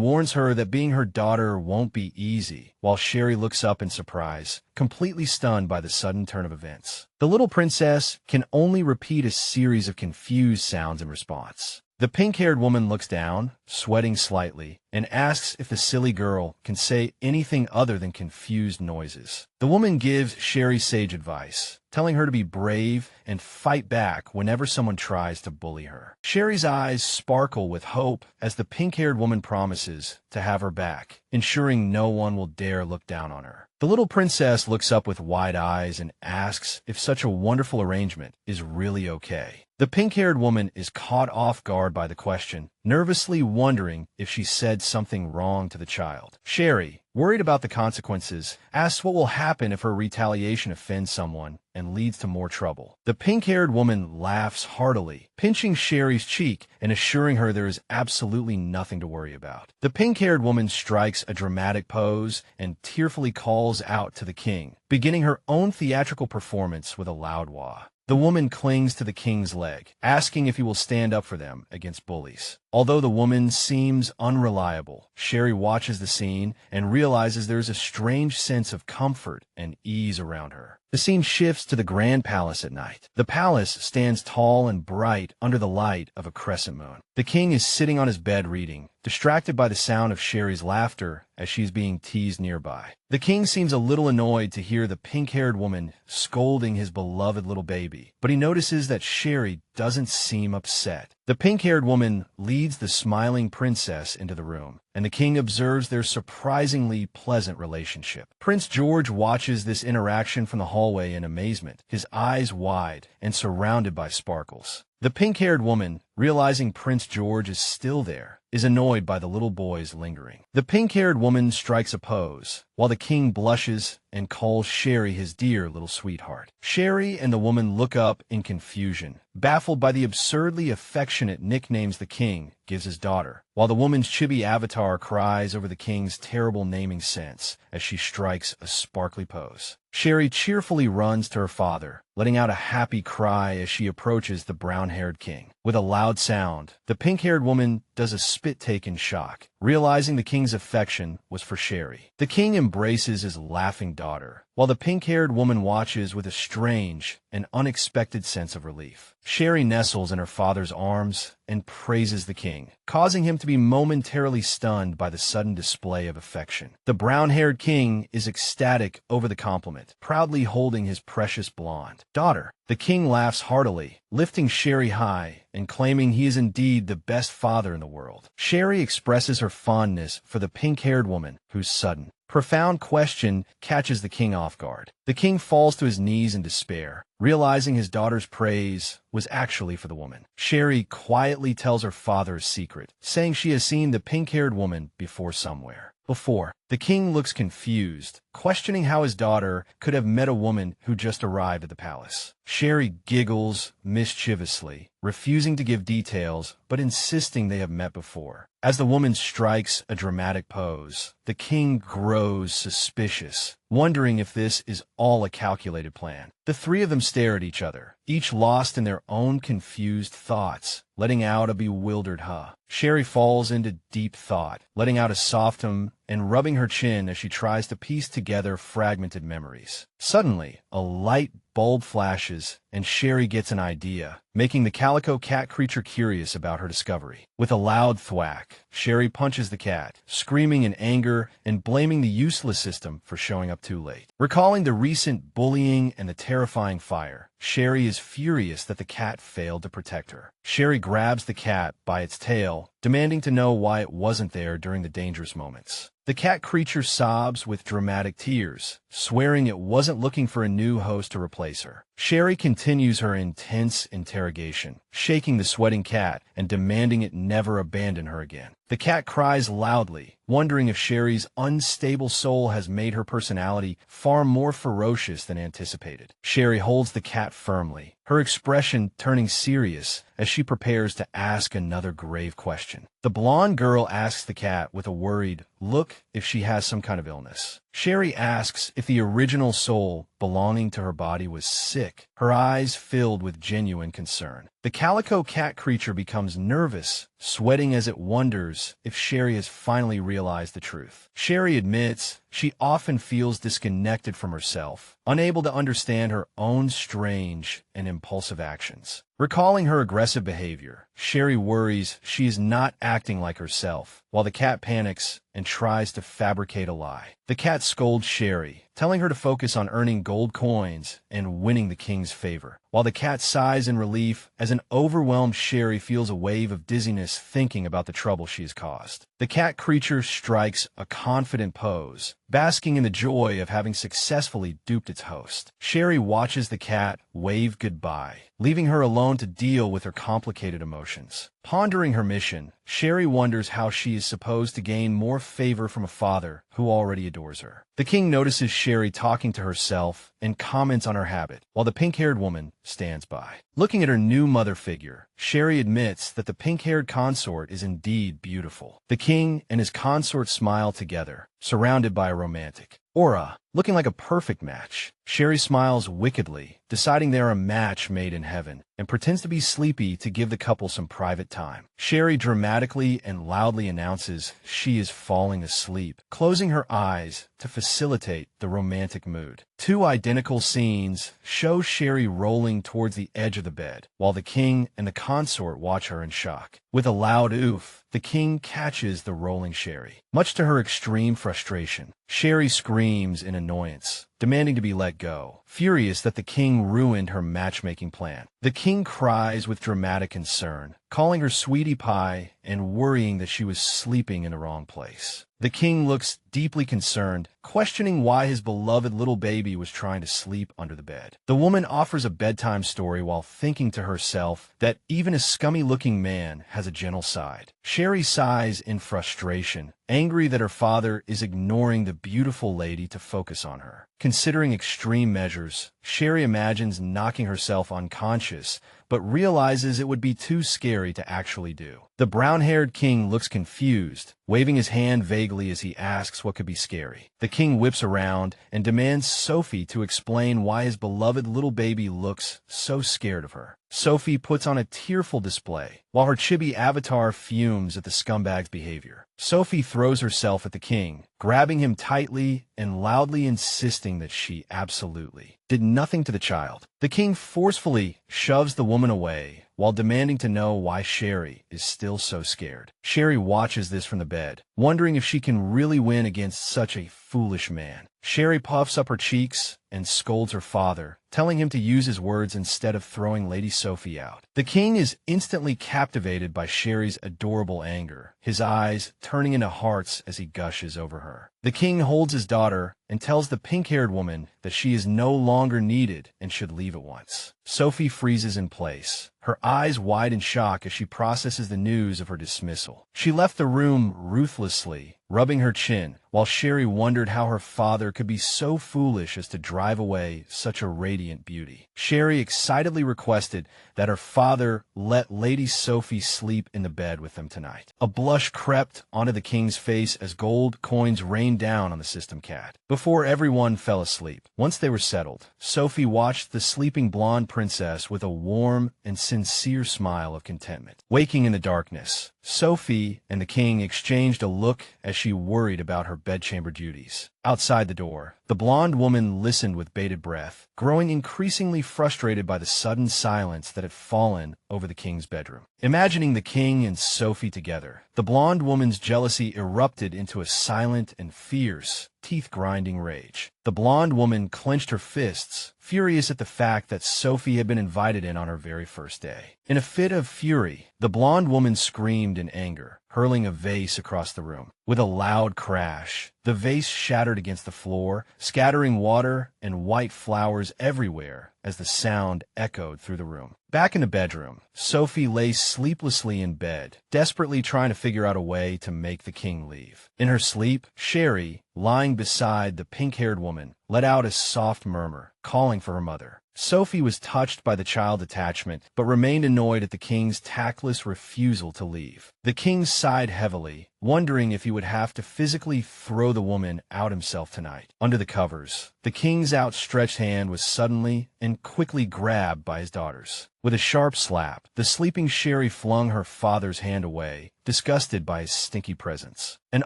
warns her that being her daughter won't be easy, while Sheree looks up in surprise, completely stunned by the sudden turn of events. The little princess can only repeat a series of confused sounds in response. The pink-haired woman looks down, sweating slightly, and asks if the silly girl can say anything other than confused noises. The woman gives Sheree sage advice, telling her to be brave and fight back whenever someone tries to bully her. Sheree's eyes sparkle with hope as the pink-haired woman promises to have her back, ensuring no one will dare look down on her. The little princess looks up with wide eyes and asks if such a wonderful arrangement is really okay. The pink-haired woman is caught off guard by the question, nervously wondering if she said something wrong to the child. Sheree, worried about the consequences, asks what will happen if her retaliation offends someone and leads to more trouble. The pink-haired woman laughs heartily, pinching Sheree's cheek and assuring her there is absolutely nothing to worry about. The pink-haired woman strikes a dramatic pose and tearfully calls out to the king, beginning her own theatrical performance with a loud wah. The woman clings to the king's leg, asking if he will stand up for them against bullies. Although the woman seems unreliable, Sheree watches the scene and realizes there is a strange sense of comfort and ease around her. The scene shifts to the grand palace at night. The palace stands tall and bright under the light of a crescent moon. The king is sitting on his bed reading, distracted by the sound of Sheree's laughter as she's being teased nearby. The king seems a little annoyed to hear the pink-haired woman scolding his beloved little baby, but he notices that Sheree doesn't seem upset. The pink-haired woman leads the smiling princess into the room, and the king observes their surprisingly pleasant relationship. Prince George watches this interaction from the hallway in amazement, his eyes wide and surrounded by sparkles. The pink-haired woman, realizing Prince George is still there, is annoyed by the little boys lingering. The pink-haired woman strikes a pose, while the king blushes and calls Sheree his dear little sweetheart. Sheree and the woman look up in confusion, baffled by the absurdly affectionate nicknames the king gives his daughter, while the woman's chibi avatar cries over the king's terrible naming sense as she strikes a sparkly pose. Sheree cheerfully runs to her father, letting out a happy cry as she approaches the brown-haired king. With a loud sound, the pink-haired woman does a spit-take in shock, realizing the king's affection was for Sheree. The king embraces his laughing daughter, while the pink-haired woman watches with a strange and unexpected sense of relief. Sheree nestles in her father's arms and praises the king, causing him to be momentarily stunned by the sudden display of affection. The brown-haired king is ecstatic over the compliment, proudly holding his precious blonde daughter. The king laughs heartily, lifting Sheree high and claiming he is indeed the best father in the world. Sheree expresses her fondness for the pink-haired woman, whose sudden, profound question catches the king off guard. The king falls to his knees in despair, realizing his daughter's praise was actually for the woman. Sheree quietly tells her father a secret, saying she has seen the pink-haired woman before somewhere. Before. The king looks confused, questioning how his daughter could have met a woman who just arrived at the palace. Sheree giggles mischievously, refusing to give details but insisting they have met before. As the woman strikes a dramatic pose, the king grows suspicious, wondering if this is all a calculated plan. The three of them stare at each other, each lost in their own confused thoughts, letting out a bewildered huh. Sheree falls into deep thought, letting out a soft and rubbing her chin as she tries to piece together fragmented memories. Suddenly, a light bulb flashes, and Sheree gets an idea, making the calico cat creature curious about her discovery. With a loud thwack, Sheree punches the cat, screaming in anger and blaming the useless system for showing up too late. Recalling the recent bullying and the terrifying fire, Sheree is furious that the cat failed to protect her. Sheree grabs the cat by its tail, demanding to know why it wasn't there during the dangerous moments. The cat creature sobs with dramatic tears, swearing it wasn't looking for a new host to replace her. Sheree continues her intense interrogation, shaking the sweating cat and demanding it never abandon her again. The cat cries loudly, wondering if Sheree's unstable soul has made her personality far more ferocious than anticipated. Sheree holds the cat firmly, her expression turning serious as she prepares to ask another grave question. The blonde girl asks the cat with a worried look if she has some kind of illness. Sheree asks if the original soul belonging to her body was sick, her eyes filled with genuine concern. The calico cat creature becomes nervous, sweating as it wonders if Sheree has finally realized the truth. Sheree admits she often feels disconnected from herself, unable to understand her own strange and impulsive actions. Recalling her aggressive behavior, Sheree worries she is not acting like herself, while the cat panics and tries to fabricate a lie. The cat scolds Sheree, telling her to focus on earning gold coins and winning the king's favor, while the cat sighs in relief as an overwhelmed Sheree feels a wave of dizziness thinking about the trouble she has caused. The cat creature strikes a confident pose, basking in the joy of having successfully duped its host. Sheree watches the cat wave goodbye, leaving her alone to deal with her complicated emotions. Pondering her mission, Sheree wonders how she is supposed to gain more favor from a father who already adores her. The king notices Sheree talking to herself and comments on her habit, while the pink-haired woman stands by. Looking at her new mother figure, Sheree admits that the pink-haired consort is indeed beautiful. The king and his consort smile together, surrounded by a romantic aura, looking like a perfect match. Sheree smiles wickedly, deciding they are a match made in heaven, and pretends to be sleepy to give the couple some private time. Sheree dramatically and loudly announces she is falling asleep, closing her eyes to facilitate the romantic mood. Two identical scenes show Sheree rolling towards the edge of the bed, while the king and the consort watch her in shock. With a loud oof, the king catches the rolling Sheree. Much to her extreme frustration, Sheree screams in annoyance, demanding to be let go, furious that the king ruined her matchmaking plan. The king cries with dramatic concern, calling her sweetie pie and worrying that she was sleeping in the wrong place. The king looks deeply concerned, questioning why his beloved little baby was trying to sleep under the bed. The woman offers a bedtime story while thinking to herself that even a scummy-looking man has a gentle side. Sheree sighs in frustration, angry that her father is ignoring the beautiful lady to focus on her. Considering extreme measures, Sheree imagines knocking herself unconscious, but realizes it would be too scary to actually do. The brown-haired king looks confused, waving his hand vaguely as he asks what could be scary. The king whips around and demands Sophie to explain why his beloved little baby looks so scared of her. Sophie puts on a tearful display, while her chibi avatar fumes at the scumbag's behavior. Sophie throws herself at the king, grabbing him tightly and loudly insisting that she absolutely did nothing to the child. The king forcefully shoves the woman away, while demanding to know why Sheree is still so scared. Sheree watches this from the bed, wondering if she can really win against such a foolish man. Sheree puffs up her cheeks and scolds her father, telling him to use his words instead of throwing Lady Sophie out. The king is instantly captivated by Sheree's adorable anger, his eyes turning into hearts as he gushes over her. The king holds his daughter and tells the pink-haired woman that she is no longer needed and should leave at once. Sophie freezes in place, her her eyes wide in shock as she processes the news of her dismissal. She left the room ruthlessly, rubbing her chin, while Sheree wondered how her father could be so foolish as to drive away such a radiant beauty. Sheree excitedly requested that her father let Lady Sophie sleep in the bed with them tonight. A blush crept onto the king's face as gold coins rained down on the system cat. Before everyone fell asleep, once they were settled, Sophie watched the sleeping blonde princess with a warm and sincere smile of contentment. Waking in the darkness, Sophie and the king exchanged a look as she worried about her bedchamber duties. Outside the door, the blonde woman listened with bated breath, growing increasingly frustrated by the sudden silence that had fallen over the king's bedroom. Imagining the king and Sophie together, the blonde woman's jealousy erupted into a silent and fierce, teeth-grinding rage. The blonde woman clenched her fists, furious at the fact that Sophie had been invited in on her very first day. In a fit of fury, the blonde woman screamed in anger, hurling a vase across the room. With a loud crash, the vase shattered against the floor, scattering water and white flowers everywhere as the sound echoed through the room. Back in the bedroom, Sophie lay sleeplessly in bed, desperately trying to figure out a way to make the king leave. In her sleep, Sheree, lying beside the pink-haired woman, let out a soft murmur, calling for her mother. Sophie was touched by the child attachment, but remained annoyed at the king's tactless refusal to leave. The king sighed heavily, wondering if he would have to physically throw the woman out himself tonight. Under the covers, the king's outstretched hand was suddenly and quickly grabbed by his daughter's. With a sharp slap, the sleeping Sheree flung her father's hand away, disgusted by his stinky presence. An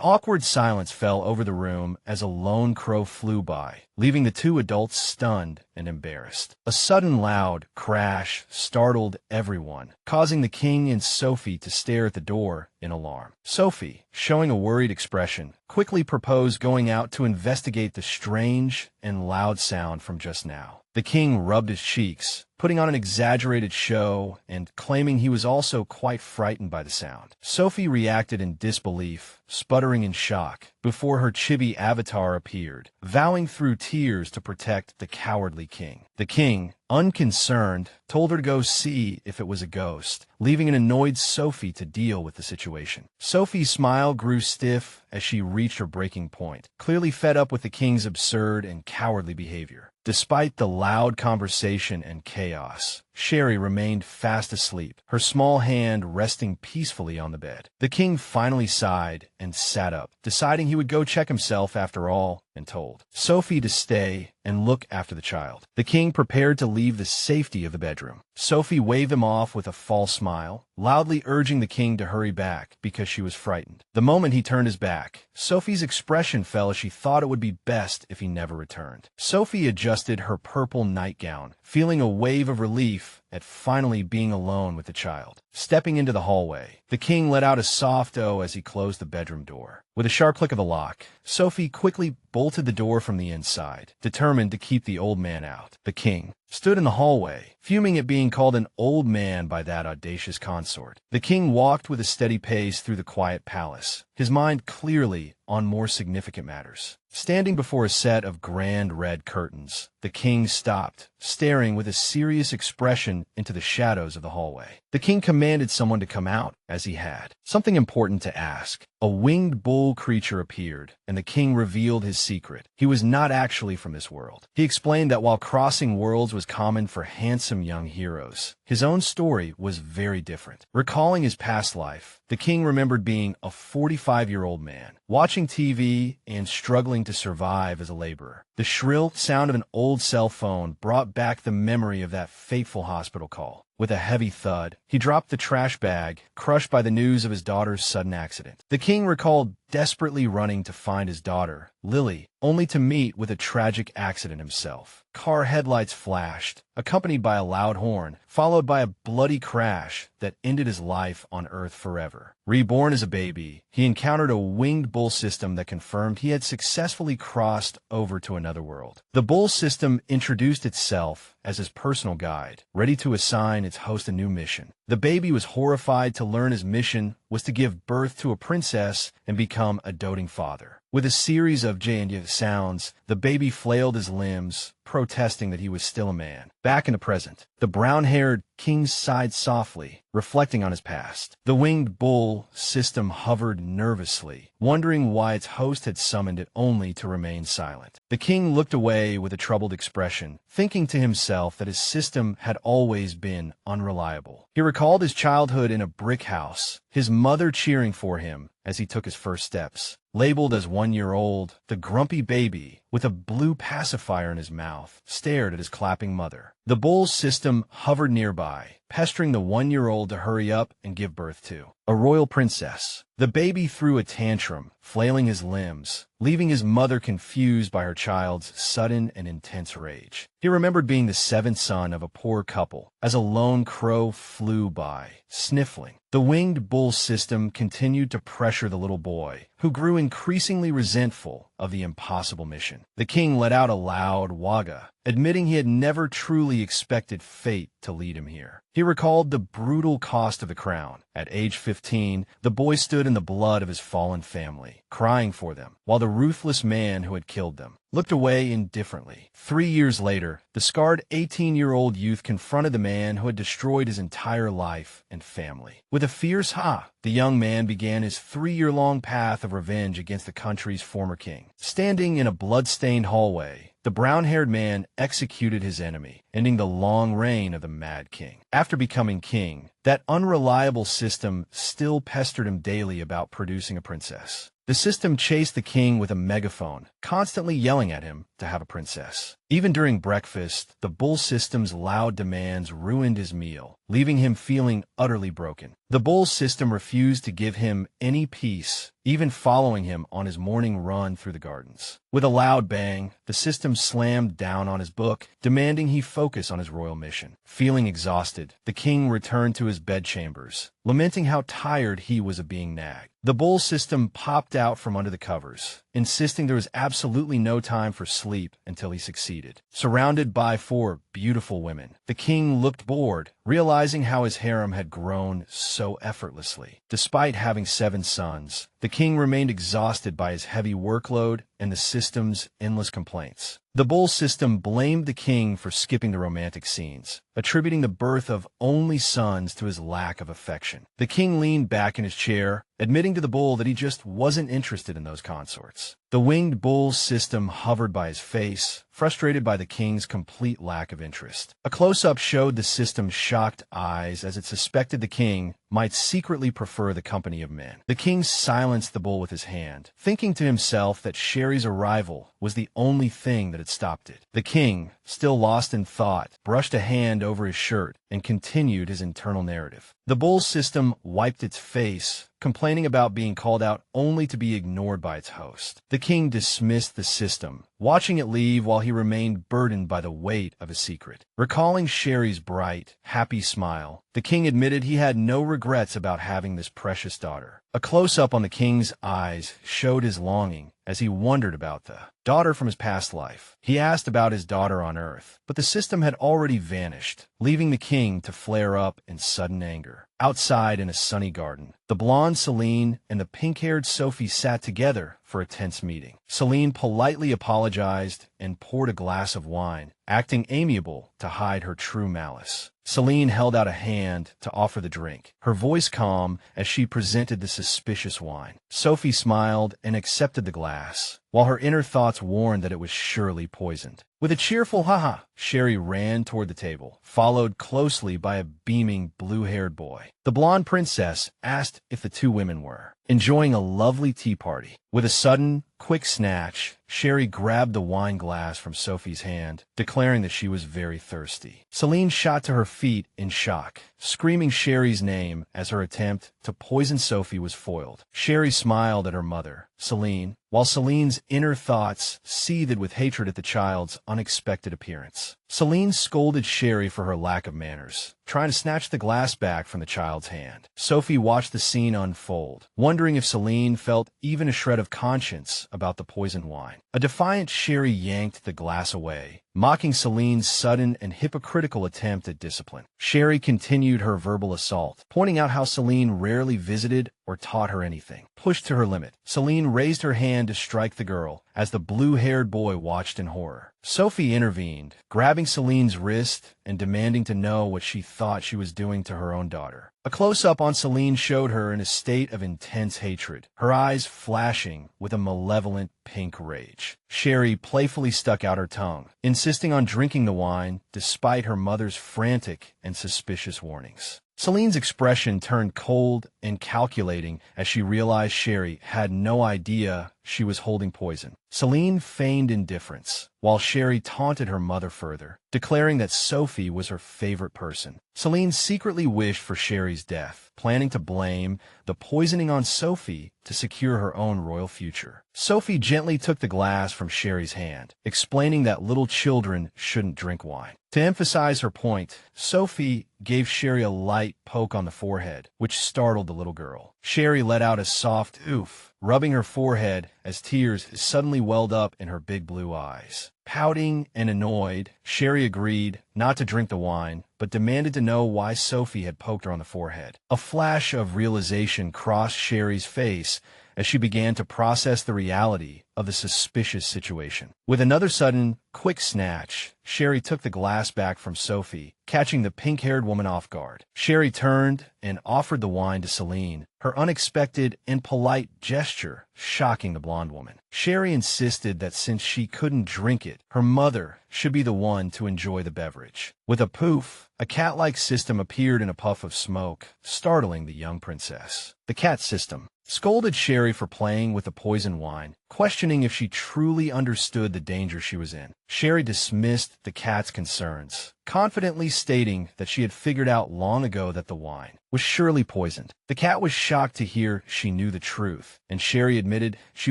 awkward silence fell over the room as a lone crow flew by, leaving the two adults stunned and embarrassed. A sudden loud crash startled everyone, causing the king and Sophie to stare at the door in alarm. Sophie, showing a worried expression, quickly proposed going out to investigate the strange and loud sound from just now. The king rubbed his cheeks, putting on an exaggerated show and claiming he was also quite frightened by the sound. Sophie reacted in disbelief, sputtering in shock, before her chibi avatar appeared, vowing through tears to protect the cowardly king. The king, unconcerned, told her to go see if it was a ghost, leaving an annoyed Sophie to deal with the situation. Sophie's smile grew stiff as she reached her breaking point, clearly fed up with the king's absurd and cowardly behavior. Despite the loud conversation and chaos, Sheree remained fast asleep, her small hand resting peacefully on the bed. The king finally sighed and sat up, deciding he would go check himself after all, and told Sophie to stay and look after the child. The king prepared to leave the safety of the bedroom. Sophie waved him off with a false smile, loudly urging the king to hurry back because she was frightened. The moment he turned his back, Sophie's expression fell as she thought it would be best if he never returned. Sophie adjusted her purple nightgown, feeling a wave of relief at finally being alone with the child. Stepping into the hallway, the king let out a soft "oh" as he closed the bedroom door. With a sharp click of the lock, Sophie quickly bolted the door from the inside, determined to keep the old man out. The king stood in the hallway, fuming at being called an old man by that audacious consort. The king walked with a steady pace through the quiet palace, his mind clearly on more significant matters. Standing before a set of grand red curtains, the king stopped, staring with a serious expression into the shadows of the hallway. The king commanded someone to come out, as he had something important to ask. A winged bull creature appeared, and the king revealed his secret. He was not actually from this world. He explained that while crossing worlds was common for handsome young heroes, his own story was very different. Recalling his past life, the king remembered being a 45-year-old man, watching TV and struggling to survive as a laborer. The shrill sound of an old cell phone brought back the memory of that fateful hospital call. With a heavy thud, he dropped the trash bag, crushed by the news of his daughter's sudden accident. The king recalled desperately running to find his daughter, Lily, only to meet with a tragic accident himself. Car headlights flashed, accompanied by a loud horn, followed by a bloody crash that ended his life on Earth forever. Reborn as a baby, he encountered a winged bull system that confirmed he had successfully crossed over to another world. The bull system introduced itself as his personal guide, ready to assign its host a new mission. The baby was horrified to learn his mission was to give birth to a princess and become a doting father. With a series of J&Y sounds, the baby flailed his limbs, protesting that he was still a man. Back in the present, the brown-haired king sighed softly, reflecting on his past. The winged bull system hovered nervously, wondering why its host had summoned it only to remain silent. The king looked away with a troubled expression, thinking to himself that his system had always been unreliable. He recalled his childhood in a brick house, his mother cheering for him as he took his first steps. Labeled as 1 year old, the grumpy baby, with a blue pacifier in his mouth, stared at his clapping mother. The bull's system hovered nearby, pestering the 1-year-old to hurry up and give birth to a royal princess. The baby threw a tantrum, flailing his limbs, leaving his mother confused by her child's sudden and intense rage. He remembered being the 7th son of a poor couple, as a lone crow flew by, sniffling. The winged bull system continued to pressure the little boy, who grew increasingly resentful of the impossible mission. The king let out a loud wagga, admitting he had never truly expected fate to lead him here. He recalled the brutal cost of the crown. At age 15, the boy stood in the blood of his fallen family, crying for them, while the ruthless man who had killed them looked away indifferently. 3 years later, the scarred 18-year-old youth confronted the man who had destroyed his entire life and family. With a fierce ha, the young man began his 3-year-long path of revenge against the country's former king. Standing in a blood-stained hallway, the brown-haired man executed his enemy, ending the long reign of the Mad King. After becoming king, that unreliable system still pestered him daily about producing a princess. The system chased the king with a megaphone, constantly yelling at him to have a princess. Even during breakfast, the bull system's loud demands ruined his meal, leaving him feeling utterly broken. The bull system refused to give him any peace, even following him on his morning run through the gardens. With a loud bang, the system slammed down on his book, demanding he focus on his royal mission. Feeling exhausted, the king returned to his bedchambers, lamenting how tired he was of being nagged. The bull system popped out from under the covers, insisting there was absolutely no time for sleep until he succeeded. Surrounded by 4 beautiful women, the king looked bored, realizing how his harem had grown so effortlessly. Despite having 7 sons, the king remained exhausted by his heavy workload and the system's endless complaints. The bull system blamed the king for skipping the romantic scenes, attributing the birth of only sons to his lack of affection. The king leaned back in his chair, admitting to the bull that he just wasn't interested in those consorts. The winged bull's system hovered by his face, frustrated by the king's complete lack of interest. A close-up showed the system's shocked eyes as it suspected the king might secretly prefer the company of men. The king silenced the bull with his hand, thinking to himself that Sheree's arrival was the only thing that had stopped it. The king, still lost in thought, brushed a hand over his shirt and continued his internal narrative. The bull system wiped its face, complaining about being called out only to be ignored by its host. The king dismissed the system, watching it leave while he remained burdened by the weight of a secret. Recalling Sheree's bright, happy smile, the king admitted he had no regrets about having this precious daughter. A close-up on the king's eyes showed his longing as he wondered about the daughter from his past life. He asked about his daughter on Earth, but the system had already vanished, leaving the king to flare up in sudden anger. Outside in a sunny garden, the blonde Celine and the pink-haired Sophie sat together for a tense meeting. Celine politely apologized and poured a glass of wine, acting amiable to hide her true malice. Celine held out a hand to offer the drink, her voice calm as she presented the suspicious wine. Sophie smiled and accepted the glass, while her inner thoughts warned that it was surely poisoned. With a cheerful haha, Sheree ran toward the table, followed closely by a beaming blue-haired boy. The blonde princess asked if the 2 women were enjoying a lovely tea party. With a sudden, quick snatch, Sheree grabbed the wine glass from Sophie's hand, declaring that she was very thirsty. Celine shot to her feet in shock, screaming Sheree's name as her attempt to poison Sophie was foiled. Sheree smiled at her mother, Celine, while Celine's inner thoughts seethed with hatred at the child's unexpected appearance. Celine scolded Sheree for her lack of manners, trying to snatch the glass back from the child's hand. Sophie watched the scene unfold, wondering if Celine felt even a shred of conscience about the poisoned wine. A defiant Sheree yanked the glass away, mocking Celine's sudden and hypocritical attempt at discipline. Sheree continued her verbal assault, pointing out how Celine rarely visited or taught her anything. Pushed to her limit, Celine raised her hand to strike the girl as the blue-haired boy watched in horror. Sophie intervened, grabbing Celine's wrist and demanding to know what she thought she was doing to her own daughter. A close-up on Celine showed her in a state of intense hatred, her eyes flashing with a malevolent pink rage. Sheree playfully stuck out her tongue, insisting on drinking the wine despite her mother's frantic and suspicious warnings. Celine's expression turned cold and calculating as she realized Sheree had no idea she was holding poison. Celine feigned indifference, while Sheree taunted her mother further, declaring that Sophie was her favorite person. Celine secretly wished for Sheree's death, planning to blame the poisoning on Sophie to secure her own royal future. Sophie gently took the glass from Sheree's hand, explaining that little children shouldn't drink wine. To emphasize her point, Sophie gave Sheree a light poke on the forehead, which startled the little girl. Sheree let out a soft oof, rubbing her forehead as tears suddenly welled up in her big blue eyes. Pouting and annoyed, Sheree agreed not to drink the wine, but demanded to know why Sophie had poked her on the forehead. A flash of realization crossed Sheree's face as she began to process the reality of the suspicious situation. With another sudden, quick snatch, Sheree took the glass back from Sophie, catching the pink-haired woman off guard. Sheree turned and offered the wine to Celine, her unexpected and polite gesture shocking the blonde woman. Sheree insisted that since she couldn't drink it, her mother should be the one to enjoy the beverage. With a poof, a cat-like system appeared in a puff of smoke, startling the young princess. The cat system scolded Sheree for playing with the poison wine, questioning if she truly understood the danger she was in. Sheree dismissed the cat's concerns, confidently stating that she had figured out long ago that the wine was surely poisoned. The cat was shocked to hear she knew the truth, and Sheree admitted she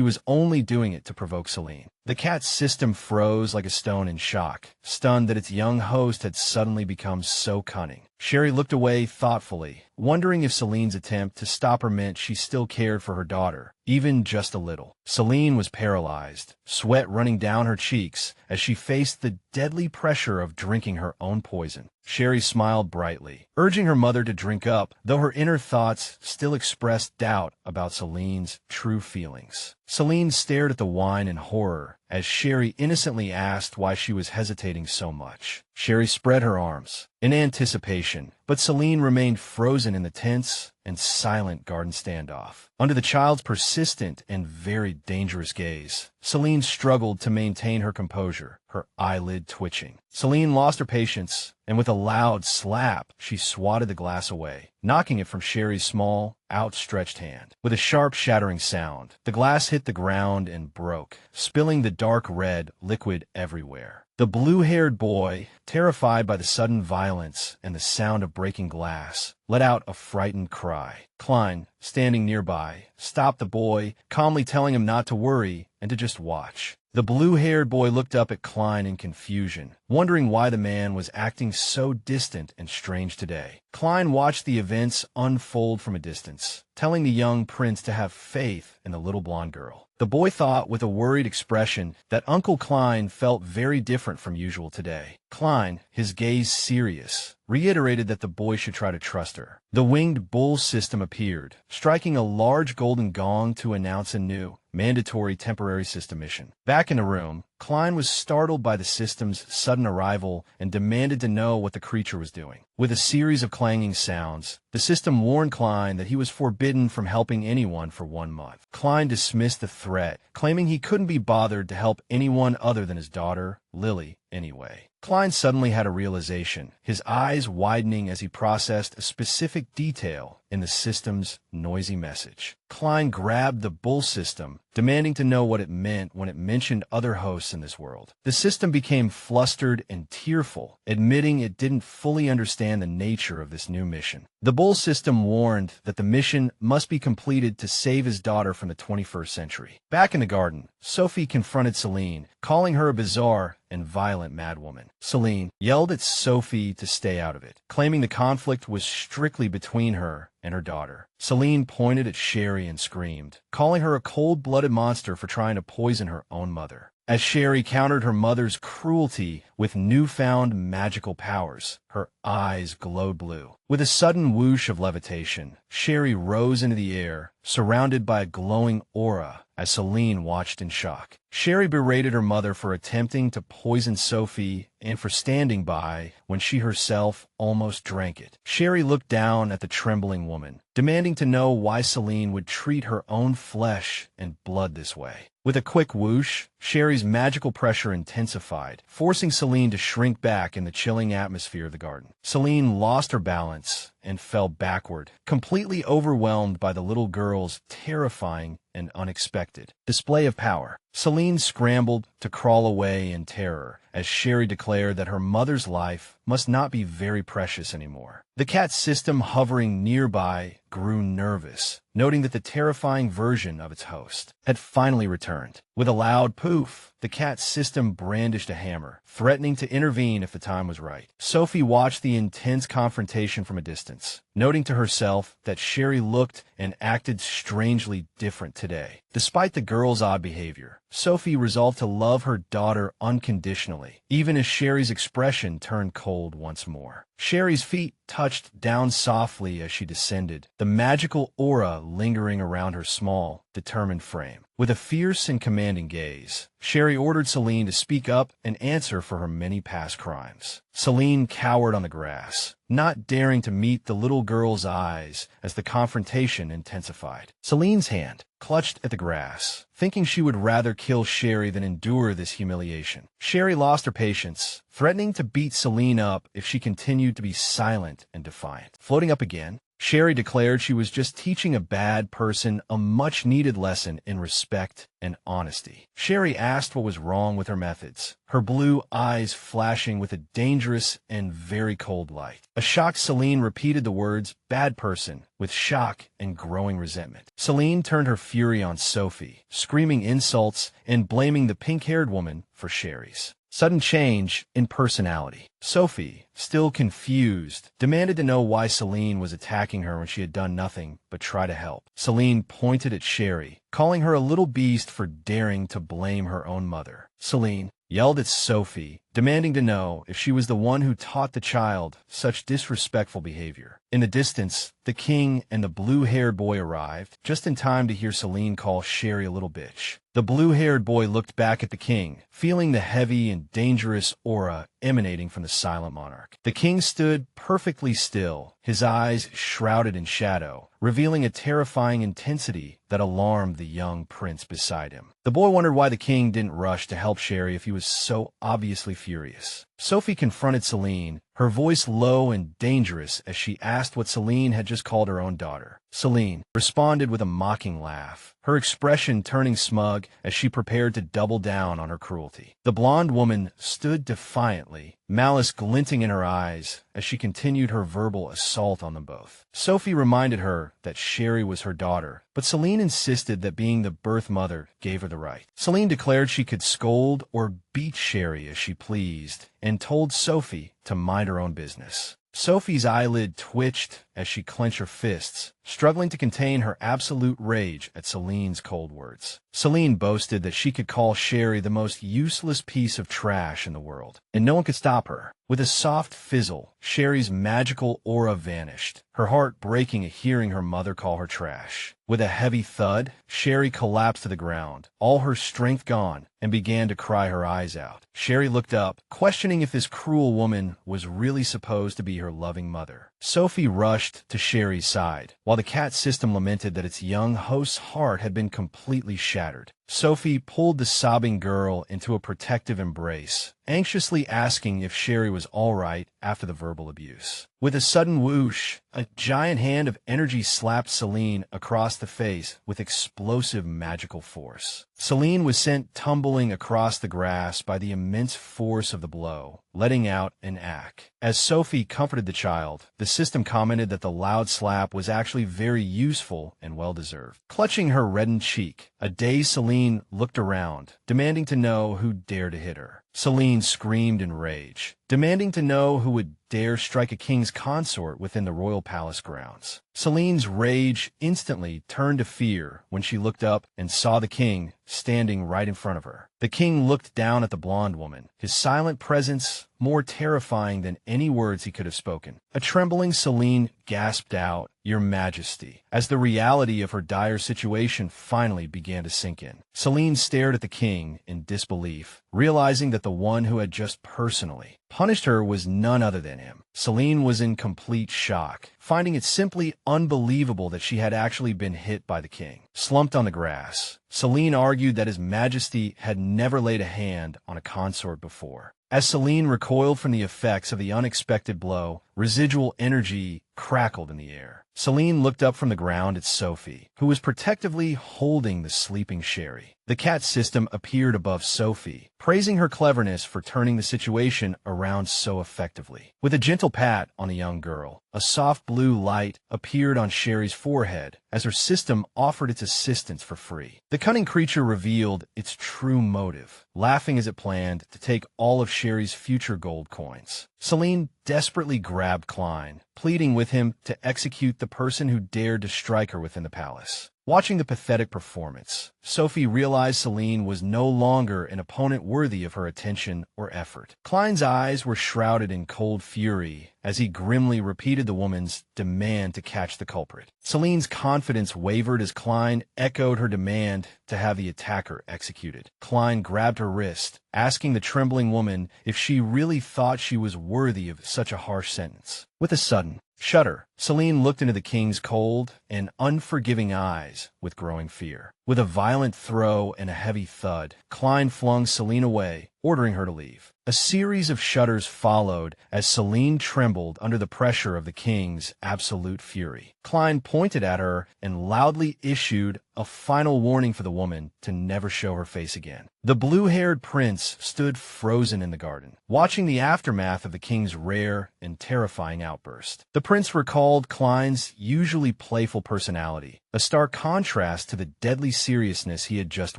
was only doing it to provoke Celine. The cat's system froze like a stone in shock, stunned that its young host had suddenly become so cunning. Sheree looked away thoughtfully, wondering if Celine's attempt to stop her meant she still cared for her daughter, even just a little. Celine was paralyzed, sweat running down her cheeks as she faced the deadly pressure of drinking her own poison. Sheree smiled brightly, urging her mother to drink up, though her inner thoughts still expressed doubt about Celine's true feelings. Celine stared at the wine in horror as Sheree innocently asked why she was hesitating so much. Sheree spread her arms in anticipation, but Celine remained frozen in the tense and silent garden standoff. Under the child's persistent and very dangerous gaze, Celine struggled to maintain her composure, her eyelid twitching. Celine lost her patience, and with a loud slap, she swatted the glass away, knocking it from Sheree's small, outstretched hand. With a sharp, shattering sound, the glass hit the ground and broke, spilling the dark red liquid everywhere. The blue-haired boy, terrified by the sudden violence and the sound of breaking glass, let out a frightened cry. Klein, standing nearby, stopped the boy, calmly telling him not to worry and to just watch. The blue-haired boy looked up at Klein in confusion, wondering why the man was acting so distant and strange today. Klein watched the events unfold from a distance, telling the young prince to have faith in the little blonde girl. The boy thought with a worried expression that Uncle Klein felt very different from usual today. Klein, his gaze serious, reiterated that the boy should try to trust her. The winged bull system appeared, striking a large golden gong to announce a new, mandatory temporary system mission. Back in the room, Klein was startled by the system's sudden arrival and demanded to know what the creature was doing. With a series of clanging sounds, the system warned Klein that he was forbidden from helping anyone for 1 month. Klein dismissed the threat, claiming he couldn't be bothered to help anyone other than his daughter, Lily, anyway. Klein suddenly had a realization, his eyes widening as he processed a specific detail in the system's noisy message. Klein grabbed the bull system, demanding to know what it meant when it mentioned other hosts in this world. The system became flustered and tearful, admitting it didn't fully understand the nature of this new mission. The bull system warned that the mission must be completed to save his daughter from the 21st century. Back in the garden, Sophie confronted Celine, calling her a bizarre and violent madwoman. Celine yelled at Sophie to stay out of it, claiming the conflict was strictly between her and her daughter. Celine pointed at Sheree and screamed, calling her a cold-blooded monster for trying to poison her own mother. as Sheree countered her mother's cruelty with newfound magical powers. Her eyes glowed blue. With a sudden whoosh of levitation, Sheree rose into the air, surrounded by a glowing aura, as Celine watched in shock. Sheree berated her mother for attempting to poison Sophie and for standing by when she herself almost drank it. Sheree looked down at the trembling woman, demanding to know why Celine would treat her own flesh and blood this way. With a quick whoosh, Sheree's magical pressure intensified, forcing Celine to shrink back in the chilling atmosphere of the garden. Celine lost her balance and fell backward, completely overwhelmed by the little girl's terrifying and unexpected display of power. Celine scrambled to crawl away in terror as Sheree declared that her mother's life must not be very precious anymore. The cat system hovering nearby grew nervous, noting that the terrifying version of its host had finally returned. With a loud poof, the cat system brandished a hammer, threatening to intervene if the time was right. Sophie watched the intense confrontation from a distance, noting to herself that Sheree looked and acted strangely different today. Despite the girl's odd behavior, Sophie resolved to love her daughter unconditionally, even as Sheree's expression turned cold once more. Sheree's feet touched down softly as she descended, the magical aura lingering around her small, determined frame. With a fierce and commanding gaze, Sheree ordered Celine to speak up and answer for her many past crimes. Celine cowered on the grass, not daring to meet the little girl's eyes as the confrontation intensified. Celine's hand clutched at the grass, thinking she would rather kill Sheree than endure this humiliation. Sheree lost her patience, threatening to beat Celine up if she continued to be silent and defiant. Floating up again, Sheree declared she was just teaching a bad person a much-needed lesson in respect and honesty. Sheree asked what was wrong with her methods, her blue eyes flashing with a dangerous and very cold light. A shocked Celine repeated the words, "bad person," with shock and growing resentment. Celine turned her fury on Sophie, screaming insults and blaming the pink-haired woman for Sheree's sudden change in personality. Sophie, still confused, demanded to know why Celine was attacking her when she had done nothing but try to help. Celine pointed at Sheree, calling her a little beast for daring to blame her own mother. Celine yelled at Sophie, demanding to know if she was the one who taught the child such disrespectful behavior. In the distance, the king and the blue-haired boy arrived, just in time to hear Celine call Sheree a little bitch. The blue-haired boy looked back at the king, feeling the heavy and dangerous aura emanating from the silent monarch. The king stood perfectly still, his eyes shrouded in shadow, revealing a terrifying intensity that alarmed the young prince beside him. The boy wondered why the king didn't rush to help Sheree if he was so obviously furious. Sophie confronted Celine, her voice low and dangerous as she asked what Celine had just called her own daughter. Celine responded with a mocking laugh, her expression turning smug as she prepared to double down on her cruelty. The blonde woman stood defiantly, malice glinting in her eyes as she continued her verbal assault on them both. Sophie reminded her that Sheree was her daughter, but Celine insisted that being the birth mother gave her the right. Celine declared she could scold or beat Sheree as she pleased, and told Sophie to mind her own business. Sophie's eyelid twitched as she clenched her fists, struggling to contain her absolute rage at Celine's cold words. Celine boasted that she could call Sheree the most useless piece of trash in the world, and no one could stop her. With a soft fizzle, Sheree's magical aura vanished, her heart breaking at hearing her mother call her trash. With a heavy thud, Sheree collapsed to the ground, all her strength gone, and began to cry her eyes out. Sheree looked up, questioning if this cruel woman was really supposed to be her loving mother. Sophie rushed to Sheree's side, while the cat system lamented that its young host's heart had been completely shattered. Sophie pulled the sobbing girl into a protective embrace, anxiously asking if Sheree was all right after the verbal abuse. With a sudden whoosh, a giant hand of energy slapped Celine across the face with explosive magical force. Celine was sent tumbling across the grass by the immense force of the blow, letting out an ack. As Sophie comforted the child, the system commented that the loud slap was actually very useful and well-deserved. Clutching her reddened cheek, a dazed Celine looked around, demanding to know who dared to hit her. Celine screamed in rage, demanding to know who would dare strike a king's consort within the royal palace grounds. Celine's rage instantly turned to fear when she looked up and saw the king standing right in front of her. The king looked down at the blonde woman, his silent presence more terrifying than any words he could have spoken. A trembling Celine gasped out, "Your Majesty," as the reality of her dire situation finally began to sink in. Celine stared at the king in disbelief, realizing that the one who had just personally punished her was none other than him. Celine was in complete shock, finding it simply unbelievable that she had actually been hit by the king. Slumped on the grass, Celine argued that His Majesty had never laid a hand on a consort before. As Celine recoiled from the effects of the unexpected blow, residual energy crackled in the air. Celine looked up from the ground at Sophie, who was protectively holding the sleeping Sheree. The cat system appeared above Sophie, praising her cleverness for turning the situation around so effectively. With a gentle pat on the young girl, a soft blue light appeared on Sheree's forehead as her system offered its assistance for free. The cunning creature revealed its true motive, laughing as it planned to take all of Sheree's future gold coins. Celine desperately grabbed Klein, pleading with him to execute the person who dared to strike her within the palace. Watching the pathetic performance, Sophie realized Celine was no longer an opponent worthy of her attention or effort. Klein's eyes were shrouded in cold fury as he grimly repeated the woman's demand to catch the culprit. Celine's confidence wavered as Klein echoed her demand to have the attacker executed. Klein grabbed her wrist, asking the trembling woman if she really thought she was worthy of such a harsh sentence. With a sudden shudder, Celine looked into the king's cold and unforgiving eyes with growing fear. With a violent throw and a heavy thud, Klein flung Celine away, ordering her to leave. A series of shudders followed as Celine trembled under the pressure of the king's absolute fury. Klein pointed at her and loudly issued a final warning for the woman to never show her face again. The blue-haired prince stood frozen in the garden, watching the aftermath of the king's rare and terrifying outburst. The prince recalled Klein's usually playful personality, a stark contrast to the deadly seriousness he had just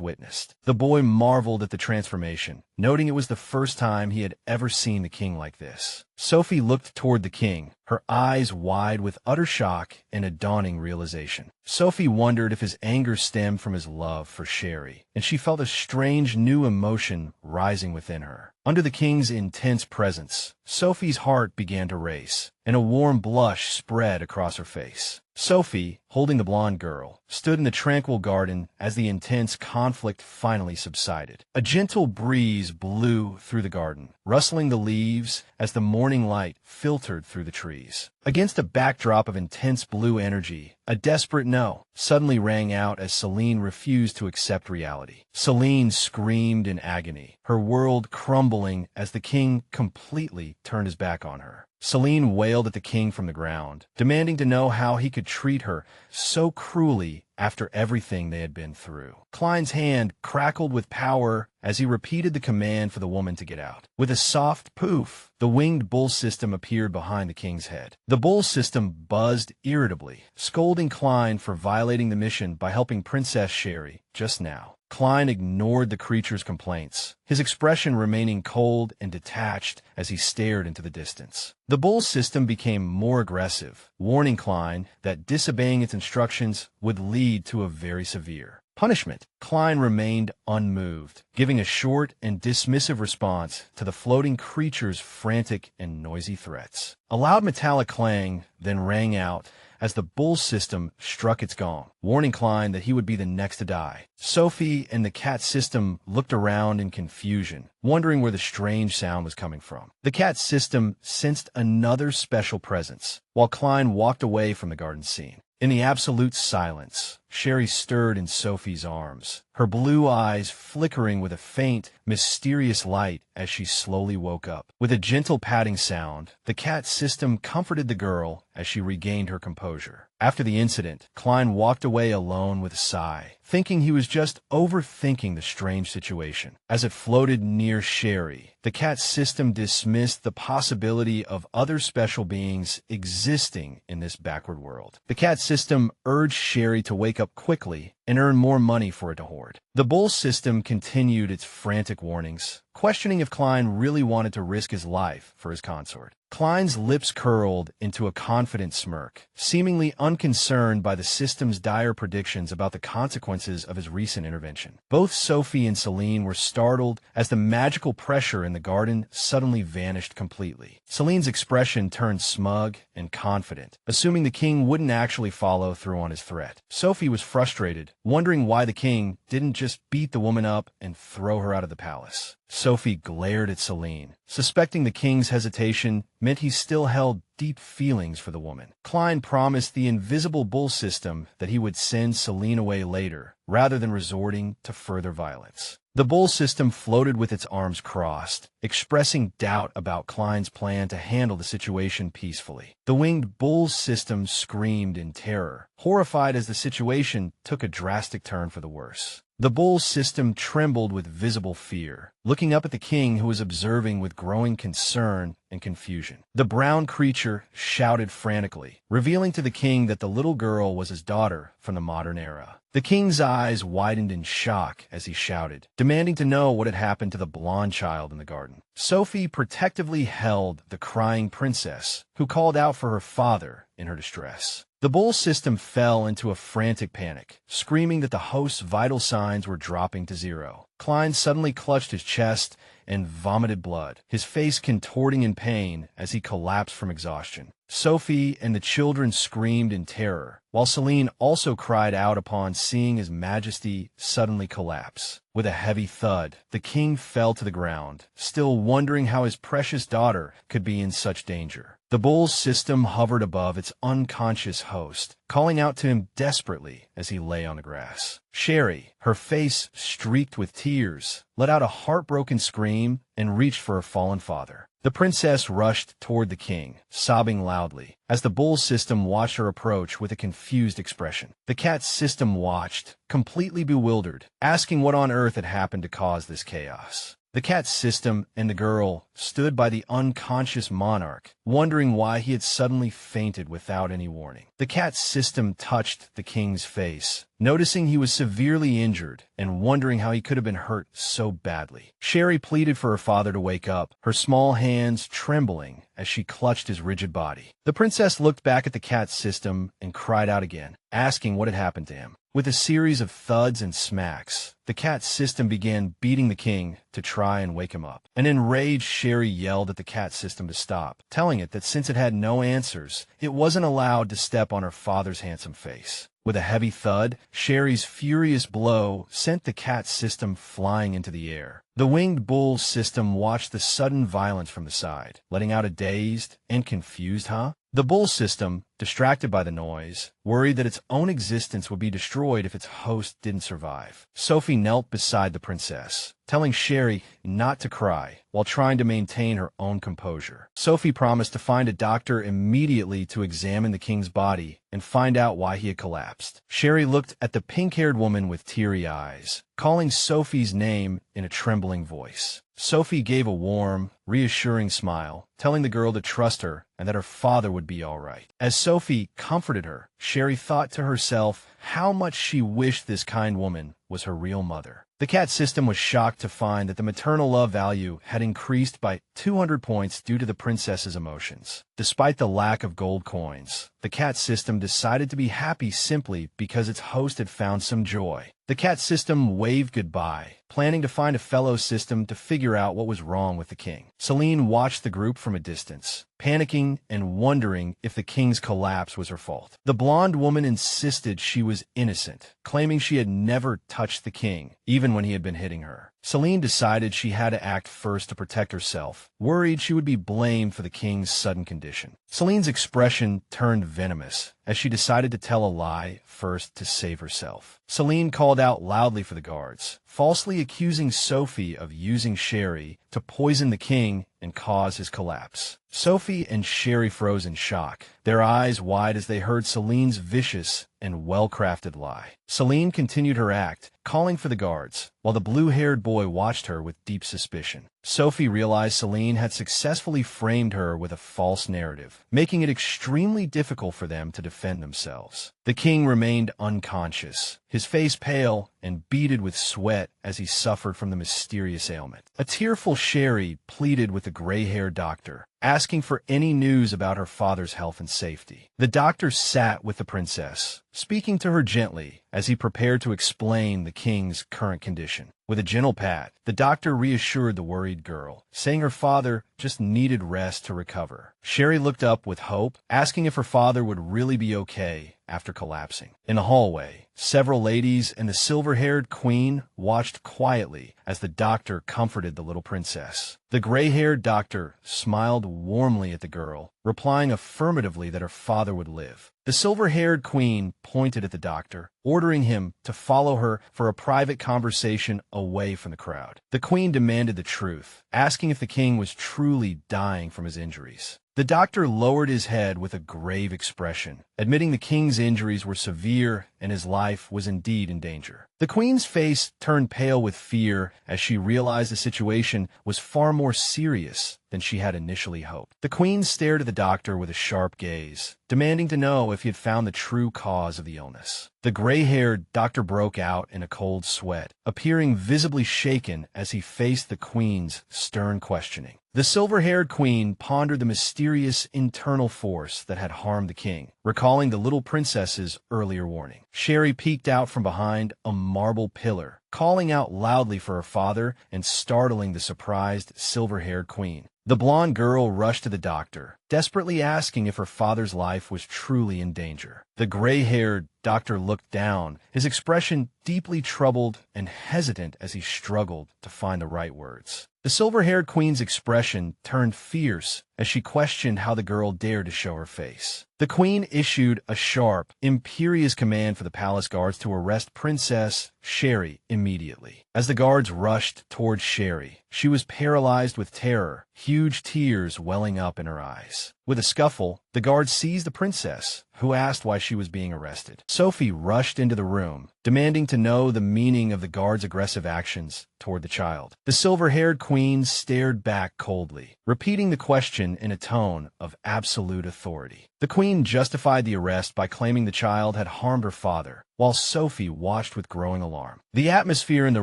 witnessed. The boy marveled at the transformation, noting it was the first time he had ever seen the king like this. Sophie looked toward the king, her eyes wide with utter shock and a dawning realization. Sophie wondered if his anger stemmed from his love for Sheree, and she felt a strange new emotion rising within her. Under the king's intense presence, Sophie's heart began to race, and a warm blush spread across her face. Sophie, holding the blonde girl, stood in the tranquil garden as the intense conflict finally subsided. A gentle breeze blew through the garden, rustling the leaves as the morning light filtered through the trees. Against a backdrop of intense blue energy, a desperate no suddenly rang out as Celine refused to accept reality. Celine screamed in agony, her world crumbling as the king completely turned his back on her. Celine wailed at the king from the ground, demanding to know how he could treat her so cruelly after everything they had been through. Klein's hand crackled with power as he repeated the command for the woman to get out. With a soft poof, the winged bull system appeared behind the king's head. The bull system buzzed irritably, scolding Klein for violating the mission by helping Princess Sheree just now. Klein ignored the creature's complaints, his expression remaining cold and detached as he stared into the distance. The bull system became more aggressive, warning Klein that disobeying its instructions would lead to a very severe punishment. Klein remained unmoved, giving a short and dismissive response to the floating creature's frantic and noisy threats. A loud metallic clang then rang out as the bull system struck its gong, warning Klein that he would be the next to die. Sophie and the cat system looked around in confusion, wondering where the strange sound was coming from. The cat system sensed another special presence, while Klein walked away from the garden scene. In the absolute silence, Sheree stirred in Sophie's arms, her blue eyes flickering with a faint, mysterious light as she slowly woke up. With a gentle patting sound, the cat system comforted the girl as she regained her composure. After the incident, Klein walked away alone with a sigh, thinking he was just overthinking the strange situation. As it floated near Sheree, the cat system dismissed the possibility of other special beings existing in this backward world. The cat system urged Sheree to wake up quickly and earn more money for it to hoard. The bull system continued its frantic warnings, questioning if Klein really wanted to risk his life for his consort. Klein's lips curled into a confident smirk, seemingly unconcerned by the system's dire predictions about the consequences of his recent intervention. Both Sophie and Celine were startled as the magical pressure in the garden suddenly vanished completely. Celine's expression turned smug and confident, assuming the king wouldn't actually follow through on his threat. Sophie was frustrated, wondering why the king didn't just beat the woman up and throw her out of the palace. Sophie glared at Celine, suspecting the king's hesitation meant he still held deep feelings for the woman. Klein promised the invisible bull system that he would send Celine away later, rather than resorting to further violence. The bull system floated with its arms crossed, expressing doubt about Klein's plan to handle the situation peacefully. The winged bull system screamed in terror, horrified as the situation took a drastic turn for the worse. The bull system trembled with visible fear, looking up at the king who was observing with growing concern and confusion. The brown creature shouted frantically, revealing to the king that the little girl was his daughter from the modern era. The king's eyes widened in shock as he shouted, demanding to know what had happened to the blonde child in the garden. Sophie protectively held the crying princess, who called out for her father in her distress. The bull system fell into a frantic panic, screaming that the host's vital signs were dropping to zero. Klein suddenly clutched his chest and vomited blood, his face contorting in pain as he collapsed from exhaustion. Sophie and the children screamed in terror, while Celine also cried out upon seeing His Majesty suddenly collapse. With a heavy thud, the king fell to the ground, still wondering how his precious daughter could be in such danger. The bull's system hovered above its unconscious host, calling out to him desperately as he lay on the grass. Sheree, her face streaked with tears, let out a heartbroken scream and reached for her fallen father. The princess rushed toward the king, sobbing loudly, as the bull system watched her approach with a confused expression. The cat system watched, completely bewildered, asking what on earth had happened to cause this chaos. The cat system and the girl stood by the unconscious monarch, wondering why he had suddenly fainted without any warning. The cat system touched the king's face, noticing he was severely injured and wondering how he could have been hurt so badly. Sheree pleaded for her father to wake up, her small hands trembling as she clutched his rigid body. The princess looked back at the cat system and cried out again, asking what had happened to him. With a series of thuds and smacks, the cat system began beating the king to try and wake him up. An enraged Sheree yelled at the cat system to stop, telling it that since it had no answers, it wasn't allowed to step on her father's handsome face. With a heavy thud, Sheree's furious blow sent the cat system flying into the air. The winged bull system watched the sudden violence from the side, letting out a dazed and confused "huh?" The bull system, distracted by the noise, worried that its own existence would be destroyed if its host didn't survive. Sophie knelt beside the princess, telling Sheree not to cry while trying to maintain her own composure. Sophie promised to find a doctor immediately to examine the king's body and find out why he had collapsed. Sheree looked at the pink-haired woman with teary eyes, calling Sophie's name in a trembling voice. Sophie gave a warm, reassuring smile, telling the girl to trust her and that her father would be all right. As Sophie comforted her, Sheree thought to herself how much she wished this kind woman was her real mother. The cat system was shocked to find that the maternal love value had increased by 200 points due to the princess's emotions. Despite the lack of gold coins, the cat system decided to be happy simply because its host had found some joy. The cat system waved goodbye, planning to find a fellow system to figure out what was wrong with the king. Celine watched the group from a distance, panicking and wondering if the king's collapse was her fault. The blonde woman insisted she was innocent, claiming she had never touched the king, even when he had been hitting her. Celine decided she had to act first to protect herself, worried she would be blamed for the king's sudden condition. Celine's expression turned venomous as she decided to tell a lie first to save herself. Celine called out loudly for the guards, falsely accusing Sophie of using Sheree to poison the king and cause his collapse. Sophie and Sheree froze in shock, their eyes wide as they heard Celine's vicious and well-crafted lie. Celine continued her act, calling for the guards, while the blue-haired boy watched her with deep suspicion. Sophie realized Celine had successfully framed her with a false narrative, making it extremely difficult for them to defend themselves. The king remained unconscious, his face pale and beaded with sweat as he suffered from the mysterious ailment. A tearful Sheree pleaded with the gray-haired doctor, asking for any news about her father's health and safety. The doctor sat with the princess, speaking to her gently as he prepared to explain the king's current condition. With a gentle pat, the doctor reassured the worried girl, saying her father just needed rest to recover. Sheree looked up with hope, asking if her father would really be okay after collapsing. In the hallway, several ladies and the silver-haired queen watched quietly as the doctor comforted the little princess. The gray-haired doctor smiled warmly at the girl, replying affirmatively that her father would live. The silver-haired queen pointed at the doctor, ordering him to follow her for a private conversation away from the crowd. The queen demanded the truth, asking if the king was truly dying from his injuries. The doctor lowered his head with a grave expression, admitting the king's injuries were severe and his life was indeed in danger. The queen's face turned pale with fear as she realized the situation was far more serious than she had initially hoped. The queen stared at the doctor with a sharp gaze, demanding to know if he had found the true cause of the illness. The gray-haired doctor broke out in a cold sweat, appearing visibly shaken as he faced the queen's stern questioning. The silver-haired queen pondered the mysterious internal force that had harmed the king, recalling the little princess's earlier warning. Sheree peeked out from behind a marble pillar, calling out loudly for her father and startling the surprised silver-haired queen. The blonde girl rushed to the doctor, desperately asking if her father's life was truly in danger. The gray-haired doctor looked down, his expression deeply troubled and hesitant as he struggled to find the right words. The silver-haired queen's expression turned fierce as she questioned how the girl dared to show her face. The queen issued a sharp, imperious command for the palace guards to arrest Princess Sheree immediately. As the guards rushed towards Sheree, she was paralyzed with terror, huge tears welling up in her eyes. With a scuffle, the guards seized the princess, who asked why she was being arrested. Sophie rushed into the room, demanding to know the meaning of the guards' aggressive actions toward the child. The silver-haired queen stared back coldly, repeating the question in a tone of absolute authority. The queen justified the arrest by claiming the child had harmed her father, while Sophie watched with growing alarm. The atmosphere in the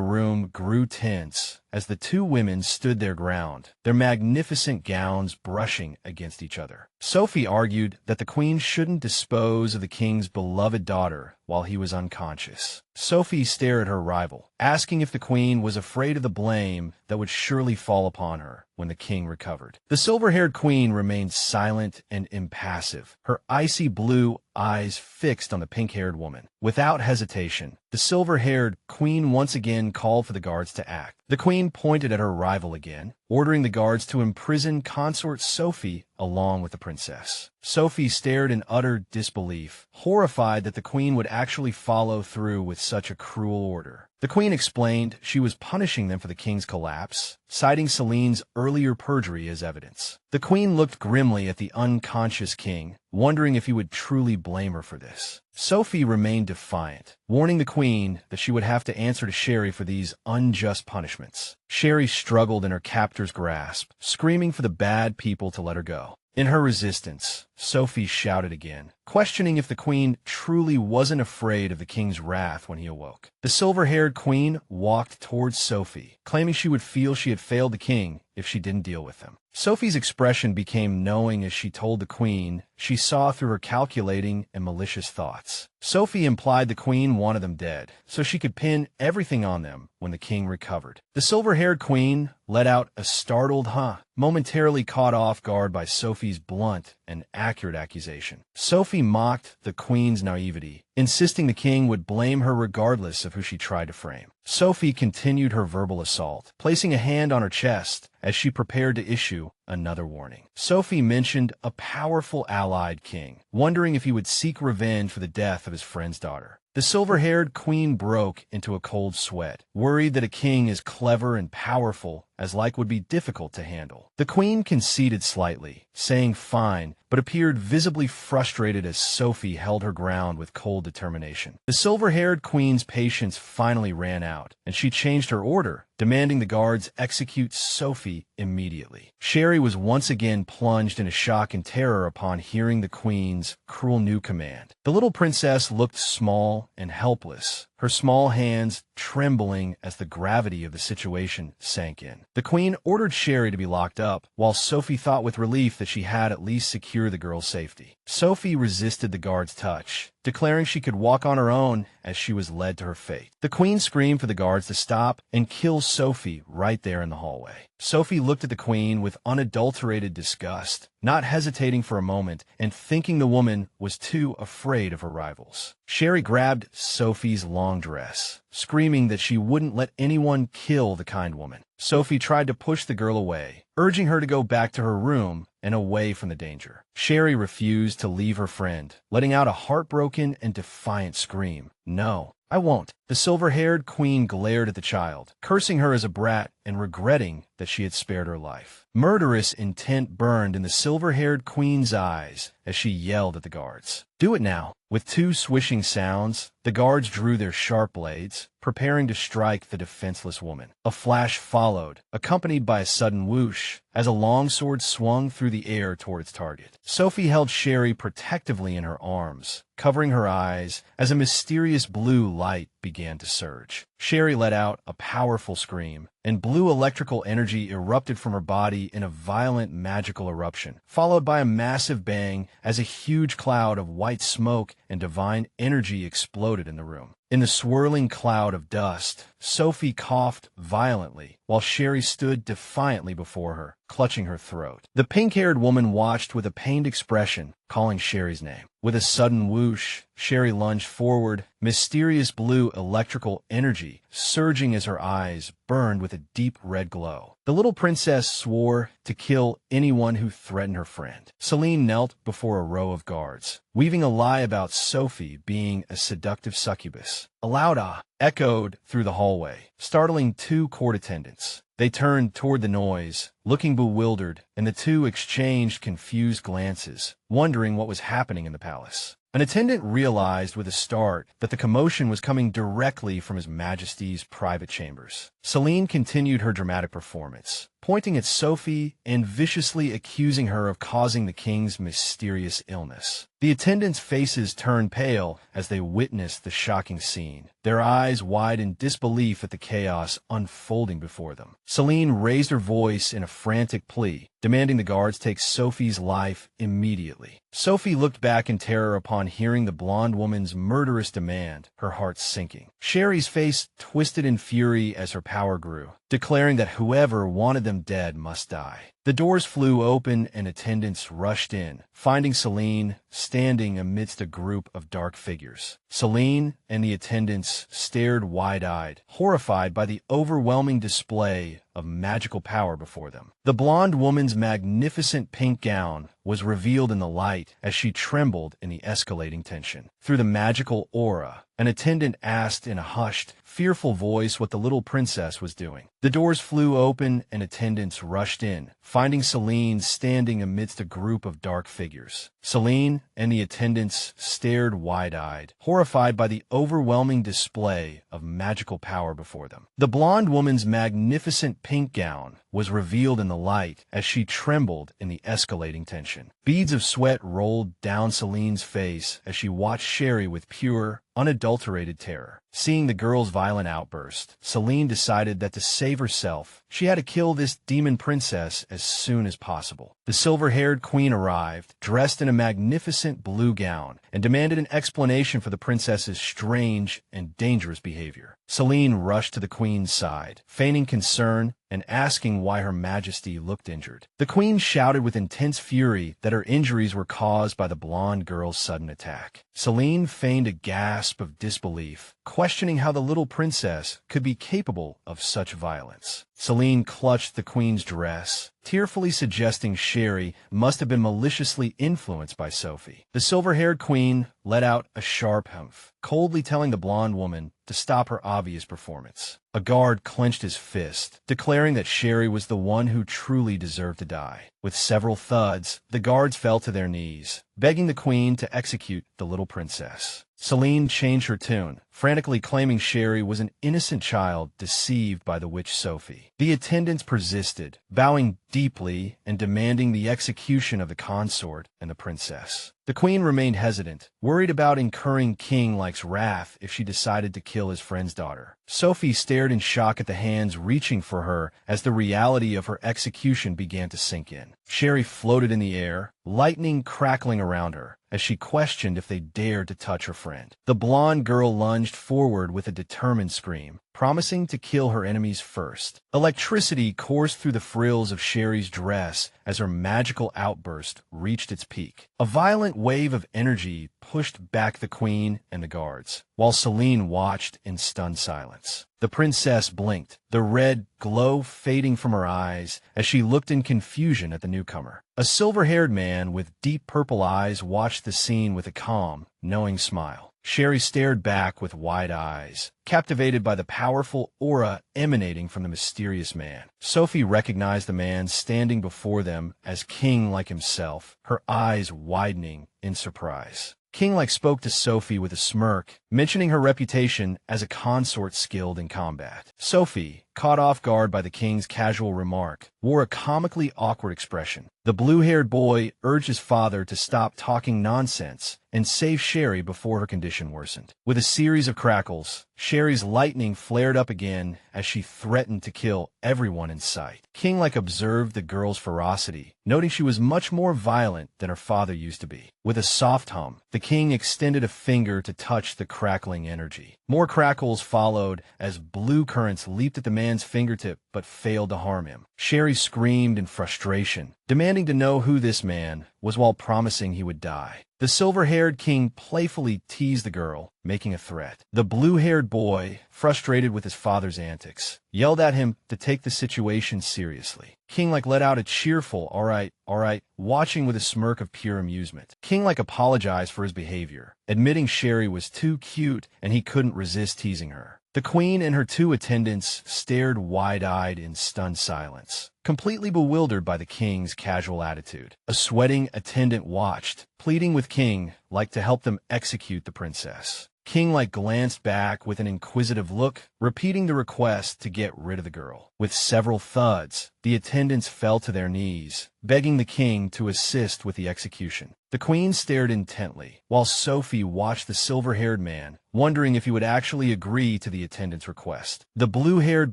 room grew tense as the two women stood their ground, their magnificent gowns brushing against each other. Sophie argued that the queen shouldn't dispose of the king's beloved daughter while he was unconscious. Sophie stared at her rival, asking if the queen was afraid of the blame that would surely fall upon her when the king recovered. The silver-haired queen remained silent and impassive, her icy blue eyes fixed on the pink-haired woman. Without hesitation, the silver-haired queen once again called for the guards to act. The queen pointed at her rival again, ordering the guards to imprison consort Sophie along with the princess. Sophie stared in utter disbelief, horrified that the queen would actually follow through with such a cruel order. The queen explained she was punishing them for the king's collapse, citing Celine's earlier perjury as evidence. The queen looked grimly at the unconscious king, wondering if he would truly blame her for this. Sophie remained defiant, warning the queen that she would have to answer to Sheree for these unjust punishments. Sheree struggled in her captor's grasp, screaming for the bad people to let her go. In her resistance, Sophie shouted again, questioning if the queen truly wasn't afraid of the king's wrath when he awoke. The silver-haired queen walked towards Sophie, claiming she would feel she had failed the king if she didn't deal with him. Sophie's expression became knowing as she told the queen she saw through her calculating and malicious thoughts. Sophie implied the queen wanted them dead, so she could pin everything on them when the king recovered. The silver-haired queen let out a startled huh, momentarily caught off guard by Sophie's blunt and accurate accusation. Sophie mocked the queen's naivety, insisting the king would blame her regardless of who she tried to frame. Sophie continued her verbal assault, placing a hand on her chest as she prepared to issue another warning. Sophie mentioned a powerful allied king, wondering if he would seek revenge for the death of his friend's daughter. The silver-haired queen broke into a cold sweat, worried that a king as clever and powerful as like would be difficult to handle. The queen conceded slightly, saying fine, but appeared visibly frustrated as Sophie held her ground with cold determination. The silver-haired queen's patience finally ran out, and she changed her order, demanding the guards execute Sophie immediately. Sheree was once again plunged into shock and terror upon hearing the queen's cruel new command. The little princess looked small and helpless, her small hands trembling as the gravity of the situation sank in. The queen ordered Sheree to be locked up, while Sophie thought with relief that she had at least secured the girl's safety. Sophie resisted the guard's touch, declaring she could walk on her own as she was led to her fate. The queen screamed for the guards to stop and kill Sophie right there in the hallway. Sophie looked at the queen with unadulterated disgust, not hesitating for a moment and thinking the woman was too afraid of her rivals. Sheree grabbed Sophie's long dress, screaming that she wouldn't let anyone kill the kind woman. Sophie tried to push the girl away, urging her to go back to her room and away from the danger. Sheree refused to leave her friend, letting out a heartbroken and defiant scream. "No, I won't." The silver-haired queen glared at the child, cursing her as a brat and regretting that she had spared her life. Murderous intent burned in the silver-haired queen's eyes as she yelled at the guards. "Do it now." With two swishing sounds, the guards drew their sharp blades, preparing to strike the defenseless woman. A flash followed, accompanied by a sudden whoosh, as a long sword swung through the air toward its target. Sophie held Sheree protectively in her arms, covering her eyes as a mysterious blue light began to surge. Sheree let out a powerful scream, and blue electrical energy erupted from her body in a violent magical eruption, followed by a massive bang as a huge cloud of white smoke and divine energy exploded in the room. In the swirling cloud of dust, Sophie coughed violently, while Sheree stood defiantly before her, clutching her throat. The pink-haired woman watched with a pained expression, calling Sheree's name. With a sudden whoosh, Sheree lunged forward, mysterious blue electrical energy surging as her eyes burned with a deep red glow. The little princess swore to kill anyone who threatened her friend. Celine knelt before a row of guards, weaving a lie about Sophie being a seductive succubus. A loud ah echoed through the hallway, startling two court attendants. They turned toward the noise, looking bewildered, and the two exchanged confused glances, wondering what was happening in the palace. An attendant realized with a start that the commotion was coming directly from His Majesty's private chambers. Celine continued her dramatic performance, pointing at Sophie and viciously accusing her of causing the king's mysterious illness. The attendants' faces turned pale as they witnessed the shocking scene, their eyes wide in disbelief at the chaos unfolding before them. Celine raised her voice in a frantic plea, demanding the guards take Sophie's life immediately. Sophie looked back in terror upon hearing the blonde woman's murderous demand, her heart sinking. Sheree's face twisted in fury as her power grew, declaring that whoever wanted them dead must die. The doors flew open and attendants rushed in, finding Celine standing amidst a group of dark figures. Celine and the attendants stared wide-eyed, horrified by the overwhelming display of magical power before them. The blonde woman's magnificent pink gown was revealed in the light as she trembled in the escalating tension. Through the magical aura, an attendant asked in a hushed, fearful voice what the little princess was doing. The doors flew open and attendants rushed in, finding Celine standing amidst a group of dark figures. Celine and the attendants stared wide-eyed, horrified by the overwhelming display of magical power before them. The blonde woman's magnificent pink gown was revealed in the light as she trembled in the escalating tension. Beads of sweat rolled down Celine's face as she watched Sheree with pure, unadulterated terror. Seeing the girl's violent outburst, Celine decided that to save herself, she had to kill this demon princess as soon as possible. The silver-haired queen arrived, dressed in a magnificent blue gown, and demanded an explanation for the princess's strange and dangerous behavior. Celine rushed to the queen's side, feigning concern and asking why Her Majesty looked injured. The queen shouted with intense fury that her injuries were caused by the blonde girl's sudden attack. Celine feigned a gasp of disbelief, questioning how the little princess could be capable of such violence. Celine clutched the queen's dress, tearfully suggesting Sheree must have been maliciously influenced by Sophie. The silver-haired queen let out a sharp humph, coldly telling the blonde woman to stop her obvious performance. A guard clenched his fist, declaring that Sheree was the one who truly deserved to die. With several thuds, the guards fell to their knees, begging the queen to execute the little princess. Celine changed her tune, frantically claiming Sheree was an innocent child deceived by the witch Sophie. The attendants persisted, bowing deeply and demanding the execution of the consort and the princess. The queen remained hesitant, worried about incurring King Like's wrath if she decided to kill his friend's daughter. Sophie stared in shock at the hands reaching for her as the reality of her execution began to sink in. Sheree floated in the air, lightning crackling around her, as she questioned if they dared to touch her friend. The blonde girl lunged forward with a determined scream, promising to kill her enemies first. Electricity coursed through the frills of Sheree's dress as her magical outburst reached its peak. A violent wave of energy pushed back the queen and the guards, while Celine watched in stunned silence. The princess blinked, the red glow fading from her eyes as she looked in confusion at the newcomer. A silver-haired man with deep purple eyes watched the scene with a calm, knowing smile. Sheree stared back with wide eyes, captivated by the powerful aura emanating from the mysterious man. Sophie recognized the man standing before them as king like himself, her eyes widening in surprise. King Like spoke to Sophie with a smirk, mentioning her reputation as a consort skilled in combat. Sophie, caught off guard by the king's casual remark, wore a comically awkward expression. The blue-haired boy urged his father to stop talking nonsense and save Sheree before her condition worsened. With a series of crackles, Sheree's lightning flared up again as she threatened to kill everyone in sight. King Like observed the girl's ferocity, noting she was much more violent than her father used to be. With a soft hum, the king extended a finger to touch the crackling energy. More crackles followed as blue currents leaped at the man's fingertip but failed to harm him. Sheree screamed in frustration, demanding to know who this man was while promising he would die. The silver-haired king playfully teased the girl, making a threat. The blue-haired boy, frustrated with his father's antics, yelled at him to take the situation seriously. King Like let out a cheerful, all right, watching with a smirk of pure amusement. King Like apologized for his behavior, admitting Sheree was too cute and he couldn't resist teasing her. The queen and her two attendants stared wide-eyed in stunned silence, completely bewildered by the king's casual attitude. A sweating attendant watched, pleading with King Like to help them execute the princess. King Like glanced back with an inquisitive look, repeating the request to get rid of the girl. With several thuds, the attendants fell to their knees, begging the king to assist with the execution. The queen stared intently, while Sophie watched the silver-haired man, wondering if he would actually agree to the attendant's request. The blue-haired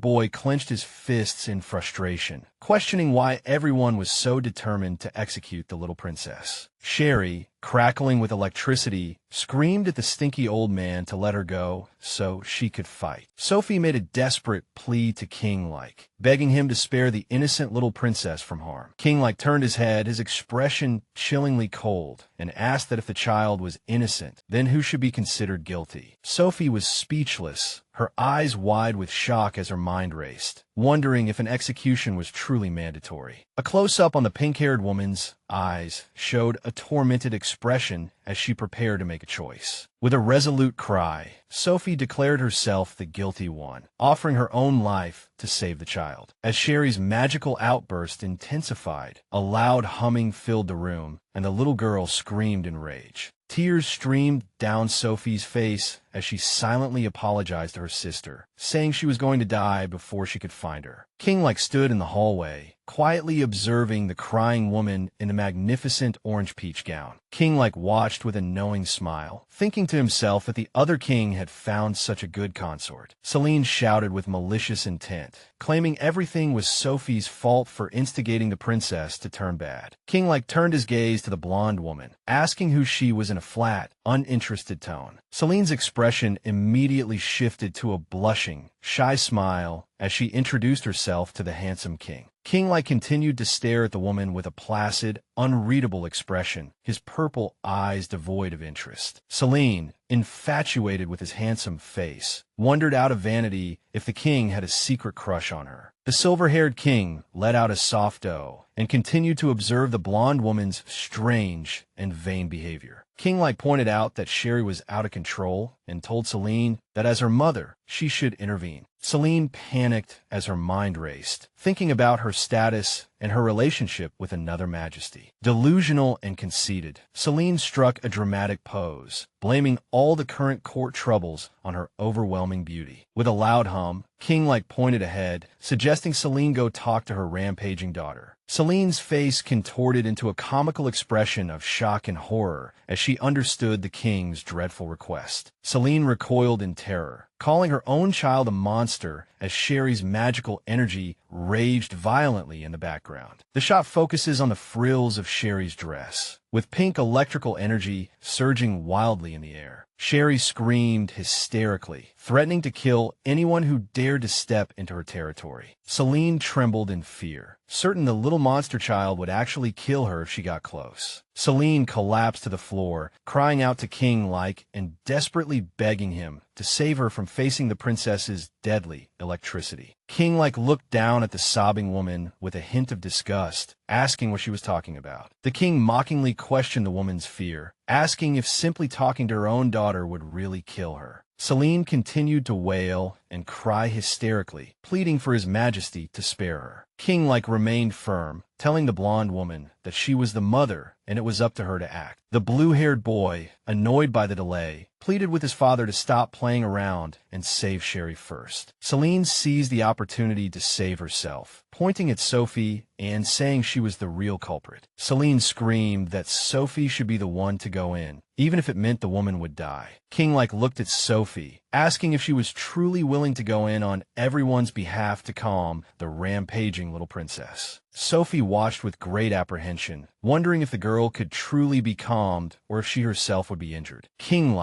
boy clenched his fists in frustration, questioning why everyone was so determined to execute the little princess. Sheree, crackling with electricity, screamed at the stinky old man to let her go so she could fight. Sophie made a desperate plea to King Like, begging him to spare the innocent little princess from harm. King Like turned his head, his expression chillingly cold, and asked that if the child was innocent, then who should be considered guilty. Sophie was speechless, her eyes wide with shock as her mind raced, wondering if an execution was truly mandatory. A close-up on the pink-haired woman's eyes showed a tormented expression as she prepared to make a choice. With a resolute cry, Sophie declared herself the guilty one, offering her own life to save the child. As Sheree's magical outburst intensified, a loud humming filled the room, and the little girl screamed in rage. Tears streamed down Sophie's face as she silently apologized to her sister, saying she was going to die before she could find her. King Like stood in the hallway, quietly observing the crying woman in the magnificent orange-peach gown. King Like watched with a knowing smile, thinking to himself that the other king had found such a good consort. Celine shouted with malicious intent, claiming everything was Sophie's fault for instigating the princess to turn bad. King Like turned his gaze to the blonde woman, asking who she was in a flat, uninterested tone. Celine's expression immediately shifted to a blushing, shy smile as she introduced herself to the handsome king. King Like continued to stare at the woman with a placid, unreadable expression, his purple eyes devoid of interest. Celine, infatuated with his handsome face, wondered out of vanity if the king had a secret crush on her. The silver-haired king let out a soft "oh" and continued to observe the blonde woman's strange and vain behavior. King Like pointed out that Sheree was out of control and told Celine that as her mother, she should intervene. Celine panicked as her mind raced, thinking about her status and her relationship with another majesty. Delusional and conceited, Celine struck a dramatic pose, blaming all the current court troubles on her overwhelming beauty. With a loud hum, King pointed ahead, suggesting Celine go talk to her rampaging daughter. Celine's face contorted into a comical expression of shock and horror as she understood the king's dreadful request. Celine recoiled in terror, calling her own child a monster as Sheree's magical energy raged violently in the background. The shot focuses on the frills of Sheree's dress, with pink electrical energy surging wildly in the air. Sheree screamed hysterically, threatening to kill anyone who dared to step into her territory. Celine trembled in fear, certain the little monster child would actually kill her if she got close. Celine collapsed to the floor, crying out to King and desperately begging him to save her from facing the princess's deadly electricity. King looked down at the sobbing woman with a hint of disgust, asking what she was talking about. The king mockingly questioned the woman's fear, asking if simply talking to her own daughter would really kill her. Celine continued to wail and cry hysterically, pleading for His Majesty to spare her. King remained firm, telling the blonde woman that she was the mother and it was up to her to act. The blue-haired boy, annoyed by the delay, pleaded with his father to stop playing around and save Sheree first. Celine seized the opportunity to save herself, pointing at Sophie and saying she was the real culprit. Celine screamed that Sophie should be the one to go in, even if it meant the woman would die. King looked at Sophie, asking if she was truly willing to go in on everyone's behalf to calm the rampaging little princess. Sophie watched with great apprehension, wondering if the girl could truly be calmed or if she herself would be injured. King,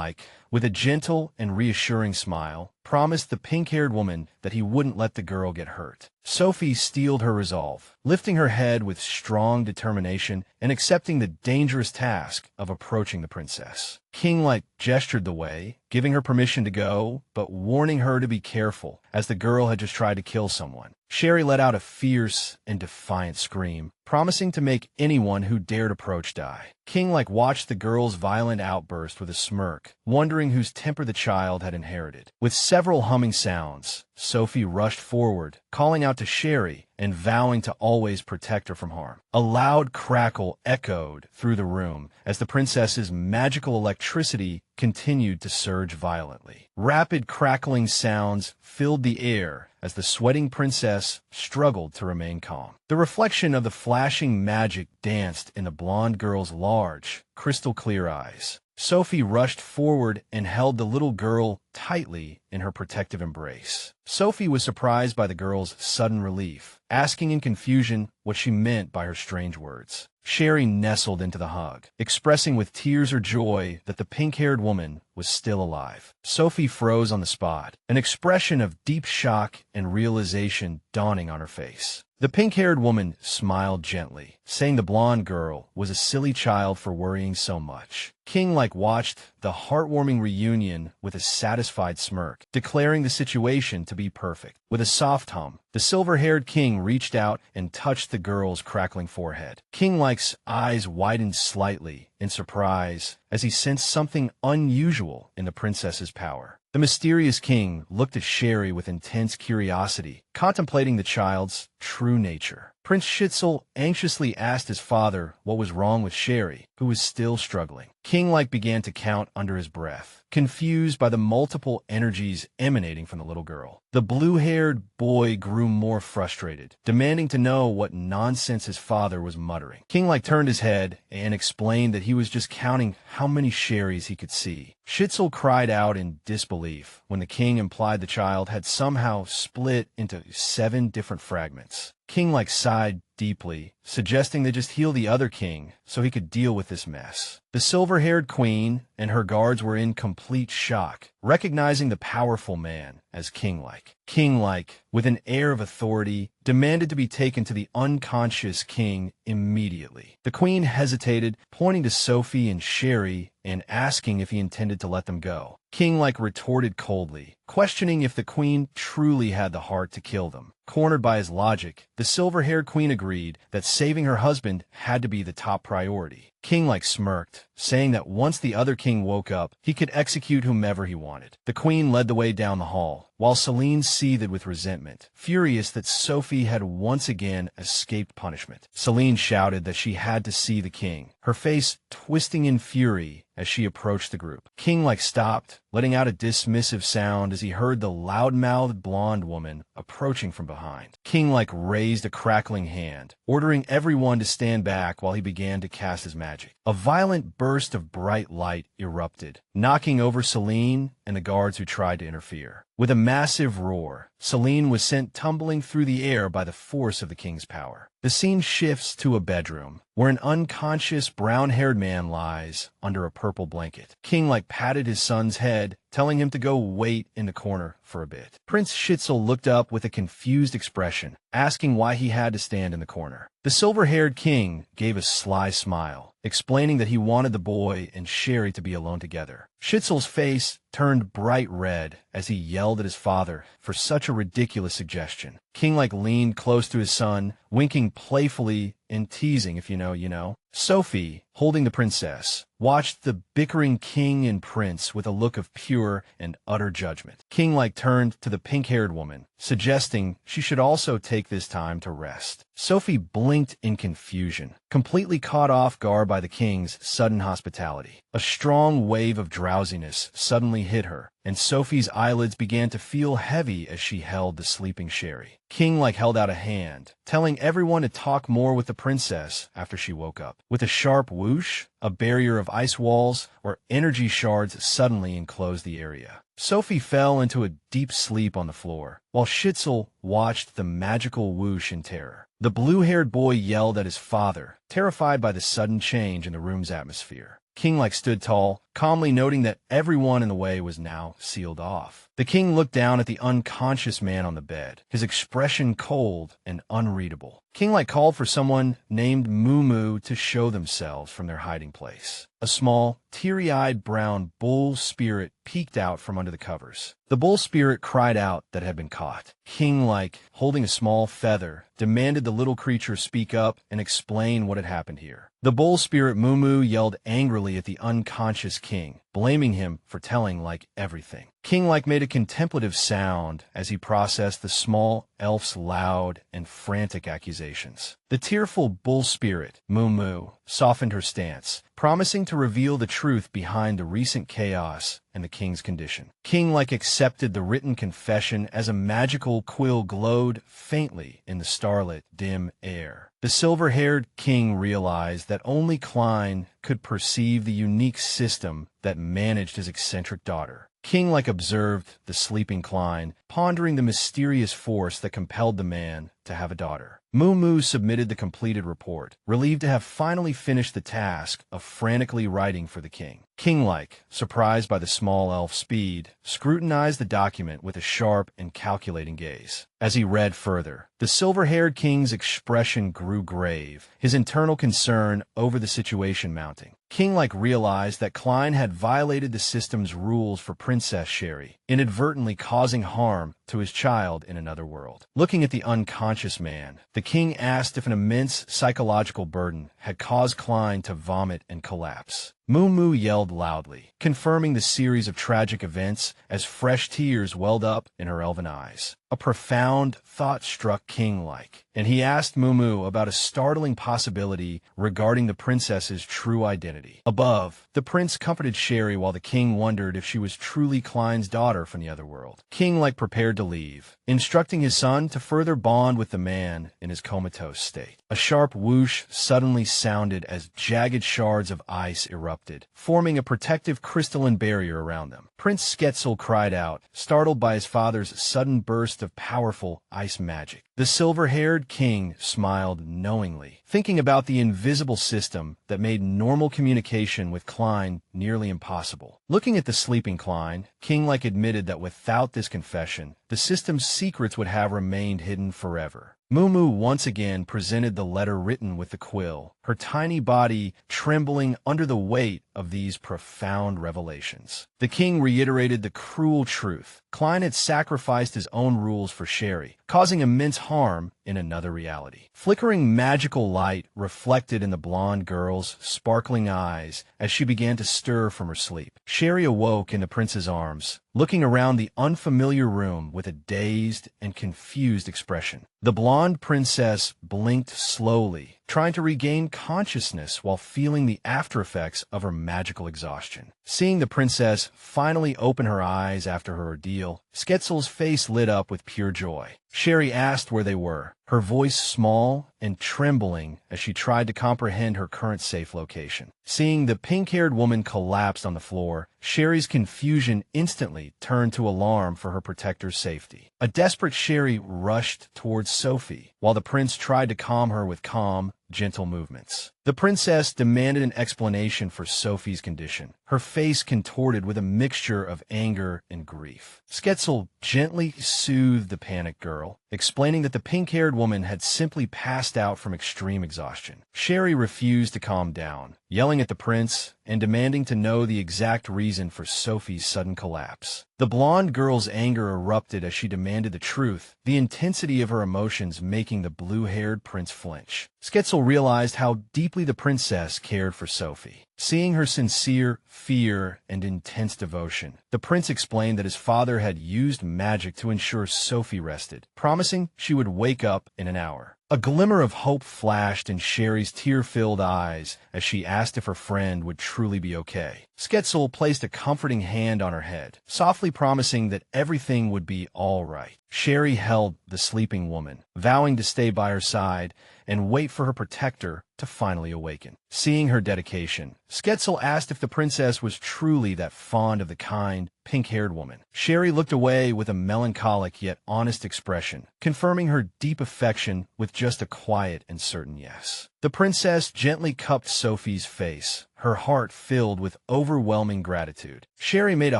with a gentle and reassuring smile, promised the pink-haired woman that he wouldn't let the girl get hurt. Sophie steeled her resolve, lifting her head with strong determination and accepting the dangerous task of approaching the princess. King gestured the way, giving her permission to go, but warning her to be careful, as the girl had just tried to kill someone. Sheree let out a fierce and defiant scream, promising to make anyone who dared approach die. King watched the girl's violent outburst with a smirk, wondering whose temper the child had inherited. With several humming sounds, Sophie rushed forward, calling out to Sheree and vowing to always protect her from harm. A loud crackle echoed through the room as the princess's magical electricity continued to surge violently. Rapid crackling sounds filled the air as the sweating princess struggled to remain calm. The reflection of the flashing magic danced in the blonde girl's large, crystal-clear eyes. Sophie rushed forward and held the little girl tightly in her protective embrace. Sophie was surprised by the girl's sudden relief, asking in confusion what she meant by her strange words. Sheree nestled into the hug, expressing with tears her joy that the pink-haired woman was still alive. Sophie froze on the spot, an expression of deep shock and realization dawning on her face. The pink-haired woman smiled gently, saying the blonde girl was a silly child for worrying so much. King watched the heartwarming reunion with a satisfied smirk, declaring the situation to be perfect. With a soft hum, the silver-haired king reached out and touched the girl's crackling forehead. King-like's eyes widened slightly in surprise as he sensed something unusual in the princess's power. The mysterious king looked at Sheree with intense curiosity, contemplating the child's true nature. Prince Shitzel anxiously asked his father what was wrong with Sheree, who was still struggling. King began to count under his breath, confused by the multiple energies emanating from the little girl. The blue-haired boy grew more frustrated, demanding to know what nonsense his father was muttering. King turned his head and explained that he was just counting how many Sherees he could see. Shitzel cried out in disbelief when the king implied the child had somehow split into 7 different fragments. King sighed deeply, suggesting they just heal the other king so he could deal with this mess. The silver-haired queen and her guards were in complete shock, recognizing the powerful man as king-like. King-like, with an air of authority, demanded to be taken to the unconscious king immediately. The queen hesitated, pointing to Sophie and Sheree and asking if he intended to let them go. King retorted coldly, questioning if the queen truly had the heart to kill them. Cornered by his logic, the silver-haired queen agreed that saving her husband had to be the top priority. King smirked, saying that once the other king woke up, he could execute whomever he wanted. The queen led the way down the hall, while Celine seethed with resentment, furious that Sophie had once again escaped punishment. Celine shouted that she had to see the king, her face twisting in fury as she approached the group. King stopped, letting out a dismissive sound as he heard the loud-mouthed blonde woman approaching from behind. King raised a crackling hand, ordering everyone to stand back while he began to cast his magic. A violent burst of bright light erupted, knocking over Celine and the guards who tried to interfere. With a massive roar, Celine was sent tumbling through the air by the force of the king's power. The scene shifts to a bedroom, where an unconscious brown-haired man lies under a purple blanket. King patted his son's head, telling him to go wait in the corner for a bit. Prince Schitzel looked up with a confused expression, asking why he had to stand in the corner. The silver-haired king gave a sly smile, explaining that he wanted the boy and Sheree to be alone together. Schitzel's face turned bright red as he yelled at his father for such a ridiculous suggestion. King leaned close to his son, winking playfully and teasing, if you know, you know. Sophie, holding the princess, watched the bickering king and prince with a look of pure and utter judgment. King turned to the pink-haired woman, suggesting she should also take this time to rest. Sophie blinked in confusion, completely caught off guard by the king's sudden hospitality. A strong wave of drowsiness suddenly hit her, and Sophie's eyelids began to feel heavy as she held the sleeping Sheree. King held out a hand, telling everyone to talk more with the princess after she woke up. With a sharp whoosh, a barrier of ice walls or energy shards suddenly enclosed the area. Sophie fell into a deep sleep on the floor, while Schitzel watched the magical whoosh in terror. The blue-haired boy yelled at his father, terrified by the sudden change in the room's atmosphere. King stood tall, calmly noting that everyone in the way was now sealed off. The king looked down at the unconscious man on the bed, his expression cold and unreadable. King called for someone named Moo to show themselves from their hiding place. A small, teary-eyed brown bull spirit peeked out from under the covers. The bull spirit cried out that it had been caught. King, holding a small feather, demanded the little creature speak up and explain what had happened here. The bull spirit Moo yelled angrily at the unconscious king, blaming him for telling everything. King made a contemplative sound as he processed the small elf's loud and frantic accusations. The tearful bull spirit, Moo, softened her stance, promising to reveal the truth behind the recent chaos and the king's condition. King accepted the written confession as a magical quill glowed faintly in the starlit, dim air. The silver-haired king realized that only Klein could perceive the unique system that managed his eccentric daughter. King observed the sleeping Klein, pondering the mysterious force that compelled the man to have a daughter. Moo submitted the completed report, relieved to have finally finished the task of frantically writing for the king. King, surprised by the small elf's speed, scrutinized the document with a sharp and calculating gaze. As he read further, the silver-haired king's expression grew grave, his internal concern over the situation mounting. King realized that Klein had violated the system's rules for Princess Sheree, inadvertently causing harm to his child in another world. Looking at the unconscious man, the king asked if an immense psychological burden had caused Klein to vomit and collapse. Moo yelled loudly, confirming the series of tragic events as fresh tears welled up in her elven eyes. A profound thought struck King and he asked Moo about a startling possibility regarding the princess's true identity. Above, the prince comforted Sheree while the king wondered if she was truly Klein's daughter from the other world. King prepared to leave, instructing his son to further bond with the man in his comatose state. A sharp whoosh suddenly sounded as jagged shards of ice erupted, forming a protective crystalline barrier around them. Prince Schitzel cried out, startled by his father's sudden burst of powerful ice magic. The silver-haired king smiled knowingly, thinking about the invisible system that made normal communication with Klein nearly impossible. Looking at the sleeping Klein, King admitted that without this confession, the system's secrets would have remained hidden forever. Moo once again presented the letter written with the quill, her her tiny body trembling under the weight of these profound revelations. The king reiterated the cruel truth. Klein had sacrificed his own rules for Sheree, causing immense harm in another reality. Flickering magical light reflected in the blonde girl's sparkling eyes as she began to stir from her sleep. Sheree awoke in the prince's arms, looking around the unfamiliar room with a dazed and confused expression. The blonde princess blinked slowly, trying to regain consciousness while feeling the aftereffects of her magical exhaustion. Seeing the princess finally open her eyes after her ordeal, Sketzel's face lit up with pure joy. Sheree asked where they were, her voice small and trembling as she tried to comprehend her current safe location. Seeing the pink-haired woman collapse on the floor, Sheree's confusion instantly turned to alarm for her protector's safety. A desperate Sheree rushed towards Sophie, while the prince tried to calm her with calm, gentle movements. The princess demanded an explanation for Sophie's condition, her face contorted with a mixture of anger and grief. Sketzel gently soothed the panicked girl, explaining that the pink-haired woman had simply passed out from extreme exhaustion. Sheree refused to calm down, yelling at the prince and demanding to know the exact reason for Sophie's sudden collapse. The blonde girl's anger erupted as she demanded the truth, the intensity of her emotions making the blue-haired prince flinch. Sketzel realized how deeply the princess cared for Sophie. Seeing her sincere fear and intense devotion, the prince explained that his father had used magic to ensure Sophie rested, promising she would wake up in an hour. A glimmer of hope flashed in Sheree's tear-filled eyes as she asked if her friend would truly be okay. Sketzel placed a comforting hand on her head, softly promising that everything would be all right. Sheree held the sleeping woman, vowing to stay by her side and wait for her protector to finally awaken. Seeing her dedication, Sketzel asked if the princess was truly that fond of the kind, pink-haired woman. Sheree looked away with a melancholic yet honest expression, confirming her deep affection with just a quiet and certain yes. The princess gently cupped Sophie's face, her heart filled with overwhelming gratitude. Sheree made a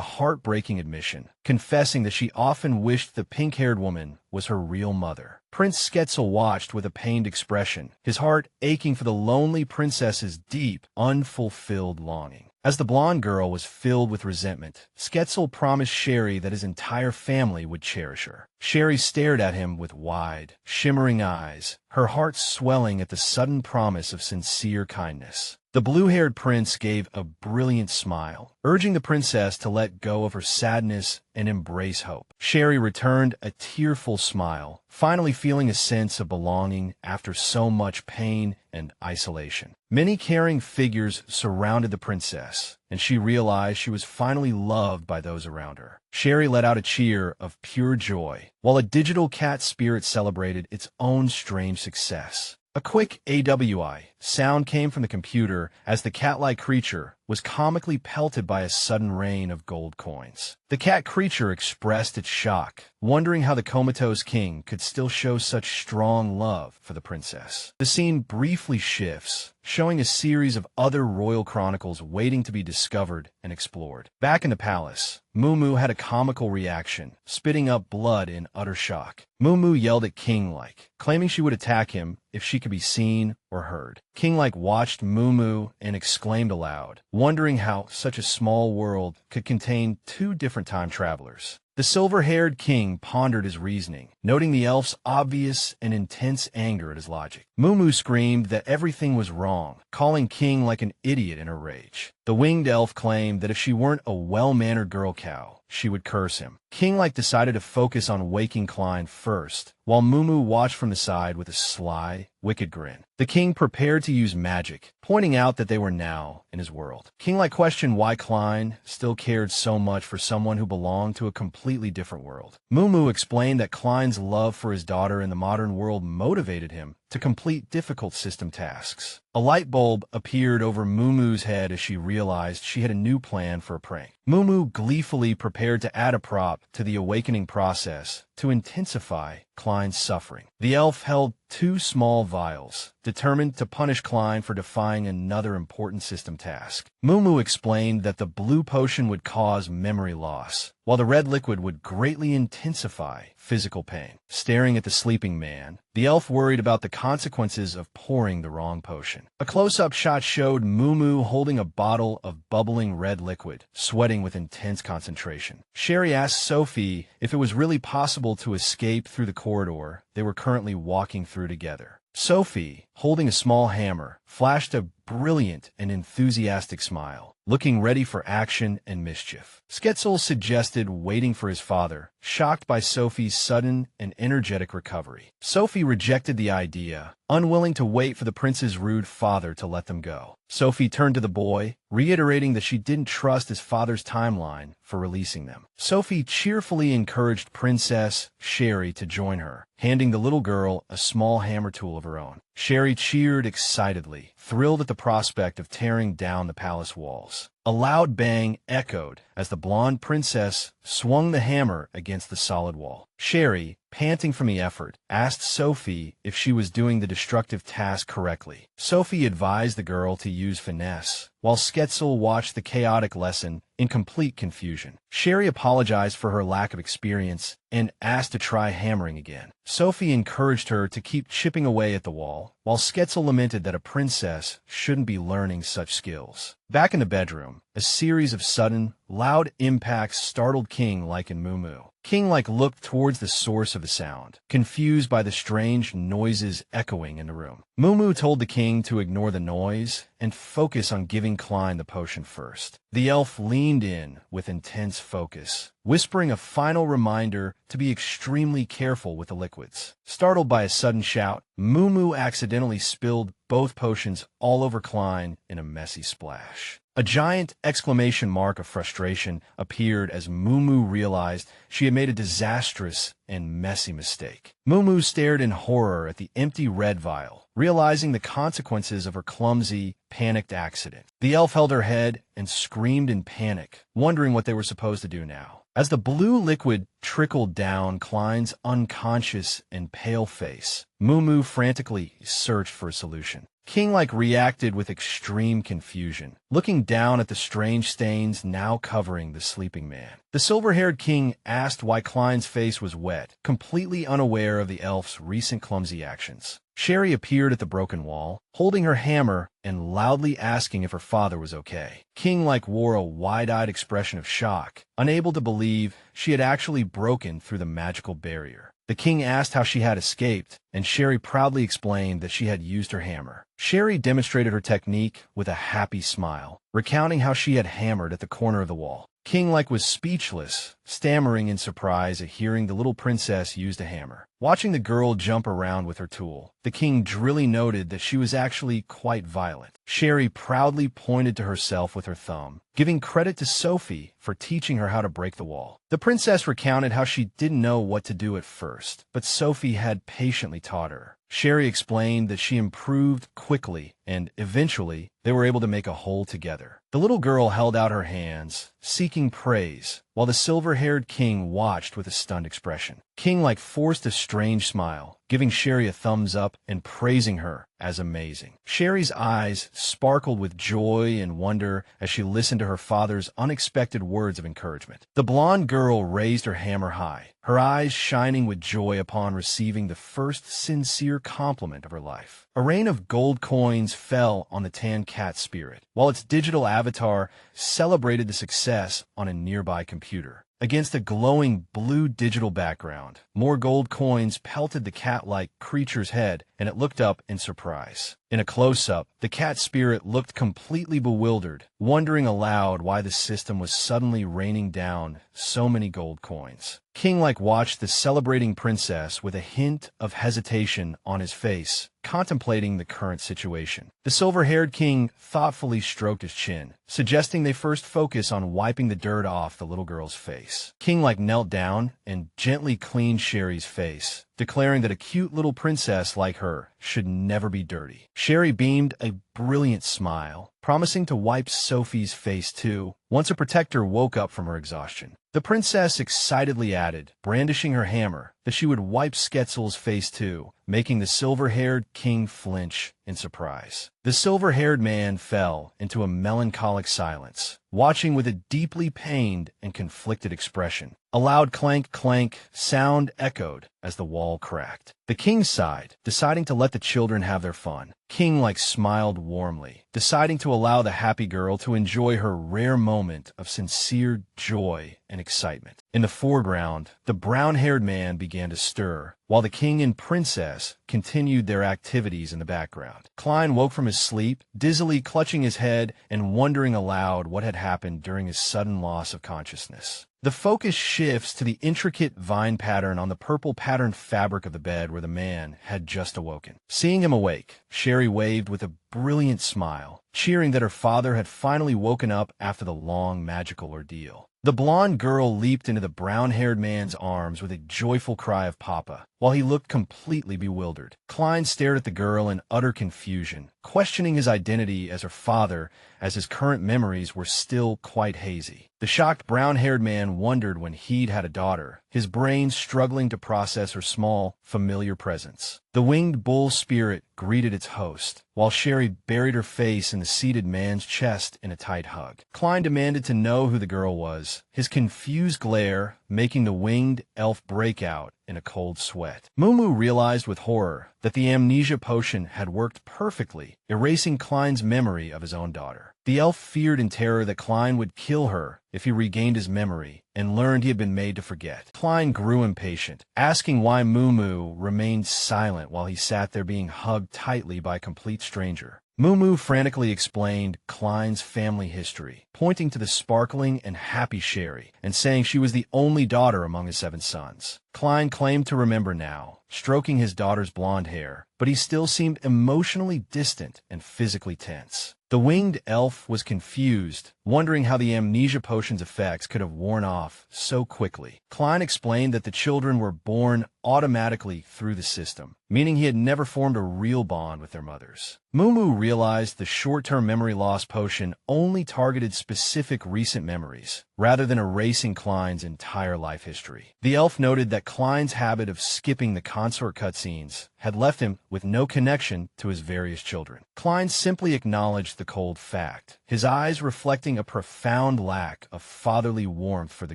heartbreaking admission, confessing that she often wished the pink-haired woman was her real mother. Prince Sketzel watched with a pained expression, his heart aching for the lonely princess's deep, unfulfilled longing. As the blonde girl was filled with resentment, Sketzel promised Sheree that his entire family would cherish her. Sheree stared at him with wide, shimmering eyes, her heart swelling at the sudden promise of sincere kindness. The blue-haired prince gave a brilliant smile, urging the princess to let go of her sadness and embrace hope. Sheree returned a tearful smile, finally feeling a sense of belonging after so much pain and isolation. Many caring figures surrounded the princess, and she realized she was finally loved by those around her. Sheree let out a cheer of pure joy, while a digital cat spirit celebrated its own strange success. A quick AWI sound came from the computer as the cat-like creature was comically pelted by a sudden rain of gold coins. The cat creature expressed its shock, wondering how the comatose king could still show such strong love for the princess. The scene briefly shifts, showing a series of other royal chronicles waiting to be discovered and explored. Back in the palace, Moo had a comical reaction, spitting up blood in utter shock. Moo yelled at King-like, claiming she would attack him if she could be seen or heard. King-like watched Moo and exclaimed aloud, wondering how such a small world could contain two different time travelers. The silver-haired king pondered his reasoning, noting the elf's obvious and intense anger at his logic. Moo screamed that everything was wrong, calling King like an idiot in her rage. The winged elf claimed that if she weren't a well-mannered girl cow, she would curse him. King decided to focus on waking Klein first, while Moo watched from the side with a sly, wicked grin. The king prepared to use magic, pointing out that they were now in his world. King questioned why Klein still cared so much for someone who belonged to a completely different world. Moo explained that Klein's love for his daughter in the modern world motivated him to complete difficult system tasks. A light bulb appeared over Moo's head as she realized she had a new plan for a prank. Moo gleefully prepared to add a prop to the awakening process to intensify Klein's suffering. The elf held 2 small vials, determined to punish Klein for defying another important system task. Moo explained that the blue potion would cause memory loss, while the red liquid would greatly intensify physical pain. Staring at the sleeping man, the elf worried about the consequences of pouring the wrong potion. A close-up shot showed Mumu holding a bottle of bubbling red liquid, sweating with intense concentration. Sheree asked Sophie if it was really possible to escape through the corridor they were currently walking through together. Sophie, holding a small hammer, flashed a brilliant and enthusiastic smile, looking ready for action and mischief. Sketzul suggested waiting for his father, shocked by Sophie's sudden and energetic recovery. Sophie rejected the idea, unwilling to wait for the prince's rude father to let them go. Sophie turned to the boy, reiterating that she didn't trust his father's timeline for releasing them. Sophie cheerfully encouraged Princess Sheree to join her, handing the little girl a small hammer tool of her own. Sheree cheered excitedly, thrilled at the prospect of tearing down the palace walls. A loud bang echoed as the blonde princess swung the hammer against the solid wall. Sheree, panting from the effort, asked Sophie if she was doing the destructive task correctly. Sophie advised the girl to use finesse, while Sketzul watched the chaotic lesson in complete confusion. Sheree apologized for her lack of experience and asked to try hammering again. Sophie encouraged her to keep chipping away at the wall, while Sketzul lamented that a princess shouldn't be learning such skills. Back in the bedroom, a series of sudden, loud impacts startled King-like and Mumu. King-like looked towards the source of the sound, confused by the strange noises echoing in the room. Mumu told the king to ignore the noise and focus on giving Klein the potion first. The elf leaned in with intense focus, whispering a final reminder to be extremely careful with the liquids. Startled by a sudden shout, Mumu accidentally spilled both potions all over Klein in a messy splash. A giant exclamation mark of frustration appeared as Mumu realized she had made a disastrous and messy mistake. Mumu stared in horror at the empty red vial, realizing the consequences of her clumsy, panicked accident. The elf held her head and screamed in panic, wondering what they were supposed to do now. As the blue liquid trickled down Klein's unconscious and pale face, Mumu frantically searched for a solution. King-like reacted with extreme confusion, looking down at the strange stains now covering the sleeping man. The silver-haired king asked why Klein's face was wet, completely unaware of the elf's recent clumsy actions. Sheree appeared at the broken wall, holding her hammer and loudly asking if her father was okay. King-like wore a wide-eyed expression of shock, unable to believe she had actually broken through the magical barrier. The king asked how she had escaped, and Sheree proudly explained that she had used her hammer. Sheree demonstrated her technique with a happy smile, recounting how she had hammered at the corner of the wall. King-like was speechless, stammering in surprise at hearing the little princess used a hammer. Watching the girl jump around with her tool, the king drily noted that she was actually quite violent. Sheree proudly pointed to herself with her thumb, giving credit to Sophie for teaching her how to break the wall. The princess recounted how she didn't know what to do at first, but Sophie had patiently taught her. Sheree explained that she improved quickly, and eventually, they were able to make a whole together. The little girl held out her hands, seeking praise, while the silver-haired king watched with a stunned expression. King-like forced a strange smile, giving Sheree a thumbs up and praising her as amazing. Sheree's eyes sparkled with joy and wonder as she listened to her father's unexpected words of encouragement. The blonde girl raised her hammer high, her eyes shining with joy upon receiving the first sincere compliment of her life. A rain of gold coins fell on the tan cat spirit, while its digital avatar celebrated the success on a nearby computer. Against a glowing blue digital background, more gold coins pelted the cat-like creature's head, and it looked up in surprise. In a close-up, the cat spirit looked completely bewildered, wondering aloud why the system was suddenly raining down so many gold coins. King-like watched the celebrating princess with a hint of hesitation on his face, contemplating the current situation. The silver-haired king thoughtfully stroked his chin, suggesting they first focus on wiping the dirt off the little girl's face. King-like knelt down and gently cleaned Sheree's face, declaring that a cute little princess like her should never be dirty. Sheree beamed a brilliant smile, promising to wipe Sophie's face too, once her protector woke up from her exhaustion. The princess excitedly added, brandishing her hammer, that she would wipe Sketzel's face too, making the silver-haired king flinch in surprise. The silver-haired man fell into a melancholic silence, watching with a deeply pained and conflicted expression. A loud clank-clank sound echoed as the wall cracked. The king sighed, deciding to let the children have their fun. King smiled warmly, deciding to allow the happy girl to enjoy her rare moment of sincere joy and excitement. In the foreground, the brown-haired man began to stir, while the king and princess continued their activities in the background. Klein woke from his sleep, dizzily clutching his head and wondering aloud what had happened during his sudden loss of consciousness. The focus shifts to the intricate vine pattern on the purple-patterned fabric of the bed where the man had just awoken. Seeing him awake, Sheree waved with a brilliant smile, cheering that her father had finally woken up after the long magical ordeal. The blonde girl leaped into the brown-haired man's arms with a joyful cry of "Papa," while he looked completely bewildered. Klein stared at the girl in utter confusion, questioning his identity as her father, as his current memories were still quite hazy. The shocked brown-haired man wondered when he'd had a daughter, his brain struggling to process her small, familiar presence. The winged bull spirit greeted its host, while Sheree buried her face in the seated man's chest in a tight hug. Klein demanded to know who the girl was, his confused glare making the winged elf break out in a cold sweat. Mumu realized with horror that the amnesia potion had worked perfectly, erasing Klein's memory of his own daughter. The elf feared in terror that Klein would kill her if he regained his memory and learned he had been made to forget. Klein grew impatient, asking why Mumu remained silent while he sat there being hugged tightly by a complete stranger. Mumu frantically explained Klein's family history, pointing to the sparkling and happy Sheree, and saying she was the only daughter among his 7 sons. Klein claimed to remember now, stroking his daughter's blonde hair, but he still seemed emotionally distant and physically tense. The winged elf was confused, wondering how the amnesia potion's effects could have worn off so quickly. Klein explained that the children were born automatically through the system, meaning he had never formed a real bond with their mothers. Mumu realized the short-term memory loss potion only targeted specific recent memories, rather than erasing Klein's entire life history. The elf noted that Klein's habit of skipping the consort cutscenes had left him with no connection to his various children. Klein simply acknowledged the cold fact, his eyes reflecting a profound lack of fatherly warmth for the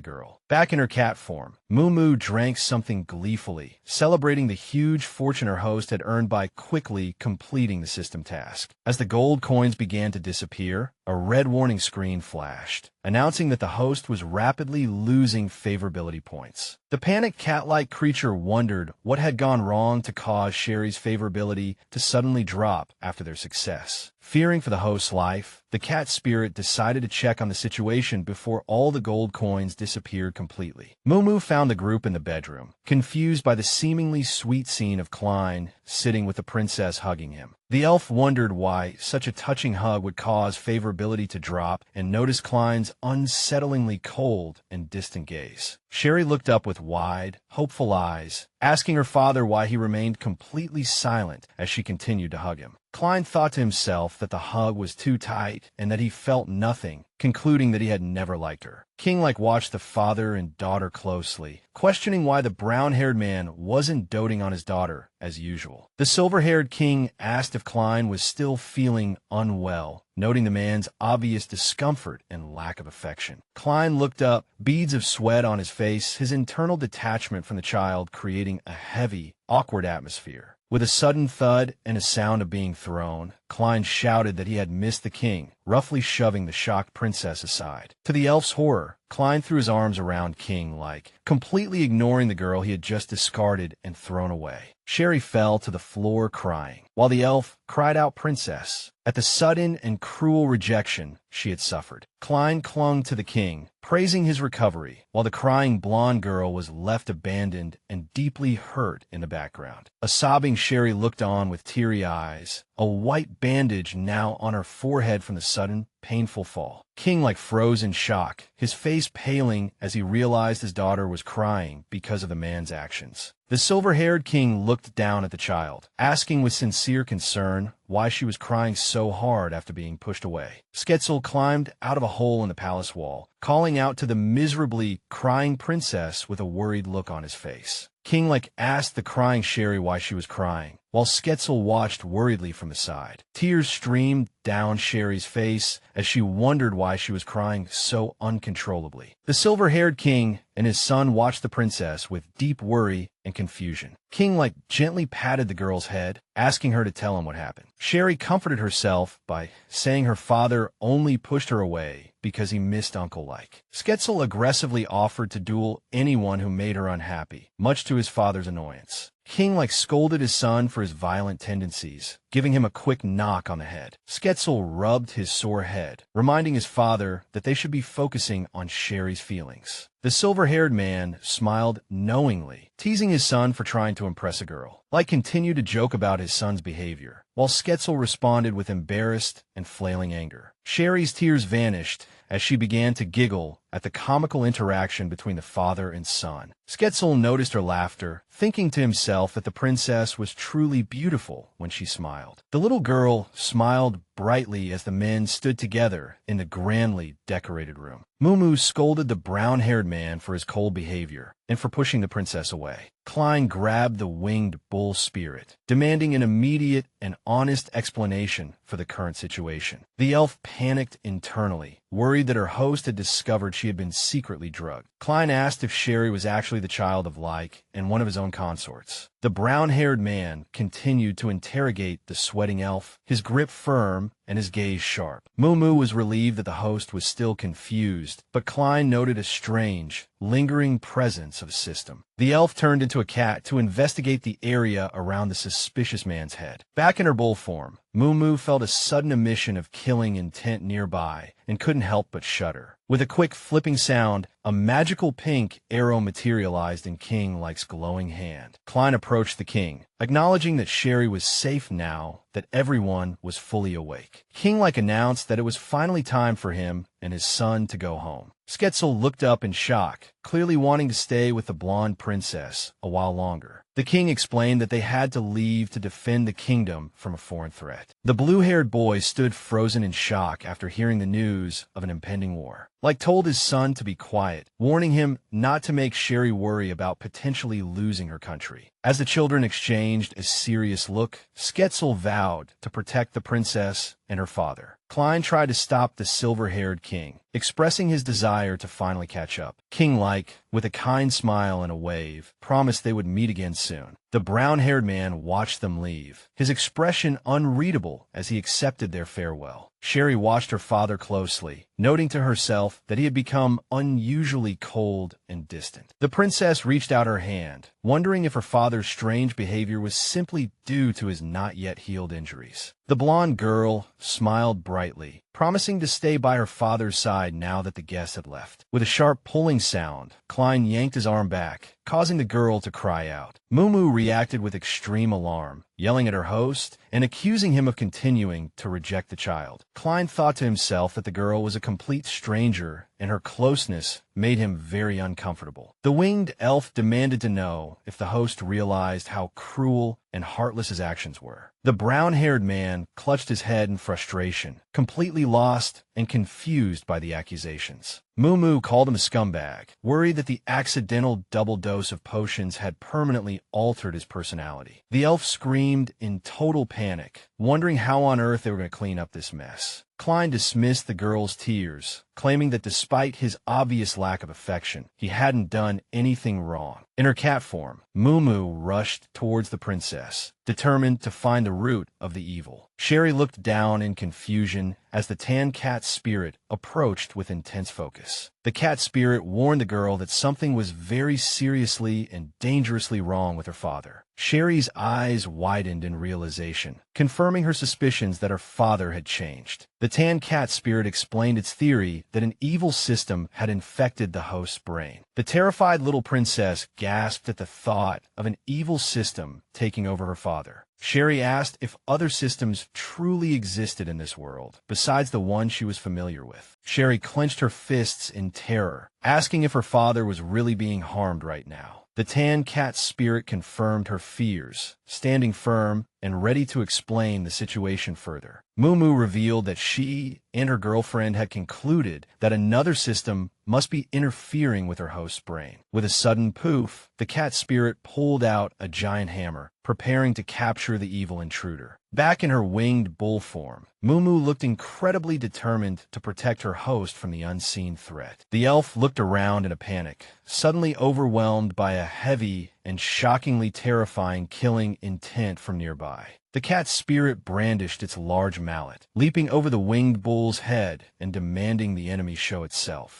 girl. Back in her cat form, Mumu drank something gleefully, celebrating the huge fortune her host had earned by quickly completing the system task. As the gold coins began to disappear, a red warning screen flashed, announcing that the host was rapidly losing favorability points. The panicked cat-like creature wondered what had gone wrong to cause Sheree's favorability to suddenly drop after their success. Fearing for the host's life, the cat spirit decided to check on the situation before all the gold coins disappeared completely. Mumu found the group in the bedroom, confused by the seemingly sweet scene of Klein sitting with the princess hugging him. The elf wondered why such a touching hug would cause favorability to drop and noticed Klein's unsettlingly cold and distant gaze. Sheree looked up with wide, hopeful eyes, asking her father why he remained completely silent as she continued to hug him. Klein thought to himself that the hug was too tight and that he felt nothing, concluding that he had never liked her. King watched the father and daughter closely, questioning why the brown-haired man wasn't doting on his daughter as usual. The silver-haired king asked if Klein was still feeling unwell, noting the man's obvious discomfort and lack of affection. Klein looked up, beads of sweat on his face, his internal detachment from the child creating a heavy, awkward atmosphere. With a sudden thud and a sound of being thrown, Klein shouted that he had missed the king, roughly shoving the shocked princess aside. To the elf's horror, Klein threw his arms around King completely ignoring the girl he had just discarded and thrown away. Sheree fell to the floor crying, while the elf cried out princess at the sudden and cruel rejection she had suffered. Klein clung to the king, praising his recovery, while the crying blonde girl was left abandoned and deeply hurt in the background. A sobbing Sheree looked on with teary eyes, a white bandage now on her forehead from the sudden, painful fall. King froze in shock, his face paling as he realized his daughter was crying because of the man's actions. The silver-haired king looked down at the child, asking with sincere concern why she was crying so hard after being pushed away. Skezel climbed out of a hole in the palace wall, calling out to the miserably crying princess with a worried look on his face. King asked the crying Sheree why she was crying, while Skezel watched worriedly from the side. Tears streamed down Sheree's face as she wondered why she was crying so uncontrollably. The silver-haired king and his son watched the princess with deep worry and confusion. King gently patted the girl's head, asking her to tell him what happened. Sheree comforted herself by saying her father only pushed her away because he missed Uncle-like. Skezel aggressively offered to duel anyone who made her unhappy, much to his father's annoyance. King scolded his son for his violent tendencies, giving him a quick knock on the head. Skezel rubbed his sore head, reminding his father that they should be focusing on Sheree's feelings. The silver-haired man smiled knowingly, teasing his son for trying to impress a girl. Continued to joke about his son's behavior, while Skezel responded with embarrassed and flailing anger. Sheree's tears vanished as she began to giggle at the comical interaction between the father and son. Skezel noticed her laughter, thinking to himself that the princess was truly beautiful when she smiled. The little girl smiled brightly as the men stood together in the grandly decorated room. Mumu scolded the brown-haired man for his cold behavior and for pushing the princess away. Klein grabbed the winged bull spirit, demanding an immediate and honest explanation for the current situation. The elf panicked internally, worried that her host had discovered she had been secretly drugged. Klein asked if Sheree was actually the child of Like and one of his own consorts. The brown-haired man continued to interrogate the sweating elf, his grip firm and his gaze sharp. Mumu was relieved that the host was still confused, but Klein noted a strange, lingering presence of the system. The elf turned into a cat to investigate the area around the suspicious man's head. Back in her bull form, Mumu felt a sudden emission of killing intent nearby and couldn't help but shudder. With a quick flipping sound, a magical pink arrow materialized in King Like's glowing hand. Klein approached the king, acknowledging that Sheree was safe now that everyone was fully awake. King Like announced that it was finally time for him and his son to go home. Skezel looked up in shock, clearly wanting to stay with the blonde princess a while longer. The king explained that they had to leave to defend the kingdom from a foreign threat. The blue-haired boy stood frozen in shock after hearing the news of an impending war. Like told his son to be quiet, warning him not to make Sheree worry about potentially losing her country. As the children exchanged a serious look, Skezel vowed to protect the princess and her father. Klein tried to stop the silver-haired king, expressing his desire to finally catch up. King-like, with a kind smile and a wave, promised they would meet again soon. The brown-haired man watched them leave, his expression unreadable as he accepted their farewell. Sheree watched her father closely, noting to herself that he had become unusually cold and distant. The princess reached out her hand, wondering if her father's strange behavior was simply due to his not yet healed injuries. The blonde girl smiled brightly, promising to stay by her father's side now that the guest had left. With a sharp pulling sound, Klein yanked his arm back, causing the girl to cry out. Mumu reacted with extreme alarm, yelling at her host and accusing him of continuing to reject the child. Klein thought to himself that the girl was a complete stranger and her closeness made him very uncomfortable. The winged elf demanded to know if the host realized how cruel and heartless his actions were. The brown-haired man clutched his head in frustration, completely lost and confused by the accusations. Mumu called him a scumbag, worried that the accidental double dose of potions had permanently altered his personality. The elf screamed in total panic, wondering how on earth they were going to clean up this mess. Klein dismissed the girl's tears, claiming that despite his obvious lack of affection, he hadn't done anything wrong. In her cat form, Mumu rushed towards the princess, determined to find the root of the evil. Sheree looked down in confusion as the tan cat spirit approached with intense focus. The cat spirit warned the girl that something was very seriously and dangerously wrong with her father. Sheree's eyes widened in realization, confirming her suspicions that her father had changed. The tan cat spirit explained its theory that an evil system had infected the host's brain. The terrified little princess gasped at the thought of an evil system taking over her father. Sheree asked if other systems truly existed in this world, besides the one she was familiar with. Sheree clenched her fists in terror, asking if her father was really being harmed right now. The tan cat's spirit confirmed her fears, standing firm and ready to explain the situation further. Moo revealed that she and her girlfriend had concluded that another system must be interfering with her host's brain. With a sudden poof, the cat spirit pulled out a giant hammer, preparing to capture the evil intruder. Back in her winged bull form, Moo looked incredibly determined to protect her host from the unseen threat. The elf looked around in a panic, suddenly overwhelmed by a heavy and shockingly terrifying killing intent from nearby. The cat's spirit brandished its large mallet, leaping over the winged bull's head and demanding the enemy show itself.